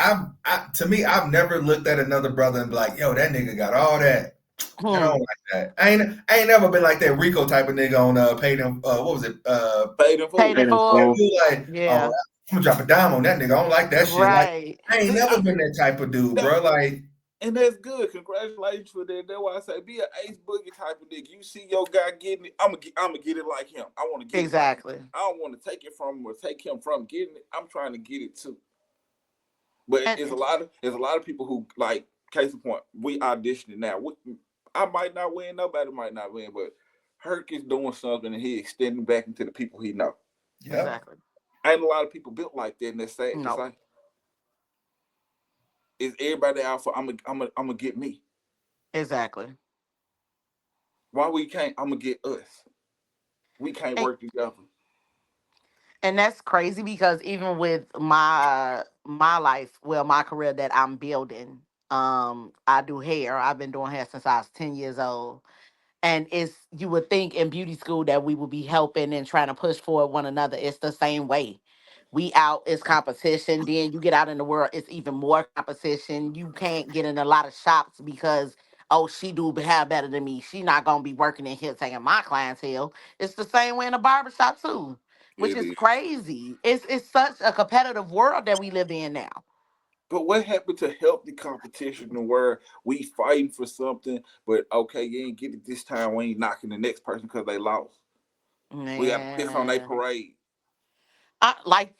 [SPEAKER 3] to me, I've never looked at another brother and be like, yo, that nigga got all that. I
[SPEAKER 2] Hmm.
[SPEAKER 3] don't like that. I ain't never been like that Rico type of nigga on pay them what was it?
[SPEAKER 4] Paid in
[SPEAKER 2] Paid
[SPEAKER 4] full.
[SPEAKER 2] in
[SPEAKER 1] Pay them
[SPEAKER 2] full.
[SPEAKER 1] full.
[SPEAKER 3] Like, oh,
[SPEAKER 2] Yeah.
[SPEAKER 3] I'm gonna drop a dime on that nigga. I don't like that shit. Like
[SPEAKER 2] Right.
[SPEAKER 3] I ain't
[SPEAKER 4] See,
[SPEAKER 3] never been that type of dude,
[SPEAKER 4] that,
[SPEAKER 3] bro. Like,
[SPEAKER 4] and that's good. Congratulations for that. That's why I say be an ace boogie type of nigga. You see your guy getting it, I'm gonna get it like him. I want to get it like him.
[SPEAKER 2] Exactly.
[SPEAKER 4] I don't want to take it from him or take him from getting it. I'm trying to get it too. But
[SPEAKER 2] And
[SPEAKER 4] it's a lot of people who like case in point. We auditioning now. I might not win. Nobody might not win. But Herc is doing something and he extending back into the people he know.
[SPEAKER 3] yep.
[SPEAKER 2] exactly.
[SPEAKER 4] Ain't a lot of people built like that, and that's sad to
[SPEAKER 2] No.
[SPEAKER 4] say. Is everybody out for I'm gonna get me?
[SPEAKER 2] Exactly.
[SPEAKER 4] Why we can't? I'm gonna get us. We can't
[SPEAKER 2] And,
[SPEAKER 4] work together.
[SPEAKER 2] and that's crazy because even with my life, well, my career that I'm building, I do hair. I've been doing hair since I was 10 years old. And it's you would think in beauty school that we would be helping and trying to push forward one another. It's the same way. We out, it's competition. Then you get out in the world, it's even more competition. You can't get in a lot of shops because oh, she do have better than me. She not gonna be working in here taking my clientele. It's the same way in a barbershop too, which
[SPEAKER 4] It
[SPEAKER 2] is
[SPEAKER 4] is.
[SPEAKER 2] crazy. It's such a competitive world that we live in now.
[SPEAKER 4] But what happened to healthy competition in where we fighting for something, but okay, you ain't get it this time. We ain't knocking the next person because they lost. We got to piss on their
[SPEAKER 2] Man.
[SPEAKER 4] parade.
[SPEAKER 2] Like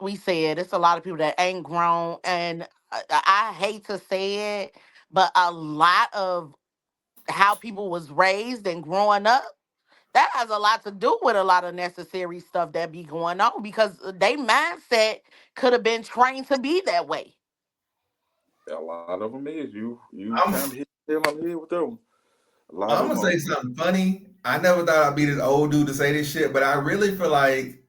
[SPEAKER 2] we said, it's a lot of people that ain't grown, and I hate to say it, but a lot of how people was raised and growing up, that has a lot to do with a lot of necessary stuff that be going on because they mindset could have been trained to be that way.
[SPEAKER 4] A lot of them is you
[SPEAKER 3] I'm
[SPEAKER 4] kind of hit them on the head with that one. A lot
[SPEAKER 3] I'm
[SPEAKER 4] of
[SPEAKER 3] gonna
[SPEAKER 4] them
[SPEAKER 3] say something funny. I never thought I'd be this old dude to say this shit, but I really feel like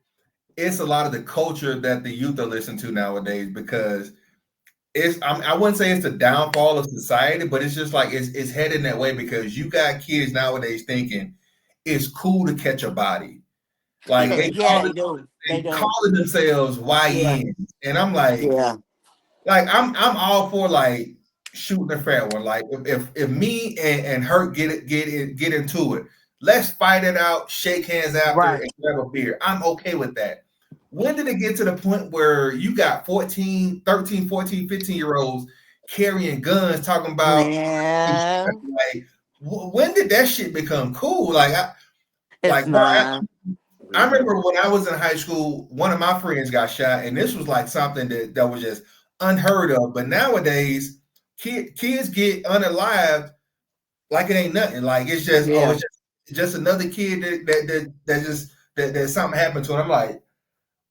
[SPEAKER 3] it's a lot of the culture that the youth are listening to nowadays because I wouldn't say it's the downfall of society, but it's just like it's heading that way because you got kids nowadays thinking it's cool to catch a body. Like
[SPEAKER 4] are.
[SPEAKER 2] Yeah, they do. They
[SPEAKER 3] they
[SPEAKER 2] do.
[SPEAKER 3] calling themselves
[SPEAKER 2] Yeah.
[SPEAKER 3] YNs. And I'm
[SPEAKER 2] Yeah.
[SPEAKER 3] like I'm all for like shooting a fair one. Like if me and Herc get into it, let's fight it out, shake hands after,
[SPEAKER 2] Right.
[SPEAKER 3] and grab a beer. I'm okay with that. When did it get to the point where you got 14, 13, 14, 15-year-olds carrying guns, talking about
[SPEAKER 2] Man,
[SPEAKER 3] like when did that shit become cool? Like
[SPEAKER 2] it's
[SPEAKER 3] bro,
[SPEAKER 2] not.
[SPEAKER 3] I
[SPEAKER 4] Yeah.
[SPEAKER 3] remember when I was in high school, one of my friends got shot, and this was like something that was just unheard of. But nowadays, kids get unalived like it ain't nothing. Like it's just
[SPEAKER 2] Yeah,
[SPEAKER 3] it's just another kid that something happened to. And I'm like,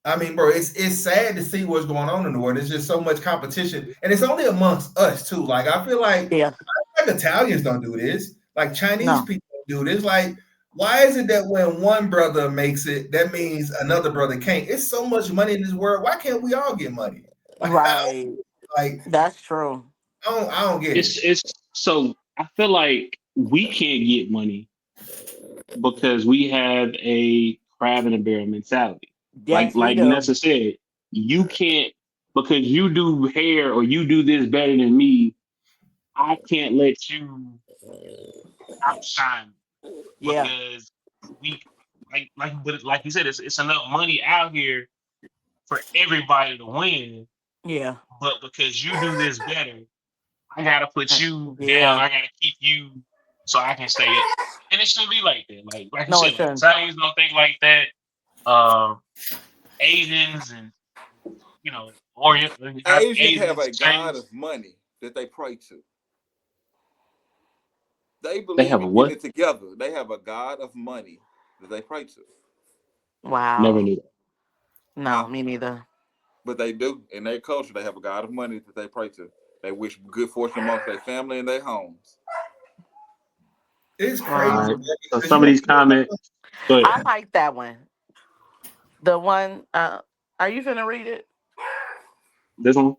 [SPEAKER 3] I mean, bro, it's sad to see what's going on in the world. There's just so much competition, and it's only amongst us too. Like I feel
[SPEAKER 2] yeah,
[SPEAKER 3] like Italians don't do this. Like Chinese
[SPEAKER 2] no,
[SPEAKER 3] people don't do this. Like, why is it that when one brother makes it, that means another brother can't? It's so much money in this world. Why can't we all get money?
[SPEAKER 2] right.
[SPEAKER 3] Like
[SPEAKER 2] That's true.
[SPEAKER 3] I don't get it.
[SPEAKER 1] It's so I feel like we can't get money because we have a crab in a barrel mentality.
[SPEAKER 2] Yes, we
[SPEAKER 1] Like
[SPEAKER 2] do.
[SPEAKER 1] Nessa said, you can't because you do hair or you do this better than me. I can't let you outshine me
[SPEAKER 2] Yeah,
[SPEAKER 1] because we like you said, it's enough money out here for everybody to win.
[SPEAKER 2] yeah,
[SPEAKER 1] But because you do this better, I gotta put you down.
[SPEAKER 2] yeah.
[SPEAKER 1] I gotta keep you so I can stay up. And it shouldn't be like that. Like you
[SPEAKER 2] No, it
[SPEAKER 1] said, like
[SPEAKER 2] shouldn't.
[SPEAKER 1] Italians don't think like that. Uh, Asians and Orient
[SPEAKER 4] Asians have
[SPEAKER 1] Asians,
[SPEAKER 4] a god
[SPEAKER 1] Chinese,
[SPEAKER 4] of money that they pray to. They
[SPEAKER 1] they
[SPEAKER 4] believe
[SPEAKER 1] have a
[SPEAKER 4] in getting
[SPEAKER 1] what?
[SPEAKER 4] it together. They have a god of money that they pray to.
[SPEAKER 1] Never
[SPEAKER 2] Wow.
[SPEAKER 1] knew that.
[SPEAKER 4] Huh?
[SPEAKER 2] No, me neither.
[SPEAKER 4] But they do. In their culture, they have a god of money that they pray to. They wish good fortune amongst their family and their homes.
[SPEAKER 3] It's
[SPEAKER 1] All
[SPEAKER 3] crazy,
[SPEAKER 1] right.
[SPEAKER 2] Wow.
[SPEAKER 3] bro,
[SPEAKER 1] So
[SPEAKER 3] because you
[SPEAKER 1] some of
[SPEAKER 3] know
[SPEAKER 1] these comments, but
[SPEAKER 2] I like that one. The one. Are you finna read it?
[SPEAKER 1] this one.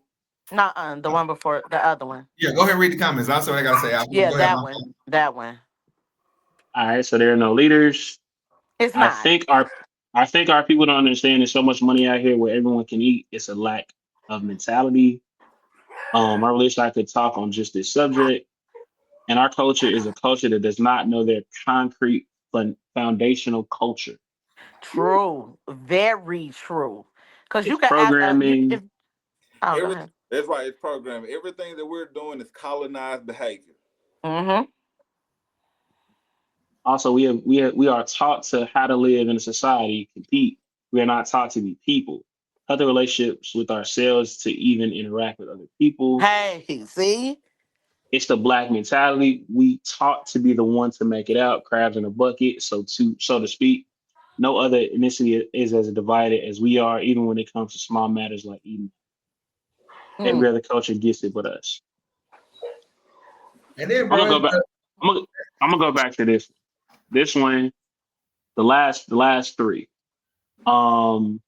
[SPEAKER 2] Nuh-uh. The one before the other one.
[SPEAKER 3] yeah, go ahead and read the comments. That's what I gotta say.
[SPEAKER 2] Yeah,
[SPEAKER 3] Go ahead.
[SPEAKER 2] that one. That one.
[SPEAKER 1] All right. So there are no leaders.
[SPEAKER 2] It's
[SPEAKER 1] I
[SPEAKER 2] not.
[SPEAKER 1] think our I think our people don't understand there's so much money out here where everyone can eat. It's a lack of mentality. I wish I could talk on just this subject. And our culture is a culture that does not know their concrete foundational culture.
[SPEAKER 2] True. Very true. Cause you
[SPEAKER 1] It's
[SPEAKER 2] can ask. You if.
[SPEAKER 1] programming.
[SPEAKER 2] Oh, go
[SPEAKER 4] Every
[SPEAKER 2] ahead.
[SPEAKER 4] That's right. It's programming. Everything that we're doing is colonized behavior.
[SPEAKER 2] Mm-hmm.
[SPEAKER 1] Also, we are taught to how to live in a society, compete. We are not taught to be people, other relationships with ourselves, to even interact with other people.
[SPEAKER 2] Hey, see?
[SPEAKER 1] It's the black mentality. We taught to be the one to make it out, crabs in a bucket, so to speak. No other ethnicity is as divided as we are, even when it comes to small matters like eating. Every
[SPEAKER 2] Hmm.
[SPEAKER 1] other culture gets it but us.
[SPEAKER 3] And then,
[SPEAKER 1] I'm
[SPEAKER 3] bro,
[SPEAKER 1] gonna go back. I'm gonna, I'm gonna go back to this. This one, the last three. Um,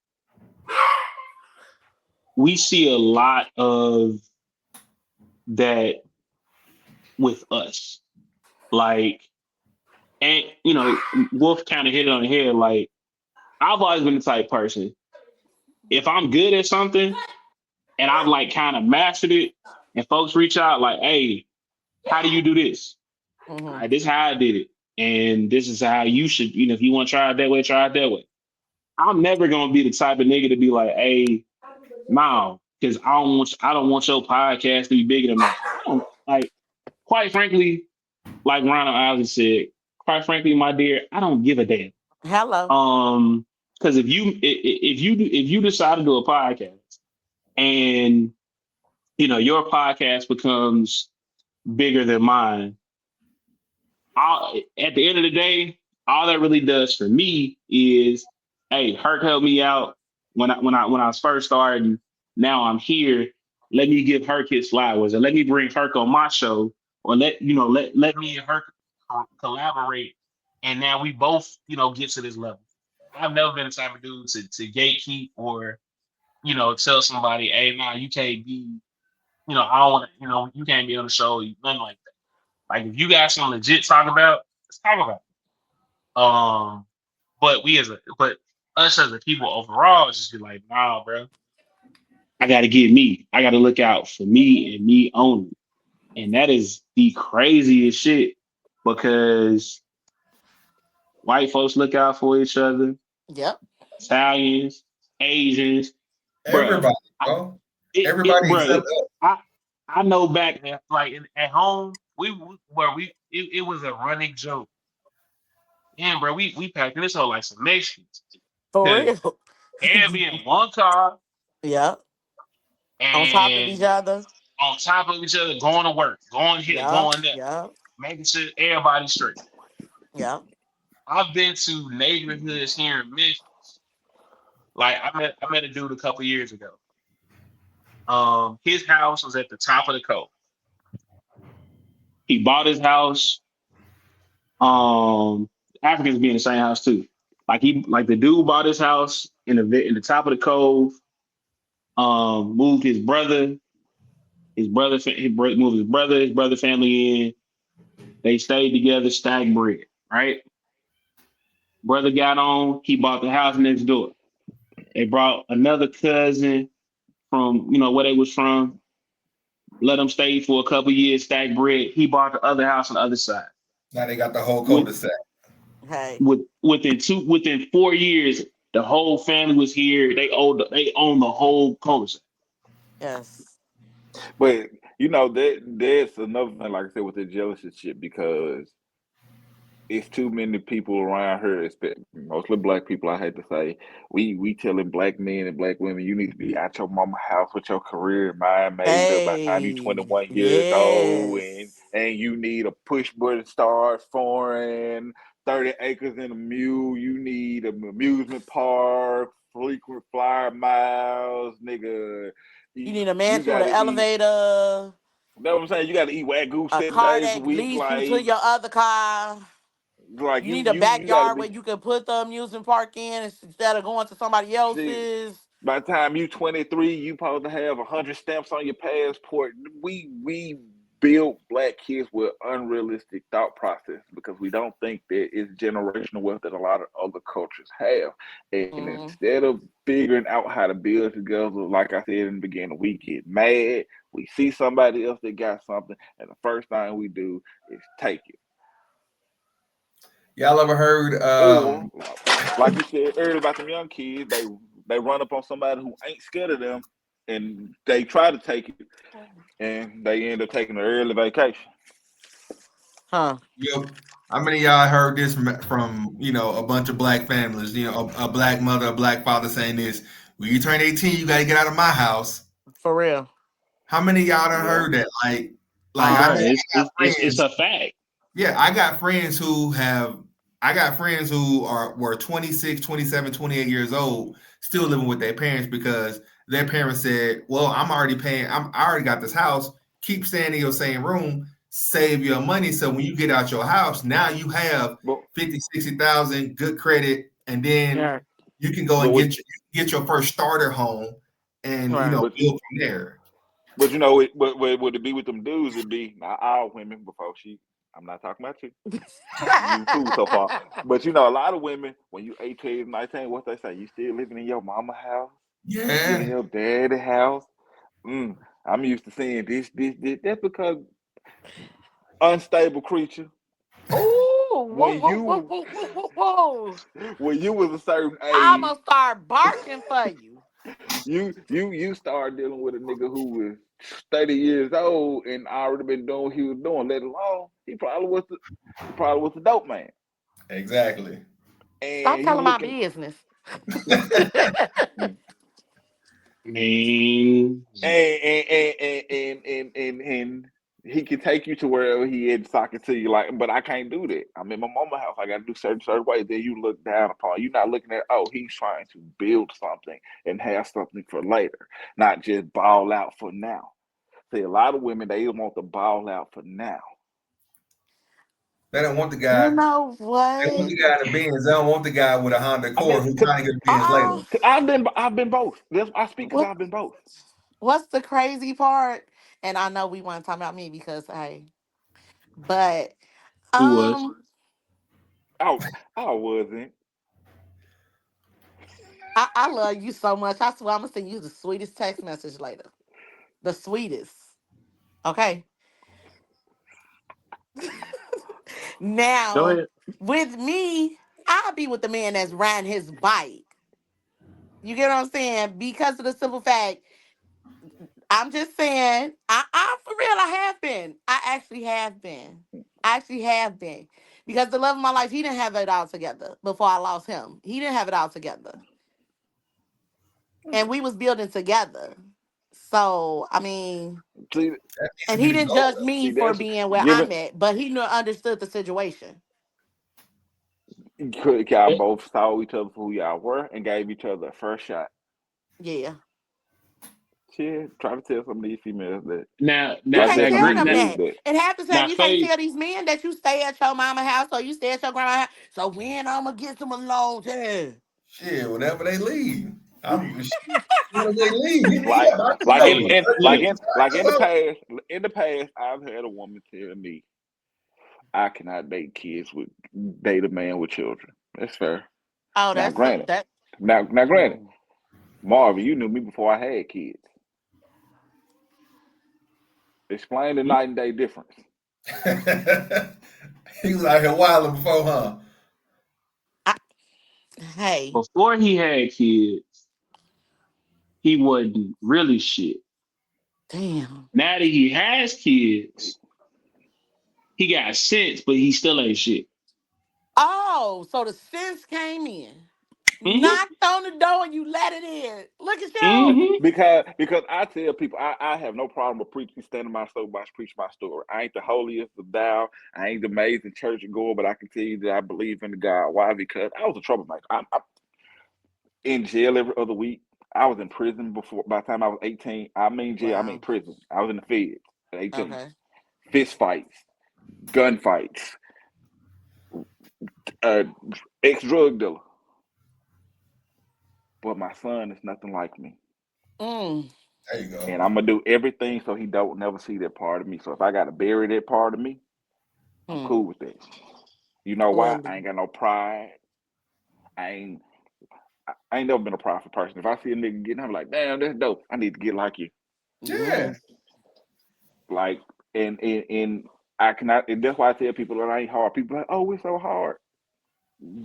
[SPEAKER 1] we see a lot of that with us. Like, and Wolf kind of hit it on the head. Like, I've always been the type person. If I'm good at something and I've like kind of mastered it, and folks reach out like, "Hey, how do you do this? All
[SPEAKER 2] Hmm.
[SPEAKER 1] right, this is how I did it, and this is how you should. If you want to try it that way, try it that way." I'm never gonna be the type of nigga to be like, "Hey, no," because I don't want your podcast to be bigger than mine. I don't like. Quite frankly, like Ronald Isaac said, quite frankly, my dear, I don't give a damn.
[SPEAKER 2] Hello.
[SPEAKER 1] Because if you decide to do a podcast and your podcast becomes bigger than mine, at the end of the day, all that really does for me is, hey, Herc helped me out when I was first starting. Now I'm here. Let me give Herc his flowers, and let me bring Herc on my show, or let me and Herc collaborate, and now we both get to this level. I've never been the type of dude to gatekeep or tell somebody, hey, nah, you can't be, I don't want to, you can't be on the show, nothing like that. Like if you got some legit talk about, let's talk about it. But us as a people overall, it's just be like, nah, bro, I got to get me. I got to look out for me and me only, and that is the craziest shit because white folks look out for each other,
[SPEAKER 2] Yep.
[SPEAKER 1] Italians, Asians, bruh.
[SPEAKER 3] everybody,
[SPEAKER 1] I,
[SPEAKER 3] bro,
[SPEAKER 1] it,
[SPEAKER 3] everybody
[SPEAKER 1] bruh,
[SPEAKER 3] except
[SPEAKER 1] it,
[SPEAKER 3] us.
[SPEAKER 1] I I know back like at home, where it was a running joke. Damn, bro, we packing this whole like some Mexicans.
[SPEAKER 2] For
[SPEAKER 1] Cause
[SPEAKER 2] real.
[SPEAKER 1] everybody be in one car
[SPEAKER 2] Yep. On top of each
[SPEAKER 1] and
[SPEAKER 2] other.
[SPEAKER 1] on top of each other, going to work, going here,
[SPEAKER 2] Yep.
[SPEAKER 1] going there,
[SPEAKER 2] Yep.
[SPEAKER 1] making sure everybody's straight.
[SPEAKER 2] Yep.
[SPEAKER 1] I've been to neighborhoods here in Memphis. Like I met a dude a couple years ago. His house was at the top of the coast. He bought his house. Africans be in the same house too. Like the dude bought his house in the top of the cove. Moved moved his brother family in. They stayed together, stacked bread. Right. Brother got on. He bought the house next door. They brought another cousin from where they was from. Let them stay for a couple years, stack bread. He bought the other house on the other side.
[SPEAKER 3] Now they got the whole
[SPEAKER 1] With
[SPEAKER 3] cul-de-sac.
[SPEAKER 2] Hey.
[SPEAKER 1] within 4 years, the whole family was here. They own the whole cul-de-sac.
[SPEAKER 2] Yes.
[SPEAKER 4] But that's another thing, like I said, with the jealousy shit, because it's too many people around here, mostly black people. I hate to say, we telling black men and black women, you need to be at your mama house with your career mind made up by the time you're
[SPEAKER 2] Hey.
[SPEAKER 4] 21 years old, and
[SPEAKER 2] Yes.
[SPEAKER 4] you need a push button start foreign, 30 acres in a mule. You need an amusement park, frequent flyer miles, nigga.
[SPEAKER 2] You
[SPEAKER 4] You,
[SPEAKER 2] need a
[SPEAKER 4] you
[SPEAKER 2] mansion with an
[SPEAKER 4] gotta eat.
[SPEAKER 2] elevator,
[SPEAKER 4] Know what I'm saying? You gotta eat wagyu
[SPEAKER 2] a
[SPEAKER 4] 7 days a
[SPEAKER 2] car that
[SPEAKER 4] week.
[SPEAKER 2] leads you to your other car.
[SPEAKER 4] Like
[SPEAKER 2] You
[SPEAKER 4] you
[SPEAKER 2] need a
[SPEAKER 4] you you gotta
[SPEAKER 2] backyard where
[SPEAKER 4] be.
[SPEAKER 2] you can put the amusement park in instead of going to somebody
[SPEAKER 4] Shit.
[SPEAKER 2] else's.
[SPEAKER 4] By the time you 23, you supposed to have 100 stamps on your passport. We build black kids with unrealistic thought process because we don't think that it's generational wealth that a lot of other cultures have. And
[SPEAKER 2] Hmm.
[SPEAKER 4] instead of figuring out how to build together, like I said in the beginning, we get mad. We see somebody else that got something, and the first thing we do is take it.
[SPEAKER 3] Y'all ever heard?
[SPEAKER 4] Or, like you said earlier about them young kids, they run up on somebody who ain't scared of them, and they try to take it, and they end up taking an early vacation.
[SPEAKER 2] Huh.
[SPEAKER 3] Yo, how many of y'all heard this from a bunch of black families? A black mother, a black father saying this: "When you turn 18, you got to get out of my house."
[SPEAKER 2] For real.
[SPEAKER 3] How many of y'all done
[SPEAKER 4] Yeah.
[SPEAKER 3] heard that? Like I
[SPEAKER 1] Bro,
[SPEAKER 3] know
[SPEAKER 2] Um.
[SPEAKER 1] it's
[SPEAKER 3] I got
[SPEAKER 1] it's it's, it's
[SPEAKER 3] friends.
[SPEAKER 1] a fact.
[SPEAKER 3] Yeah, I got friends who were 26, 27, 28 years old, still living with their parents because their parents said, "Well, I already got this house. Keep staying in your same room, save your money. So when you get out your house, now you have
[SPEAKER 4] But
[SPEAKER 3] 50, 60,000, good credit, and then
[SPEAKER 2] Yeah.
[SPEAKER 3] you can go
[SPEAKER 4] but
[SPEAKER 3] and
[SPEAKER 4] what
[SPEAKER 3] get your first starter home and
[SPEAKER 2] Right.
[SPEAKER 4] but
[SPEAKER 3] build from there."
[SPEAKER 4] would it be with them dudes? It'd be not all women before she. I'm not talking about you. You cool so far, but a lot of women when you 18, 19, what they say? You still living in your mama house? You still in
[SPEAKER 3] Yeah,
[SPEAKER 4] your daddy house? Mm, I'm used to seeing this. That's because unstable creature.
[SPEAKER 2] Ooh, whoa,
[SPEAKER 4] When
[SPEAKER 2] whoa, whoa,
[SPEAKER 4] you
[SPEAKER 2] whoa, whoa, whoa, whoa.
[SPEAKER 4] when you was a certain
[SPEAKER 2] I
[SPEAKER 4] age,
[SPEAKER 2] almost start barking for you.
[SPEAKER 4] you start dealing with a nigga who was 30 years old and already been doing what he was doing. Let alone he probably was the dope man.
[SPEAKER 3] exactly.
[SPEAKER 2] Stop
[SPEAKER 4] And you
[SPEAKER 2] telling my
[SPEAKER 4] looking
[SPEAKER 2] business.
[SPEAKER 1] I mean,
[SPEAKER 4] and he can take you to wherever he is talking to you like, but I can't do that. I'm in my mama house. I gotta do certain ways. Then you look down upon. You're not looking at, oh, he's trying to build something and have something for later, not just ball out for now. See, a lot of women they want to ball out for now.
[SPEAKER 3] They don't want the
[SPEAKER 2] You
[SPEAKER 3] guy.
[SPEAKER 2] know
[SPEAKER 3] They want
[SPEAKER 2] what?
[SPEAKER 3] the guy in the Benz. They don't want the guy with a Honda
[SPEAKER 4] I mean,
[SPEAKER 3] Accord who's
[SPEAKER 4] cause,
[SPEAKER 3] trying to get a Benz later.
[SPEAKER 2] Uh,
[SPEAKER 4] 'cause I've been both. I speak because
[SPEAKER 2] what
[SPEAKER 4] I've been both.
[SPEAKER 2] what's the crazy part? And I know we want to talk about me because hey, but
[SPEAKER 1] who was?
[SPEAKER 2] um,
[SPEAKER 4] I I wasn't.
[SPEAKER 2] I love you so much. I swear I'm gonna send you the sweetest text message later. The sweetest. Okay.
[SPEAKER 1] Go
[SPEAKER 2] Now,
[SPEAKER 1] ahead.
[SPEAKER 2] with me, I'll be with the man that's riding his bike. You get what I'm saying? Because of the simple fact, I'm just saying, I for real, I have been. I actually have been. I actually have been. Because the love of my life, he didn't have it all together before I lost him. He didn't have it all together. And we was building together. So, I mean,
[SPEAKER 4] See,
[SPEAKER 3] That needs to
[SPEAKER 2] and
[SPEAKER 3] be
[SPEAKER 2] he
[SPEAKER 3] the
[SPEAKER 2] didn't
[SPEAKER 3] goal.
[SPEAKER 2] judge me
[SPEAKER 4] see,
[SPEAKER 2] for
[SPEAKER 4] that's
[SPEAKER 2] being where
[SPEAKER 4] given.
[SPEAKER 2] I'm at, but he knew understood the situation.
[SPEAKER 4] Y'all
[SPEAKER 1] It-
[SPEAKER 4] both saw each other for who y'all were and gave each other a first shot.
[SPEAKER 2] Yeah.
[SPEAKER 4] Shit, try to tell some of these females that.
[SPEAKER 1] now,
[SPEAKER 2] You
[SPEAKER 4] Try
[SPEAKER 1] now,
[SPEAKER 4] to tell
[SPEAKER 2] can't
[SPEAKER 1] now,
[SPEAKER 4] some of
[SPEAKER 2] tell
[SPEAKER 4] these
[SPEAKER 2] them
[SPEAKER 1] now,
[SPEAKER 4] dudes
[SPEAKER 2] that.
[SPEAKER 4] that.
[SPEAKER 2] And half the time
[SPEAKER 1] now,
[SPEAKER 2] you can't
[SPEAKER 1] Faith.
[SPEAKER 2] tell these men that you stay at your mama house or you stay at your grandma house. So when I'ma get some alone time.
[SPEAKER 3] Shit, whenever they leave, when they leave, hit me
[SPEAKER 4] Like,
[SPEAKER 3] up. I can
[SPEAKER 4] like
[SPEAKER 3] go.
[SPEAKER 1] Hey,
[SPEAKER 4] in, in like
[SPEAKER 1] look,
[SPEAKER 4] in, like in the past, I've had a woman tell me I cannot date a man with children. That's fair.
[SPEAKER 2] Oh,
[SPEAKER 4] Now,
[SPEAKER 2] that's
[SPEAKER 4] granted,
[SPEAKER 2] that.
[SPEAKER 4] now, granted,
[SPEAKER 2] Mm.
[SPEAKER 4] Marvin, you knew me before I had kids. Explain the night and day difference.
[SPEAKER 3] He was out here wilding before, huh?
[SPEAKER 2] I, hey,
[SPEAKER 1] before he had kids, he wasn't really shit.
[SPEAKER 2] damn.
[SPEAKER 1] Now that he has kids, he got sense, but he still ain't shit.
[SPEAKER 2] Oh, so the sense came in,
[SPEAKER 1] Mm-hmm.
[SPEAKER 2] knocked on the door, and you let it in. Look at you.
[SPEAKER 1] Mm-hmm.
[SPEAKER 4] Because I tell people I have no problem with preaching, standing my soapbox, preach my story. I ain't the holiest of thou. I ain't the amazing church goer, but I can tell you that I believe in God. Why? Because I was a troublemaker. I'm in jail every other week. I was in prison before. By the time I was 18, I mean jail. I mean
[SPEAKER 2] Wow.
[SPEAKER 4] prison. I was in the feds at 18.
[SPEAKER 2] Okay.
[SPEAKER 4] Fist fights, gunfights, uh, ex drug dealer. But my son is nothing like me.
[SPEAKER 2] Mm.
[SPEAKER 3] There you go.
[SPEAKER 4] And I'm gonna do everything so he don't never see that part of me. So if I gotta bury that part of me, I'm
[SPEAKER 2] Mm.
[SPEAKER 4] cool with that. You know why?
[SPEAKER 2] Well,
[SPEAKER 4] I ain't got no pride. I ain't I ain't never been a prideful person. If I see a nigga getting, I'm like, damn, that's dope. I need to get like you.
[SPEAKER 3] Yeah.
[SPEAKER 2] mm.
[SPEAKER 4] Like and I cannot, and that's why I tell people that I ain't hard. People are like, oh, we're so hard.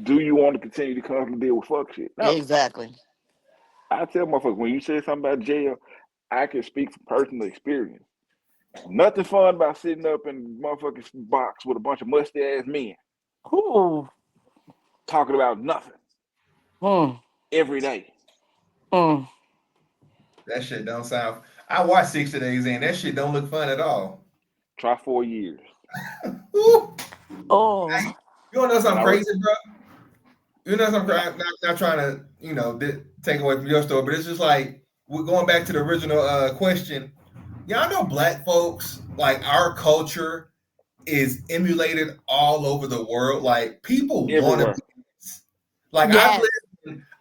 [SPEAKER 4] Do you want to continue to constantly deal with fuck shit? No.
[SPEAKER 2] Exactly.
[SPEAKER 4] I tell motherfuckers when you say something about jail, I can speak from personal experience. Nothing fun about sitting up in motherfucking box with a bunch of musty ass men
[SPEAKER 2] Ooh.
[SPEAKER 4] talking about nothing
[SPEAKER 2] Mm.
[SPEAKER 4] every day.
[SPEAKER 2] Mm.
[SPEAKER 3] That shit don't sound. I watched 60 Days in. That shit don't look fun at all.
[SPEAKER 4] Try 4 years.
[SPEAKER 3] Ooh.
[SPEAKER 2] Oh.
[SPEAKER 3] You wanna know
[SPEAKER 4] And
[SPEAKER 3] something
[SPEAKER 4] I
[SPEAKER 3] crazy, bro? You know something?
[SPEAKER 4] and I,
[SPEAKER 3] Not trying to, take away from your story, but it's just like we're going back to the original question. Y'all know black folks, like our culture is emulated all over the world. Like people want to
[SPEAKER 4] everywhere.
[SPEAKER 3] be like
[SPEAKER 2] Yes.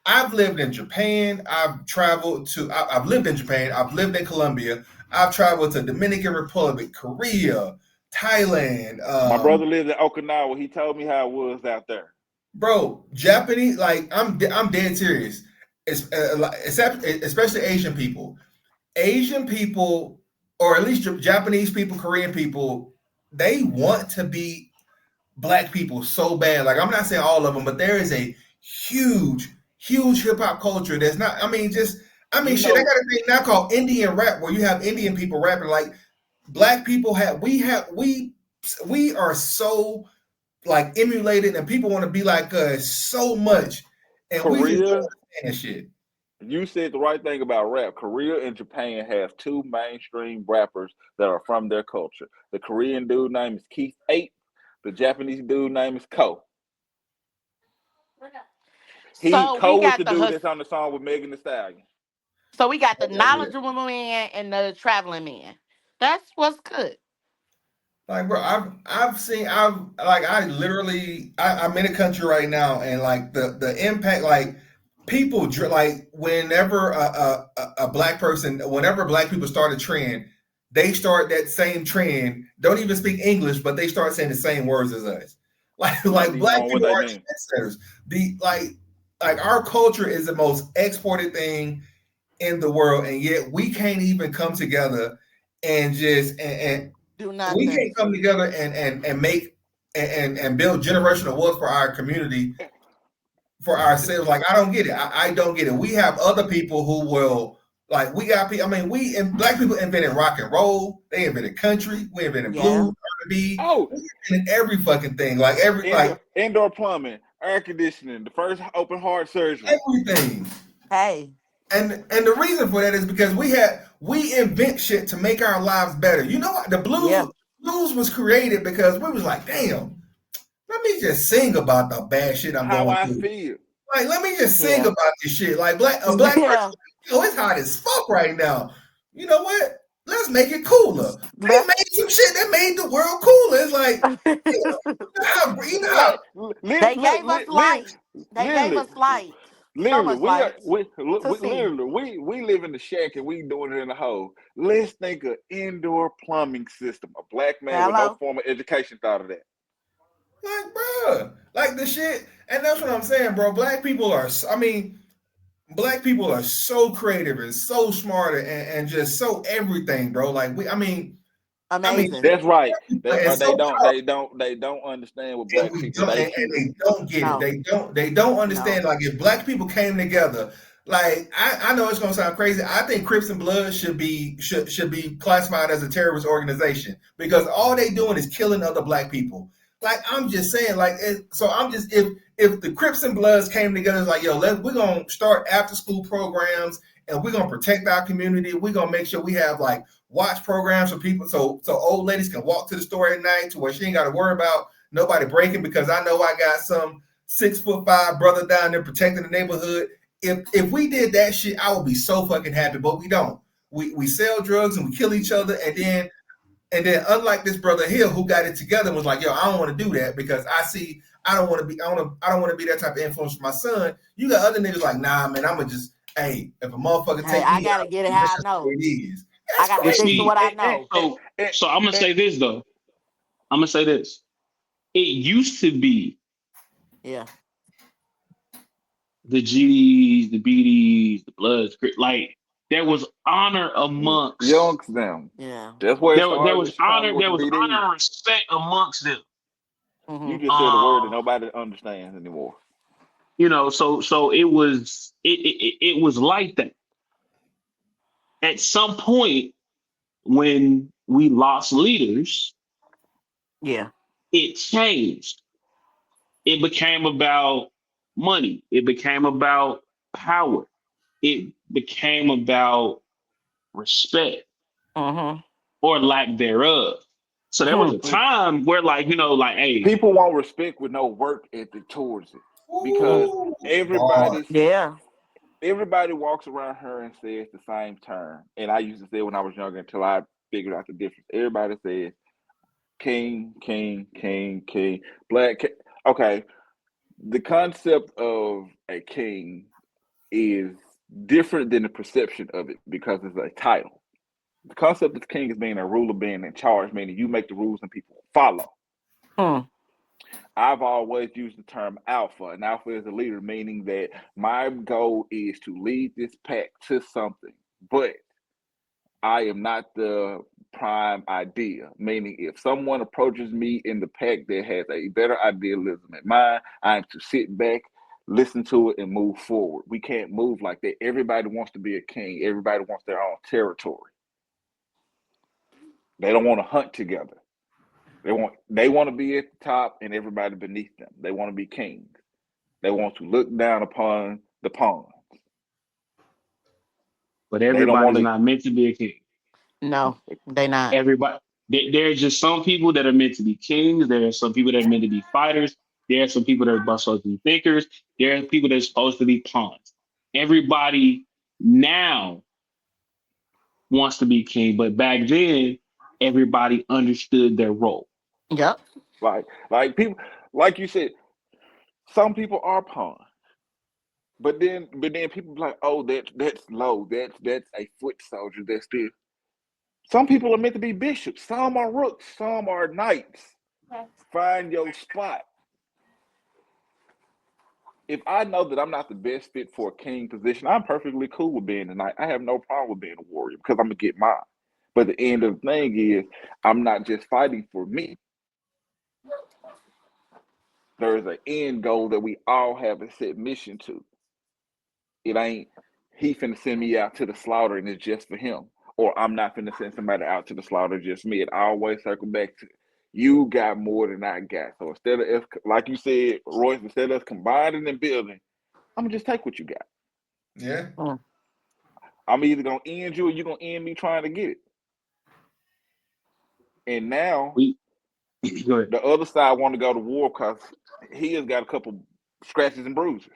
[SPEAKER 3] I've lived in Japan. I've lived in Japan. I've lived in Colombia. I've traveled to Dominican Republic, Korea, Thailand.
[SPEAKER 4] My brother lives in Okinawa. He told me how it was out there.
[SPEAKER 3] Bro, Japanese, like I'm dead serious. It's especially Asian people. Asian people, or at least Japanese people, Korean people, they want to be black people so bad. Like I'm not saying all of them, but there is a huge, huge hip hop culture that's not.
[SPEAKER 4] You
[SPEAKER 3] Shit. They
[SPEAKER 4] know,
[SPEAKER 3] got a thing now called Indian rap, where you have Indian people rapping. Like black people we are so like emulated, and people want to be like us so much, and we just don't
[SPEAKER 4] Korea,
[SPEAKER 3] understand that shit.
[SPEAKER 4] you said the right thing about rap. Korea and Japan have two mainstream rappers that are from their culture. The Korean dude name is Keith Ape. The Japanese dude name is Ko.
[SPEAKER 2] So we
[SPEAKER 4] Ko is
[SPEAKER 2] got
[SPEAKER 4] the dude that's on the song with Megan Thee Stallion.
[SPEAKER 2] so we got the
[SPEAKER 3] Yeah.
[SPEAKER 2] knowledgeable man and the traveling man. That's what's good.
[SPEAKER 3] Like, bro, I literally, I'm in a country right now, and like the impact, like people, like whenever a black person, whenever black people start a trend, they start that same trend. Don't even speak English, but they start saying the same words as us. Like
[SPEAKER 4] Nothing even
[SPEAKER 3] black
[SPEAKER 4] on what
[SPEAKER 3] people
[SPEAKER 4] they
[SPEAKER 3] are
[SPEAKER 4] mean.
[SPEAKER 3] trendsetters. The like our culture is the most exported thing in the world, and yet we can't even come together and just and
[SPEAKER 2] Do
[SPEAKER 3] we
[SPEAKER 2] nothing.
[SPEAKER 3] can't come together and make and build generational wealth for our community, for ourselves. Like I don't get it. I don't get it. We have other people who will. Like we got people. I mean, black people invented rock and roll. They invented country. We invented
[SPEAKER 2] Yeah.
[SPEAKER 3] blues, R&B.
[SPEAKER 4] Oh,
[SPEAKER 3] We invented every fucking thing. Like
[SPEAKER 4] indoor plumbing, air conditioning, the first open heart surgery.
[SPEAKER 3] everything.
[SPEAKER 2] Hey.
[SPEAKER 3] And the reason for that is because we invent shit to make our lives better. You know what? The
[SPEAKER 2] Yeah.
[SPEAKER 3] blues was created because we was like, damn, let me just sing about the bad shit I'm
[SPEAKER 4] How
[SPEAKER 3] going
[SPEAKER 4] I
[SPEAKER 3] through.
[SPEAKER 4] feel.
[SPEAKER 3] Like, let me just sing
[SPEAKER 2] Yeah.
[SPEAKER 3] about this shit. Like a black
[SPEAKER 2] Yeah.
[SPEAKER 3] person, yo, it's hot as fuck right now. You know what? Let's make it cooler. They
[SPEAKER 2] Let
[SPEAKER 3] made some shit that made the world cooler. It's like, you know how
[SPEAKER 4] Like
[SPEAKER 2] they gave us light. They gave
[SPEAKER 4] literally,
[SPEAKER 2] us light. So
[SPEAKER 4] literally,
[SPEAKER 2] much light to see.
[SPEAKER 4] we live in the shack and we doing it in the hole. Let's think of indoor plumbing system. A black man with no
[SPEAKER 2] Hello.
[SPEAKER 4] formal education thought of that.
[SPEAKER 3] like, bruh, like the shit. And that's what I'm saying, bro. Black people are so creative and so smart and just so everything, bro. Like
[SPEAKER 2] Amazing.
[SPEAKER 4] That's right. That's
[SPEAKER 3] and
[SPEAKER 4] right.
[SPEAKER 3] so
[SPEAKER 4] They don't understand what
[SPEAKER 3] and
[SPEAKER 4] black
[SPEAKER 3] we
[SPEAKER 4] people
[SPEAKER 3] don't
[SPEAKER 4] they
[SPEAKER 3] and
[SPEAKER 4] feel.
[SPEAKER 3] they don't get it.
[SPEAKER 2] No.
[SPEAKER 3] They don't
[SPEAKER 2] No.
[SPEAKER 3] understand. Like if black people came together, like I know it's gonna sound crazy. I think Crips and Bloods should be classified as a terrorist organization because all they doing is killing other black people. Like I'm just saying, so I'm just if the Crips and Bloods came together, it's like yo, we're gonna start after school programs and we're gonna protect our community. We're gonna make sure we have like watch programs for people so old ladies can walk to the store at night to where she ain't got to worry about nobody breaking because I know I got some 6'5" brother down there protecting the neighborhood. If we did that shit, I would be so fucking happy. But we don't. We sell drugs and we kill each other, and then unlike this brother here who got it together and was like, yo, I don't want to do that because I don't want to be I don't want to be that type of influence for my son. You got other niggas like, nah, man, I'm gonna just if a motherfucker
[SPEAKER 2] Hey,
[SPEAKER 3] take
[SPEAKER 2] I
[SPEAKER 3] me
[SPEAKER 2] gotta
[SPEAKER 3] out,
[SPEAKER 2] get it
[SPEAKER 3] that's
[SPEAKER 2] how I
[SPEAKER 3] just the way
[SPEAKER 2] know.
[SPEAKER 3] it is.
[SPEAKER 2] I
[SPEAKER 3] That's
[SPEAKER 2] gotta
[SPEAKER 1] But
[SPEAKER 2] stick to
[SPEAKER 3] crazy.
[SPEAKER 2] what I know.
[SPEAKER 1] so I'm gonna say this though. I'm gonna say this. It used to be
[SPEAKER 2] Yeah.
[SPEAKER 1] the GDs, the BDs, the Bloods, like there was honor amongst
[SPEAKER 4] Youngs them.
[SPEAKER 2] Yeah.
[SPEAKER 4] That's where it
[SPEAKER 1] there
[SPEAKER 4] started in
[SPEAKER 1] was
[SPEAKER 4] Chicago
[SPEAKER 1] honor
[SPEAKER 4] with
[SPEAKER 1] there
[SPEAKER 4] the
[SPEAKER 1] was
[SPEAKER 4] BD.
[SPEAKER 1] honor and respect amongst them.
[SPEAKER 4] You
[SPEAKER 2] Hmm.
[SPEAKER 4] just said a word that nobody understands anymore.
[SPEAKER 1] So it was like that. At some point when we lost leaders,
[SPEAKER 2] Yeah.
[SPEAKER 1] it changed. It became about money. It became about power. It became about respect
[SPEAKER 2] Hmm.
[SPEAKER 1] or lack thereof. So there was a time where, like, like, hey,
[SPEAKER 4] People want respect with no work ethic towards it because
[SPEAKER 3] Ooh,
[SPEAKER 4] everybody's
[SPEAKER 3] bars.
[SPEAKER 2] Yeah.
[SPEAKER 4] everybody walks around her and says the same term. And I used to say when I was younger until I figured out the difference. Everybody says king, king, king, king, black. Okay, the concept of a king is different than the perception of it because it's a title. The concept of king is being a ruler, being in charge, meaning you make the rules and people follow.
[SPEAKER 2] Hmm.
[SPEAKER 4] I've always used the term alpha, and alpha is a leader, meaning that my goal is to lead this pack to something, but I am not the prime idea. Meaning, if someone approaches me in the pack that has a better idealism than mine, I am to sit back, listen to it, and move forward. We can't move like that. Everybody wants to be a king, everybody wants their own territory. They don't want to hunt together. They want to be at the top and everybody beneath them. They want to be kings. They want to look down upon the pawns.
[SPEAKER 1] but
[SPEAKER 4] They don't want
[SPEAKER 1] everybody's
[SPEAKER 4] to.
[SPEAKER 1] not meant to be a king.
[SPEAKER 2] No, they not.
[SPEAKER 1] Everybody, there's just some people that are meant to be kings. There are some people that are meant to be fighters. There are some people that are supposed to be thinkers. There are people that are supposed to be pawns. Everybody now wants to be king, but back then, everybody understood their role.
[SPEAKER 2] Yep.
[SPEAKER 4] Like people, like you said, some people are pawns. But then people be like, oh, that's low. That's a foot soldier. That's this. Some people are meant to be bishops. Some are rooks. Some are knights. Find your spot. If I know that I'm not the best fit for a king position, I'm perfectly cool with being a knight. I have no problem with being a warrior because I'm gonna get mine. But the end of the thing is, I'm not just fighting for me. There's an end goal that we all have a set mission to. It ain't he finna send me out to the slaughter and it's just for him. Or I'm not finna send somebody out to the slaughter just me. It always circle back to you got more than I got. So instead of like you said, Royce, instead of us combining and building, I'm gonna just take what you got.
[SPEAKER 3] Yeah.
[SPEAKER 2] Mm.
[SPEAKER 4] I'm either gonna end you or you're gonna end me trying to get it. And now
[SPEAKER 1] We go ahead.
[SPEAKER 4] the other side want to go to war because he has got a couple scratches and bruises.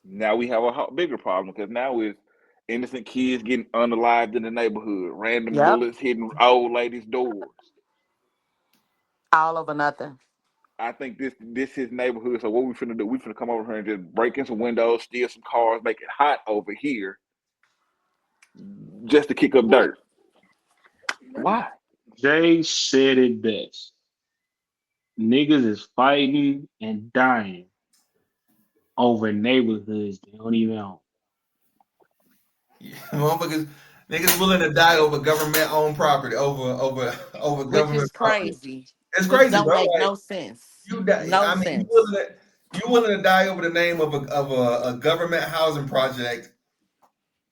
[SPEAKER 4] Now we have a bigger problem because now it's innocent kids getting unalived in the neighborhood, random
[SPEAKER 2] Yep.
[SPEAKER 4] bullets hitting old ladies' doors.
[SPEAKER 2] All over nothing.
[SPEAKER 4] I think this his neighborhood. So what we finna do? We finna come over here and just break in some windows, steal some cars, make it hot over here, just to kick up dirt. Why?
[SPEAKER 1] Jay said it best. Niggas is fighting and dying over neighborhoods they don't even own.
[SPEAKER 3] Yeah. Motherfuckers, niggas willing to die over government owned property, over
[SPEAKER 2] Which is
[SPEAKER 3] government property.
[SPEAKER 2] crazy.
[SPEAKER 3] It's
[SPEAKER 2] Which
[SPEAKER 3] crazy,
[SPEAKER 2] don't
[SPEAKER 3] bro.
[SPEAKER 2] make
[SPEAKER 3] Like
[SPEAKER 2] no sense.
[SPEAKER 3] you die.
[SPEAKER 2] No
[SPEAKER 3] I mean,
[SPEAKER 2] sense.
[SPEAKER 3] you willing to die over the name of a government housing project.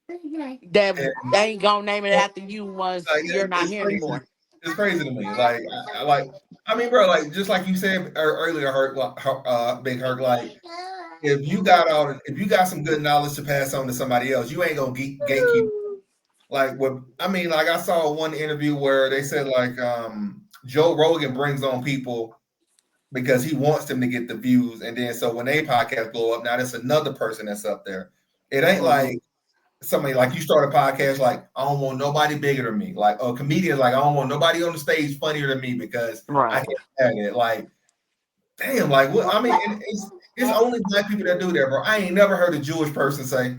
[SPEAKER 2] That
[SPEAKER 3] And
[SPEAKER 2] they ain't gonna name it after you once
[SPEAKER 3] like
[SPEAKER 2] you're not
[SPEAKER 3] it's
[SPEAKER 2] here
[SPEAKER 3] crazy.
[SPEAKER 2] anymore.
[SPEAKER 3] It's crazy to me. Like I mean, bro, like just like you said earlier, Herc, Big Herc, like if you got some good knowledge to pass on to somebody else, you ain't gonna gatekeep. Like what I mean, like I saw one interview where they said like Joe Rogan brings on people because he wants them to get the views, and then so when they podcast blow up, now there's another person that's up there. It ain't
[SPEAKER 2] Mm-hmm.
[SPEAKER 3] like somebody like you start a podcast like I don't want nobody bigger than me. Like a comedian, like I don't want nobody on the stage funnier than me because I
[SPEAKER 2] Right.
[SPEAKER 3] can't stand it. Like, damn, like what I mean, it's only black people that do that, bro. I ain't never heard a Jewish person say,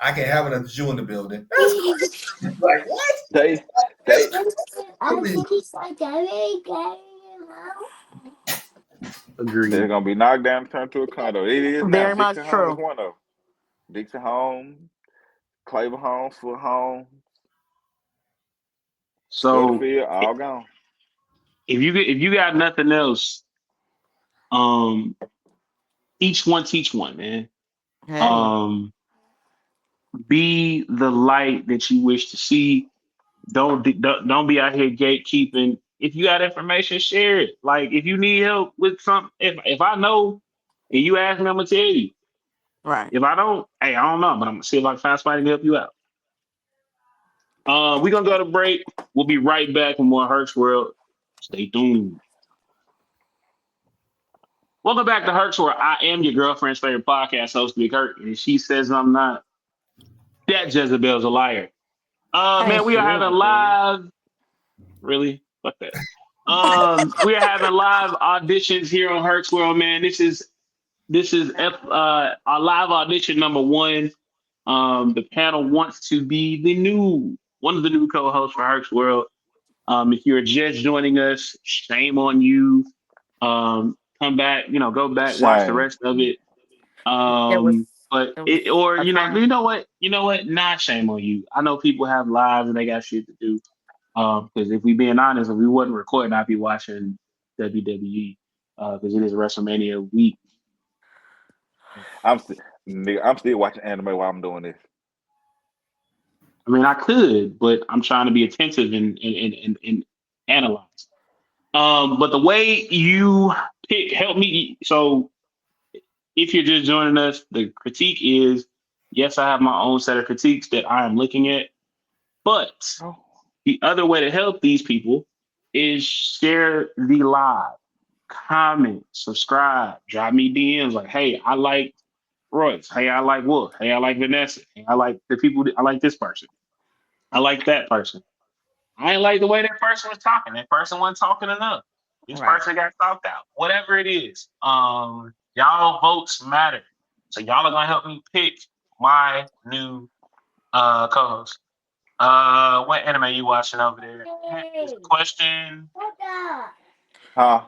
[SPEAKER 3] I can't have another Jew in the building. That's crazy. Like what?
[SPEAKER 4] They
[SPEAKER 3] That's
[SPEAKER 4] they
[SPEAKER 3] crazy.
[SPEAKER 4] they're
[SPEAKER 1] Agreed.
[SPEAKER 4] gonna be knocked down and turned to a condo. It is now.
[SPEAKER 2] Very
[SPEAKER 4] Dixon
[SPEAKER 2] much
[SPEAKER 4] Home is
[SPEAKER 2] true.
[SPEAKER 4] one of them. Dixon Home, Claver Home, Foot Home,
[SPEAKER 1] So
[SPEAKER 4] Butterfield, all gone.
[SPEAKER 1] if you got nothing else, um, teach one, man.
[SPEAKER 2] Hey.
[SPEAKER 1] Um, be the light that you wish to see. Don't be out here gatekeeping. If you got information, share it. Like if you need help with something, if I know and you ask me, I'm gonna tell you.
[SPEAKER 2] Right.
[SPEAKER 1] If I don't, hey, I don't know, but I'm gonna see if I can find somebody to help you out. We're gonna go to break. We'll be right back with more Herc's World. Stay tuned. Welcome back to Herc's World. I am your girlfriend's favorite podcast host, Big Herc, and if she says I'm not, that Jezebel's a liar. Man,
[SPEAKER 2] Thank
[SPEAKER 1] we are
[SPEAKER 2] you.
[SPEAKER 1] having live. Really? Fuck that. We are having live auditions here on Herc's World, man. This is our live audition number one. The panel wants to be one of the new co-hosts for Herc's World. If you're just joining us, shame on you. Come back, go back, watch the
[SPEAKER 4] Shame.
[SPEAKER 1] rest of it.
[SPEAKER 2] It was
[SPEAKER 1] But
[SPEAKER 2] it was
[SPEAKER 1] it or
[SPEAKER 2] a time.
[SPEAKER 1] you know what, not shame on you. I know people have lives and they got shit to do. Because if we being honest, if we wasn't recording, I'd be watching WWE. Because it is WrestleMania week.
[SPEAKER 4] I'm still nigga, I'm still watching anime while I'm doing this.
[SPEAKER 1] I mean, I could, but I'm trying to be attentive and analyze. But the way you help me. So if you're just joining us, the critique is yes, I have my own set of critiques that I am looking at. But
[SPEAKER 4] Oh.
[SPEAKER 1] the other way to help these people is share the live, comment, subscribe, drop me DMs like, hey, I like Royce. Hey, I like Wolf. Hey, I like Vanessa. Hey, I like the people. I like this person. I like that person. I ain't like the way that person was talking. That person wasn't talking enough. This
[SPEAKER 2] Right.
[SPEAKER 1] person got talked out. Whatever it is, y'all votes matter. So y'all are gonna help me pick my new co-host. What anime you watching over there? Is the question.
[SPEAKER 4] Huh?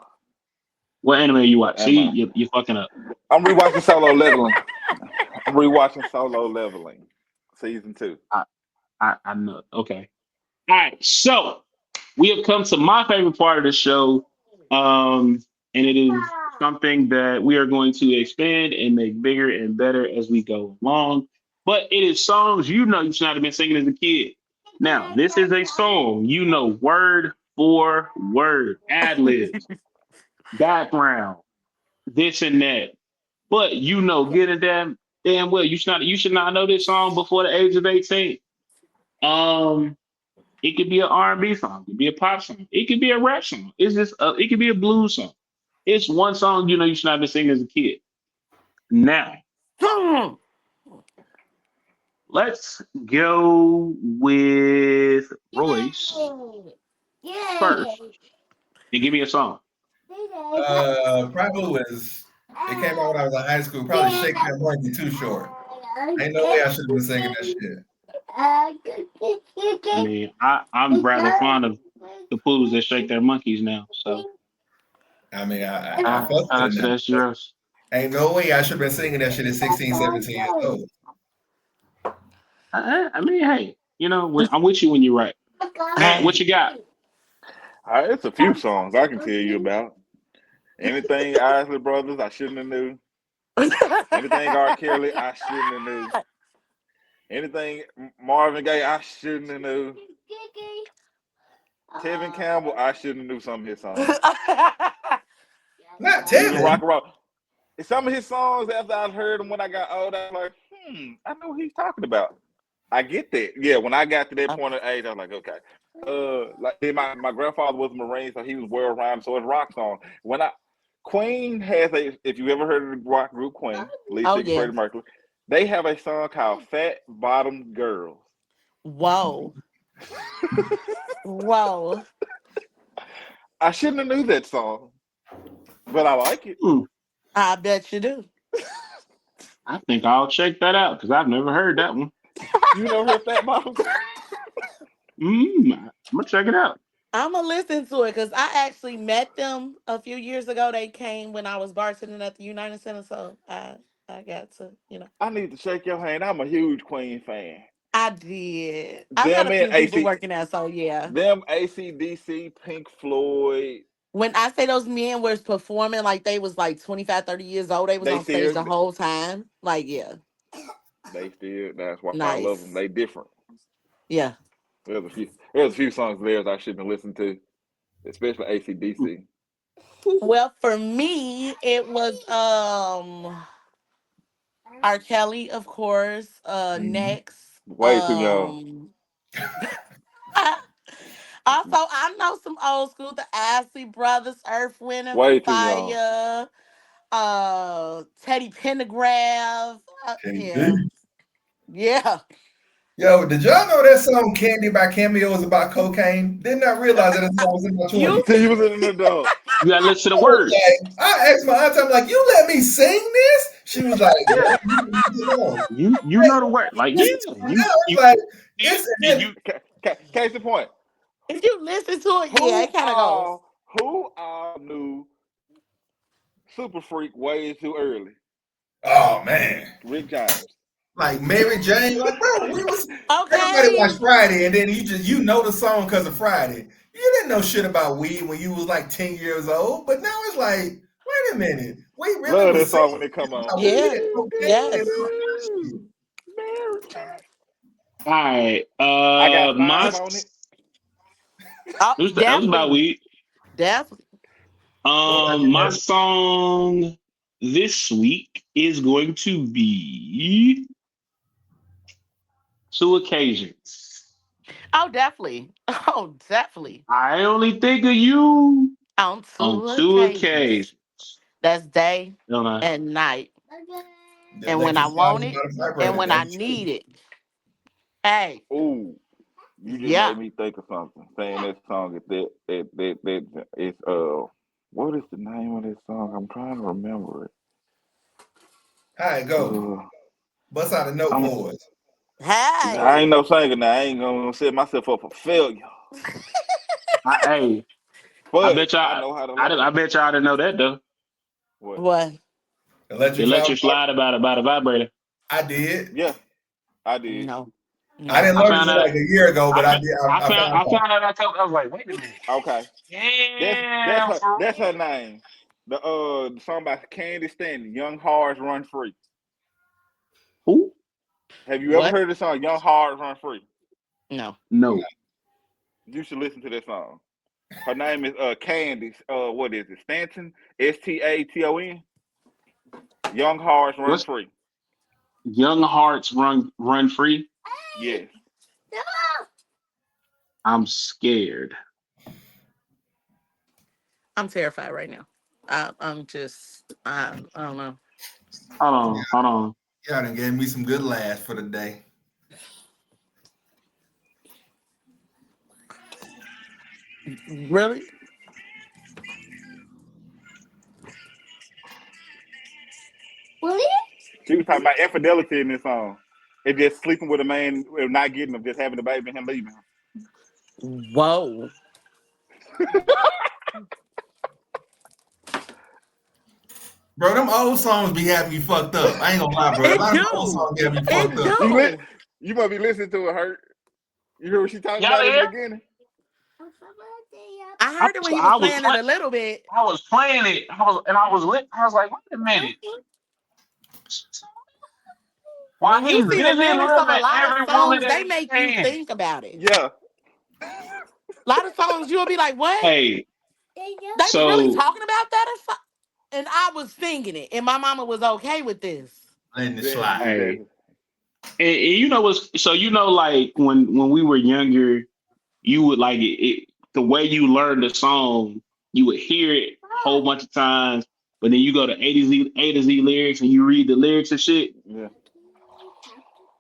[SPEAKER 1] What anime you watch?
[SPEAKER 4] Am
[SPEAKER 1] See,
[SPEAKER 4] I?
[SPEAKER 1] you fucking up.
[SPEAKER 4] I'm rewatching Solo Leveling. I'm rewatching Solo Leveling, season 2.
[SPEAKER 1] I know. Okay. All right. So we have come to my favorite part of the show, and it is something that we are going to expand and make bigger and better as we go along. But it is songs you should not have been singing as a kid. Now, this is a song word for word, ad libs, background, this and that. But getting damn well, you should not know this song before the age of 18. Um, it could be an R&B song, it could be a pop song, it could be a rap song. It could be a blues song. It's one song you should not have been singing as a kid. Now, let's go with Royce first and give me a song.
[SPEAKER 3] Probably was. It came out when I was in high school. Probably Shake That Monkey Too Short. Ain't no way I should have been singing that shit.
[SPEAKER 1] I mean, I'm rather fond of the poodles that shake their monkeys now. So
[SPEAKER 3] I mean, I fuck with it
[SPEAKER 1] that's
[SPEAKER 3] now.
[SPEAKER 1] that's yours.
[SPEAKER 3] Ain't no way I should have been singing that shit at 16, 17 years old.
[SPEAKER 1] I mean, hey, I'm with you when you're right. Hey, what you got?
[SPEAKER 4] It's a few songs I can tell you about. Anything Isley Brothers, I shouldn't have knew. Anything R. Kelly, I shouldn't have knew. Anything Marvin Gaye, I shouldn't have knew. Tevin Campbell, I shouldn't have knew some of his songs.
[SPEAKER 3] Not
[SPEAKER 4] Even rock
[SPEAKER 3] Tevin.
[SPEAKER 4] and roll. Some of his songs, after I heard them when I got older, I was like, I know what he's talking about. I get that. Yeah, when I got to that point of age, I was like, okay. My grandfather was a Marine, so he was world rhyme, so it's rock song. Queen has if you ever heard of the rock group Queen, lead singer Freddie Mercury, they have a song called Fat Bottom Girls.
[SPEAKER 2] Whoa. Whoa.
[SPEAKER 4] I shouldn't have knew that song, but I like it.
[SPEAKER 2] I bet you do.
[SPEAKER 1] I think I'll check that out because I've never heard that one.
[SPEAKER 4] You never heard Fat Bottom Girls?
[SPEAKER 1] I'm gonna check it out.
[SPEAKER 2] I'm gonna listen to it because I actually met them a few years ago. They came when I was bartending at the United Center, so I got to,
[SPEAKER 4] I need to shake your hand. I'm a huge Queen fan.
[SPEAKER 2] I did. I met
[SPEAKER 4] Them
[SPEAKER 2] a
[SPEAKER 4] and
[SPEAKER 2] few people working there, so yeah.
[SPEAKER 4] Them AC/DC, Pink Floyd.
[SPEAKER 2] When I say those men was performing like they was like 25, 30 years old, they was on stage the whole time. Like, yeah.
[SPEAKER 4] That's why I love them.
[SPEAKER 2] Nice.
[SPEAKER 4] They different.
[SPEAKER 2] Yeah.
[SPEAKER 4] There's a few songs of theirs I shouldn't have listened to, especially AC/DC.
[SPEAKER 2] Well, for me, it was R. Kelly, of course. Next.
[SPEAKER 4] Way too young.
[SPEAKER 2] Also, I know some old school, the Ashley Brothers, Earth, Wind and
[SPEAKER 4] Way too young.
[SPEAKER 2] Fire, Teddy Pendergrass. Yeah.
[SPEAKER 3] Yo, did y'all know that song "Candy" by Cameo is about cocaine? Did not realize that song was in my 20s.
[SPEAKER 4] He was an adult.
[SPEAKER 1] You gotta listen to the words.
[SPEAKER 3] I asked my aunt, I'm like, "You let me sing this?" She was like, "Yeah,
[SPEAKER 1] you know the word." Like, yeah,
[SPEAKER 4] case in point.
[SPEAKER 2] If you listen to it, it kind of goes.
[SPEAKER 4] Who all knew Super Freak way too early?
[SPEAKER 3] Oh man,
[SPEAKER 4] Rick James.
[SPEAKER 3] Like Mary Jane, like bro, everybody watched Friday, and then you know the song because of Friday. You didn't know shit about weed when you was like 10 years old, but now it's like, wait a minute, we really
[SPEAKER 4] love that song when it come on.
[SPEAKER 2] Yeah, yes.
[SPEAKER 1] All right,
[SPEAKER 4] I got five on it.
[SPEAKER 1] That was about weed.
[SPEAKER 2] Definitely.
[SPEAKER 1] My song this week is going to be Two Occasions.
[SPEAKER 2] Oh, definitely. Oh, definitely.
[SPEAKER 1] I only think of you
[SPEAKER 2] on
[SPEAKER 1] two occasions.
[SPEAKER 2] That's day and night. And when I want it and when I need it. Hey.
[SPEAKER 4] Ooh. You just made me think of something. Saying that song it's what is the name of this song? I'm trying to remember it.
[SPEAKER 3] All right, go. Bust out a note for us.
[SPEAKER 2] Hey.
[SPEAKER 4] I ain't no singer now. I ain't gonna set myself up for failure.
[SPEAKER 1] I bet y'all
[SPEAKER 4] I know how to
[SPEAKER 1] I bet y'all didn't know that though.
[SPEAKER 2] What?
[SPEAKER 3] Electric
[SPEAKER 1] slide about a vibrator.
[SPEAKER 3] I did.
[SPEAKER 4] Yeah, I did.
[SPEAKER 2] No.
[SPEAKER 3] I didn't learn this like a year ago, but I did.
[SPEAKER 1] I found out. I was like, wait a minute.
[SPEAKER 4] Okay.
[SPEAKER 1] Yeah,
[SPEAKER 4] that's her name. The song by Candy Stanton, Young Hearts Run Free.
[SPEAKER 1] Who?
[SPEAKER 4] Have you ever
[SPEAKER 2] What?
[SPEAKER 4] heard the song Young Hearts Run Free?
[SPEAKER 2] No.
[SPEAKER 1] No.
[SPEAKER 4] You should listen to that song. Her name is Candy. What is it? Stanton. Staton. Young Hearts Run
[SPEAKER 1] What's
[SPEAKER 4] Free.
[SPEAKER 1] Young Hearts Run Free?
[SPEAKER 4] Yes.
[SPEAKER 1] I'm scared.
[SPEAKER 2] I'm terrified right now. I'm just, I don't know.
[SPEAKER 1] Hold on.
[SPEAKER 3] Y'all done gave me some good laughs for the day.
[SPEAKER 2] Really?
[SPEAKER 4] She was talking about infidelity in this song. It's just sleeping with a man, not getting him, just having a baby and him leaving him.
[SPEAKER 2] Whoa.
[SPEAKER 3] Bro, them old songs be having me fucked up. I ain't gonna lie, bro. A
[SPEAKER 2] It
[SPEAKER 3] lot of the old
[SPEAKER 2] do.
[SPEAKER 3] songs have me
[SPEAKER 2] It
[SPEAKER 3] fucked up.
[SPEAKER 2] do.
[SPEAKER 4] You must be listening to it, Hurt. You hear what she talking
[SPEAKER 1] Y'all
[SPEAKER 4] about in the
[SPEAKER 1] there?
[SPEAKER 4] beginning?
[SPEAKER 2] I heard it when he was playing it a little bit.
[SPEAKER 1] I was playing it. I was like, wait a minute. Why
[SPEAKER 2] When
[SPEAKER 1] he
[SPEAKER 2] you see the
[SPEAKER 1] busy
[SPEAKER 2] lyrics of a
[SPEAKER 1] loving
[SPEAKER 2] lot of
[SPEAKER 1] every woman
[SPEAKER 2] songs,
[SPEAKER 1] that
[SPEAKER 2] they
[SPEAKER 1] he
[SPEAKER 2] make you
[SPEAKER 1] can?
[SPEAKER 2] think about it.
[SPEAKER 4] Yeah.
[SPEAKER 2] A lot of songs you'll be like, what?
[SPEAKER 1] Hey,
[SPEAKER 2] They was really
[SPEAKER 1] so
[SPEAKER 2] talking about that and I was singing it, and my mama was okay with this.
[SPEAKER 3] Letting it
[SPEAKER 4] Exactly,
[SPEAKER 3] slide.
[SPEAKER 1] hey,
[SPEAKER 4] exactly.
[SPEAKER 1] and you know what's so like when we were younger, you would like the way you learn the song, you would hear it a whole bunch of times, but then you go to A to Z lyrics and you read the lyrics and shit.
[SPEAKER 4] Yeah.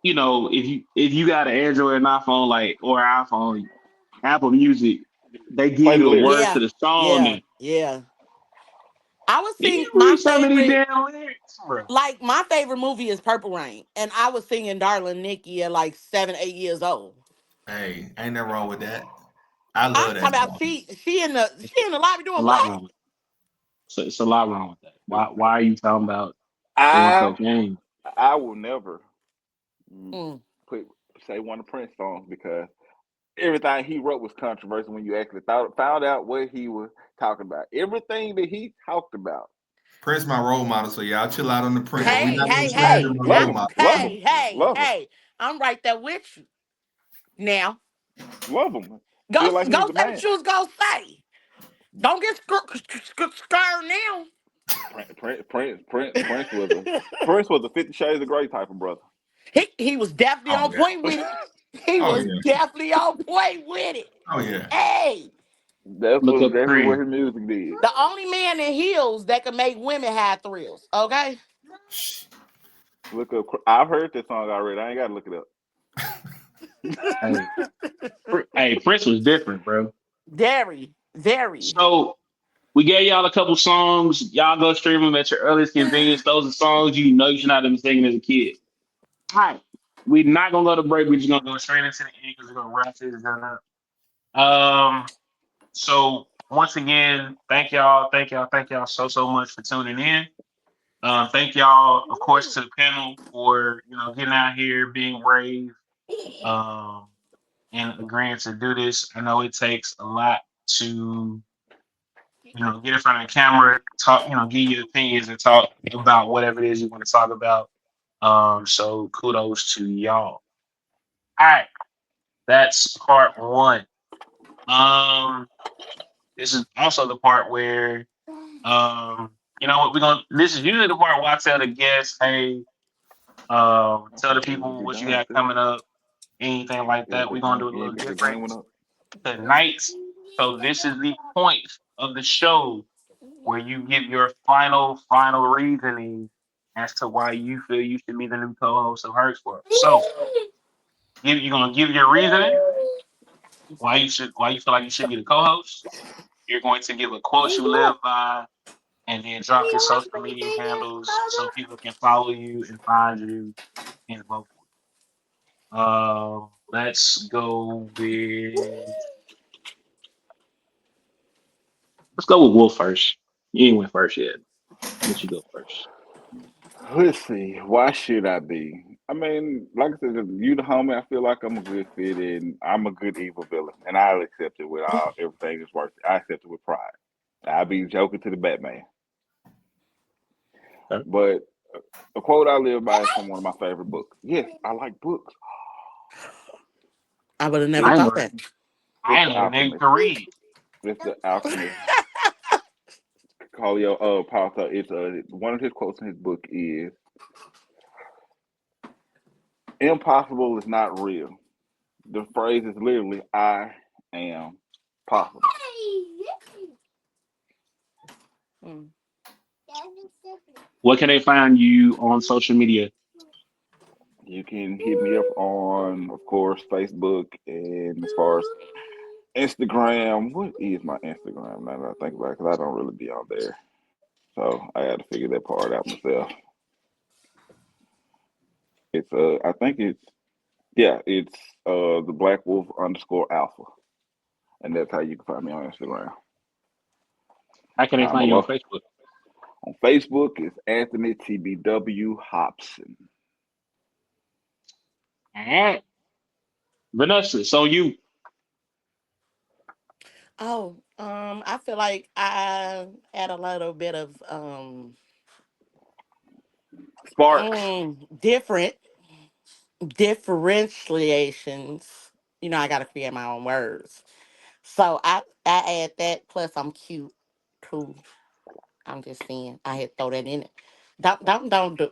[SPEAKER 1] You know, if you got an Android and iPhone or iPhone, Apple Music, they give
[SPEAKER 4] Play
[SPEAKER 1] you
[SPEAKER 4] the
[SPEAKER 1] the
[SPEAKER 4] lyrics.
[SPEAKER 1] words to
[SPEAKER 2] Yeah,
[SPEAKER 1] the song
[SPEAKER 2] yeah,
[SPEAKER 1] and
[SPEAKER 2] yeah. I was
[SPEAKER 1] then
[SPEAKER 2] singing
[SPEAKER 1] you
[SPEAKER 2] my
[SPEAKER 1] read some of these
[SPEAKER 2] favorite,
[SPEAKER 1] damn lyrics, bro.
[SPEAKER 2] like my favorite movie is Purple Rain, and I was singing Darling Nikki at like 7, 8 years old.
[SPEAKER 3] Hey, ain't nothing wrong with that. I
[SPEAKER 2] I'm
[SPEAKER 3] love that
[SPEAKER 2] talking about
[SPEAKER 3] song.
[SPEAKER 2] she in the lobby
[SPEAKER 1] A
[SPEAKER 2] doing
[SPEAKER 1] lot
[SPEAKER 2] what?
[SPEAKER 1] wrong with so it's a lot wrong with that. Why are you talking about doing
[SPEAKER 4] I
[SPEAKER 1] cocaine?
[SPEAKER 4] I will never mm,
[SPEAKER 2] Mm.
[SPEAKER 4] put say one of Prince songs because everything he wrote was controversial when you actually found out what he was talking about. Everything that he talked about.
[SPEAKER 3] Prince my role model, so y'all chill out on the Prince. We
[SPEAKER 2] Hey,
[SPEAKER 3] not gonna
[SPEAKER 2] hey,
[SPEAKER 3] slander
[SPEAKER 2] hey,
[SPEAKER 3] my
[SPEAKER 4] Love
[SPEAKER 3] role
[SPEAKER 4] him,
[SPEAKER 3] model.
[SPEAKER 4] love him,
[SPEAKER 2] hey, hey,
[SPEAKER 4] love him,
[SPEAKER 2] hey. I'm right there with you. Now,
[SPEAKER 4] love him.
[SPEAKER 2] go
[SPEAKER 4] Feel like
[SPEAKER 2] go
[SPEAKER 4] he's the
[SPEAKER 2] say what
[SPEAKER 4] man.
[SPEAKER 2] you was gonna say. Don't get scared now.
[SPEAKER 4] Prince was a 50 Shades of Grey type of brother.
[SPEAKER 2] He was definitely
[SPEAKER 3] Oh
[SPEAKER 2] on
[SPEAKER 3] yeah.
[SPEAKER 2] point with it. He
[SPEAKER 3] Oh
[SPEAKER 2] was
[SPEAKER 3] yeah.
[SPEAKER 2] definitely on point with it.
[SPEAKER 3] Oh yeah.
[SPEAKER 2] Hey,
[SPEAKER 4] That's
[SPEAKER 1] Look
[SPEAKER 4] what
[SPEAKER 1] up
[SPEAKER 4] exactly what
[SPEAKER 1] Creed.
[SPEAKER 4] his music did.
[SPEAKER 2] the only man in heels that can make women have thrills. Okay,
[SPEAKER 4] Look up. I've heard this song already. I ain't got to look it up.
[SPEAKER 1] Hey, hey, Prince was different, bro.
[SPEAKER 2] very, very.
[SPEAKER 1] So we gave y'all a couple songs. Y'all go stream them at your earliest convenience. Those are songs you know you should not have been singing as a kid. All right. We're not gonna go to break. We're just gonna go straight into the end because we're gonna wrap this up. So once again, thank y'all so much for tuning in. Thank y'all, of course, to the panel for getting out here, being brave, um, and agreeing to do this. I know it takes a lot to get in front of the camera, talk, give your opinions and talk about whatever it is you want to talk about. So kudos to y'all. All right, that's part one. Um, this is also the part where you know what we're gonna. This is usually the part where I tell the guests, "Hey, tell the
[SPEAKER 4] Will
[SPEAKER 1] people
[SPEAKER 4] be
[SPEAKER 1] what you
[SPEAKER 4] done
[SPEAKER 1] got
[SPEAKER 4] soon.
[SPEAKER 1] coming up, anything like
[SPEAKER 4] Yeah,
[SPEAKER 1] that." We're
[SPEAKER 4] this
[SPEAKER 1] gonna
[SPEAKER 4] game,
[SPEAKER 1] do it a
[SPEAKER 4] yeah,
[SPEAKER 1] little
[SPEAKER 4] the
[SPEAKER 1] different
[SPEAKER 4] game went up.
[SPEAKER 1] tonight. So this is the point of the show where you give your final reasoning as to why you feel you should be the new co-host of Herc's World. So you're gonna give your reasoning why you feel like you should be the co-host. You're going to give a quote you live by, and then drop your social media handles so people can follow you and find you and vote for you. Let's go with Wolf first. You ain't went first yet. Let you go first.
[SPEAKER 4] Let's see. Why should I be? I mean, like I said, you the homie. I feel like I'm a good fit, and I'm a good evil villain, and I'll accept it with all everything is worth it. I accept it with pride. I'll be joking to the Batman.
[SPEAKER 1] Okay.
[SPEAKER 4] But a quote I live by is from one of my favorite books. Yes, I like books.
[SPEAKER 2] I would have never
[SPEAKER 1] I
[SPEAKER 4] It's
[SPEAKER 1] ain't
[SPEAKER 2] thought
[SPEAKER 1] gonna,
[SPEAKER 2] that.
[SPEAKER 1] I
[SPEAKER 4] it's
[SPEAKER 1] ain't
[SPEAKER 4] the
[SPEAKER 1] know the nigga
[SPEAKER 4] Alchemist.
[SPEAKER 1] can read.
[SPEAKER 4] It's the Alchemist. Collio Pauthor. It's one of his quotes in his book is impossible is not real. The phrase is literally I am possible.
[SPEAKER 2] Mm.
[SPEAKER 1] What can they find you on social media?
[SPEAKER 4] You can hit me up on, of course, Facebook, and as far as Instagram, what is my Instagram now that I think about it? Because I don't really be on there. So I had to figure that part out myself. It's I think it's yeah, it's the Black Wolf underscore Alpha, and that's how you can find me on Instagram.
[SPEAKER 1] How can they
[SPEAKER 4] I'm a
[SPEAKER 1] find you on
[SPEAKER 4] lot
[SPEAKER 1] Facebook?
[SPEAKER 4] on Facebook. It's Anthony TBW Hobson.
[SPEAKER 1] All right. Vanessa, so you.
[SPEAKER 2] Oh, I feel like I had a little bit of
[SPEAKER 4] Sparks.
[SPEAKER 2] different differentiations. You know, I gotta create my own words. So I add that. Plus, I'm cute too. I'm just saying. I had to throw that in it.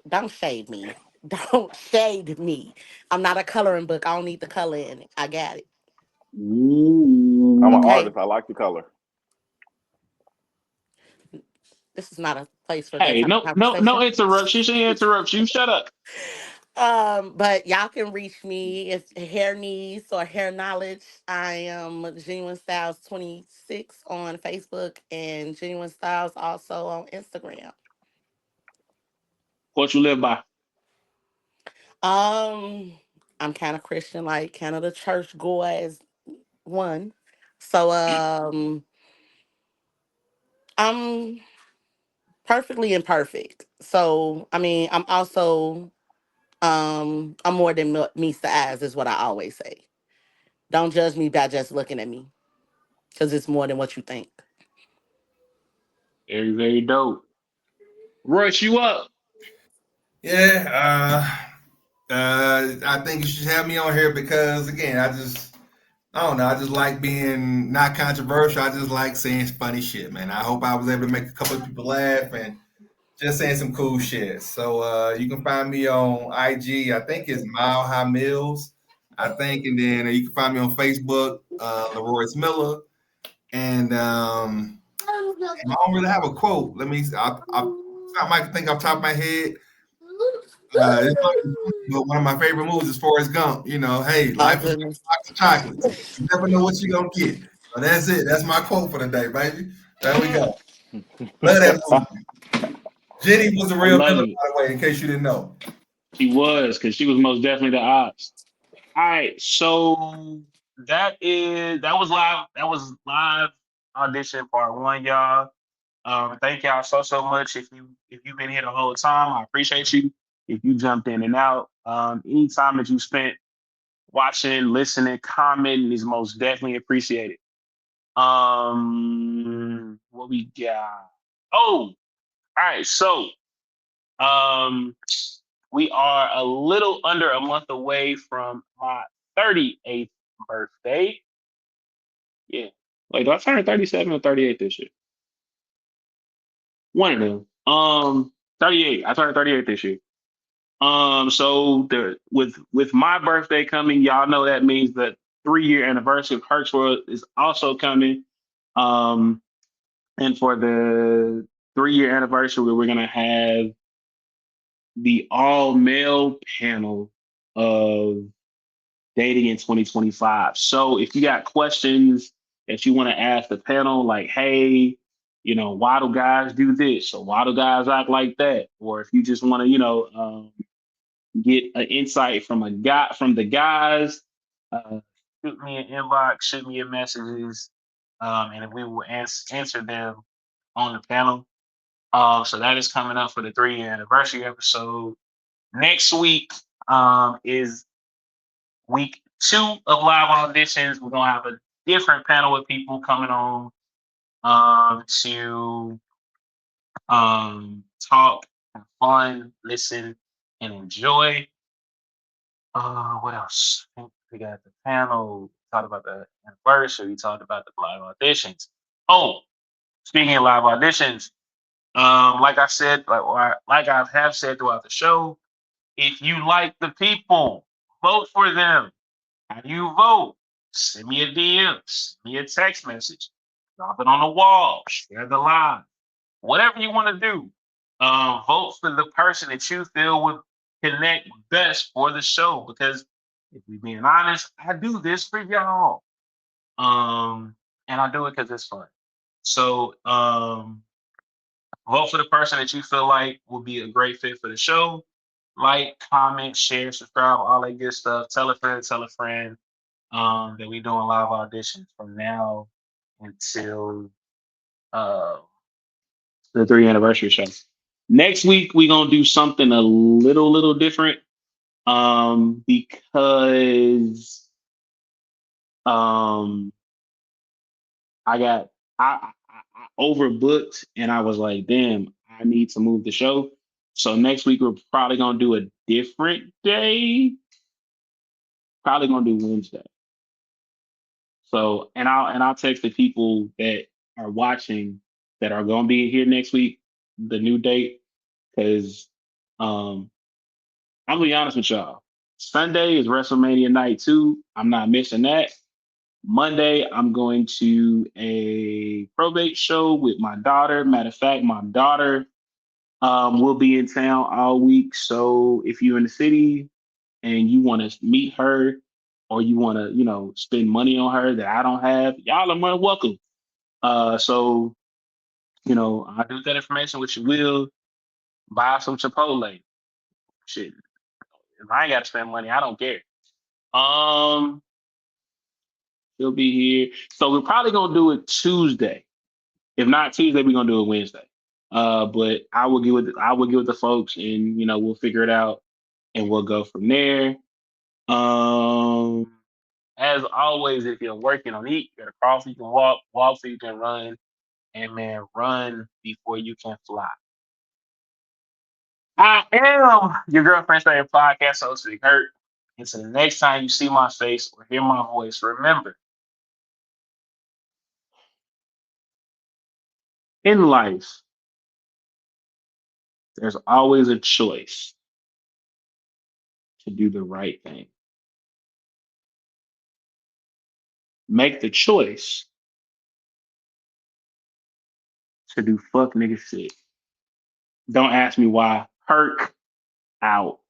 [SPEAKER 2] Don't shade me. Don't shade me. I'm not a coloring book. I don't need the color in it. I got it.
[SPEAKER 4] I'm an
[SPEAKER 1] Ooh.
[SPEAKER 2] Okay.
[SPEAKER 4] artist. I like the color.
[SPEAKER 2] This is not a place for that
[SPEAKER 1] Hey,
[SPEAKER 2] type of
[SPEAKER 1] no
[SPEAKER 2] conversation.
[SPEAKER 1] interruption. She interrupts you. Shut up.
[SPEAKER 2] But y'all can reach me if hair needs or hair knowledge. I am Genuine Styles 26 on Facebook and Genuine Styles also on Instagram.
[SPEAKER 1] What you live by?
[SPEAKER 2] Um, I'm kind of Christian, like kind of the church goer as one. So I'm perfectly imperfect. So I mean, I'm also I'm more than meets the eyes is what I always say. Don't judge me by just looking at me because it's more than what you think.
[SPEAKER 1] Very, very dope. Rush you up.
[SPEAKER 3] Yeah, I think you should have me on here because again, I don't know, I just like being not controversial. I just like saying funny shit, man. I hope I was able to make a couple of people laugh and just saying some cool shit. So you can find me on IG. I think it's Mile High Mills. I think, and then you can find me on Facebook, Leroy Miller. And I don't really have a quote. Let me. I might think off the top of my head. It's not funny, but one of my favorite movies is Forrest Gump. You know, hey,
[SPEAKER 2] Oh
[SPEAKER 3] life is like
[SPEAKER 2] goodness.
[SPEAKER 3] a box of chocolates. You never know what you're gonna get. So that's it. That's my quote for the day, baby. There we go. Love that movie. Jenny was a
[SPEAKER 1] I
[SPEAKER 3] real
[SPEAKER 1] love
[SPEAKER 3] villain,
[SPEAKER 1] it.
[SPEAKER 3] by the way, in case you didn't know.
[SPEAKER 1] She was, because she was most definitely the ops. All right, so that was live. That was live audition part one, y'all. Thank y'all so much. If you've been here the whole time, I appreciate you. If you jumped in and out, any time that you spent watching, listening, commenting is most definitely appreciated. What we got? Oh, all right. So, um, we are a little under a month away from my 38th birthday. Yeah. Wait, do I turn 37 or 38 this year? One of them. 38. I turned 38 this year. So with my birthday coming, y'all know that means the 3 year anniversary of Herc's World is also coming. Um, and for the 3 year anniversary, we're gonna have the all male panel of dating in 2025. So if you got questions that you want to ask the panel, like, hey, why do guys do this? Or why do guys act like that? Or if you just want to, get an insight from from the guys, uh, shoot me an inbox, shoot me your messages, and we will answer them on the panel. So that is coming up for the 3 year anniversary episode. Next week is week two of live auditions. We're gonna have a different panel with people coming on to talk. have fun, listen, and enjoy. What else? I think we got the panel. Talked about the anniversary. We talked about the live auditions. Oh, speaking of live auditions, like I said, like I have said throughout the show, if you like the people, vote for them. How do you vote? Send me a DM, send me a text message, drop it on the wall, share the live, whatever you want to do. Vote for the person that you feel would connect best for the show. Because if we being honest, I do this for y'all. And I do it because it's fun. So vote for the person that you feel like will be a great fit for the show. Like, comment, share, subscribe, all that good stuff. Tell a friend, tell a friend that we doing live auditions from now until uh, the 3 anniversary show. Next week we gonna do something a little different because um I got I overbooked and I was like, damn, I need to move the show. So next week we're probably gonna do a different day. Probably gonna do Wednesday. So and I'll text the people that are watching that are gonna be here next week the new date because um I'm gonna be honest with y'all. Sunday is WrestleMania night too. I'm not missing that. Monday, I'm going to a probate show with my daughter. Matter of fact, my daughter will be in town all week. So if you're in the city and you want to meet her or you want to, spend money on her that I don't have, y'all are more than welcome. So, I do that information, which you will buy some Chipotle. Shit. If I ain't got to spend money, I don't care. Um, He'll be here. So we're probably gonna do it Tuesday. If not Tuesday, we're gonna do it Wednesday. But I will get with the folks, and we'll figure it out, and we'll go from there. Um, as always, if you're working on eat, you gotta crawl so you can walk, walk so you can run, and man, run before you can fly. I am your girlfriend's favorite podcast host, Herc. And so the next time you see my face or hear my voice, remember in life, there's always a choice to do the right thing. Make the choice to do fuck nigga shit. Don't ask me why. Herc out.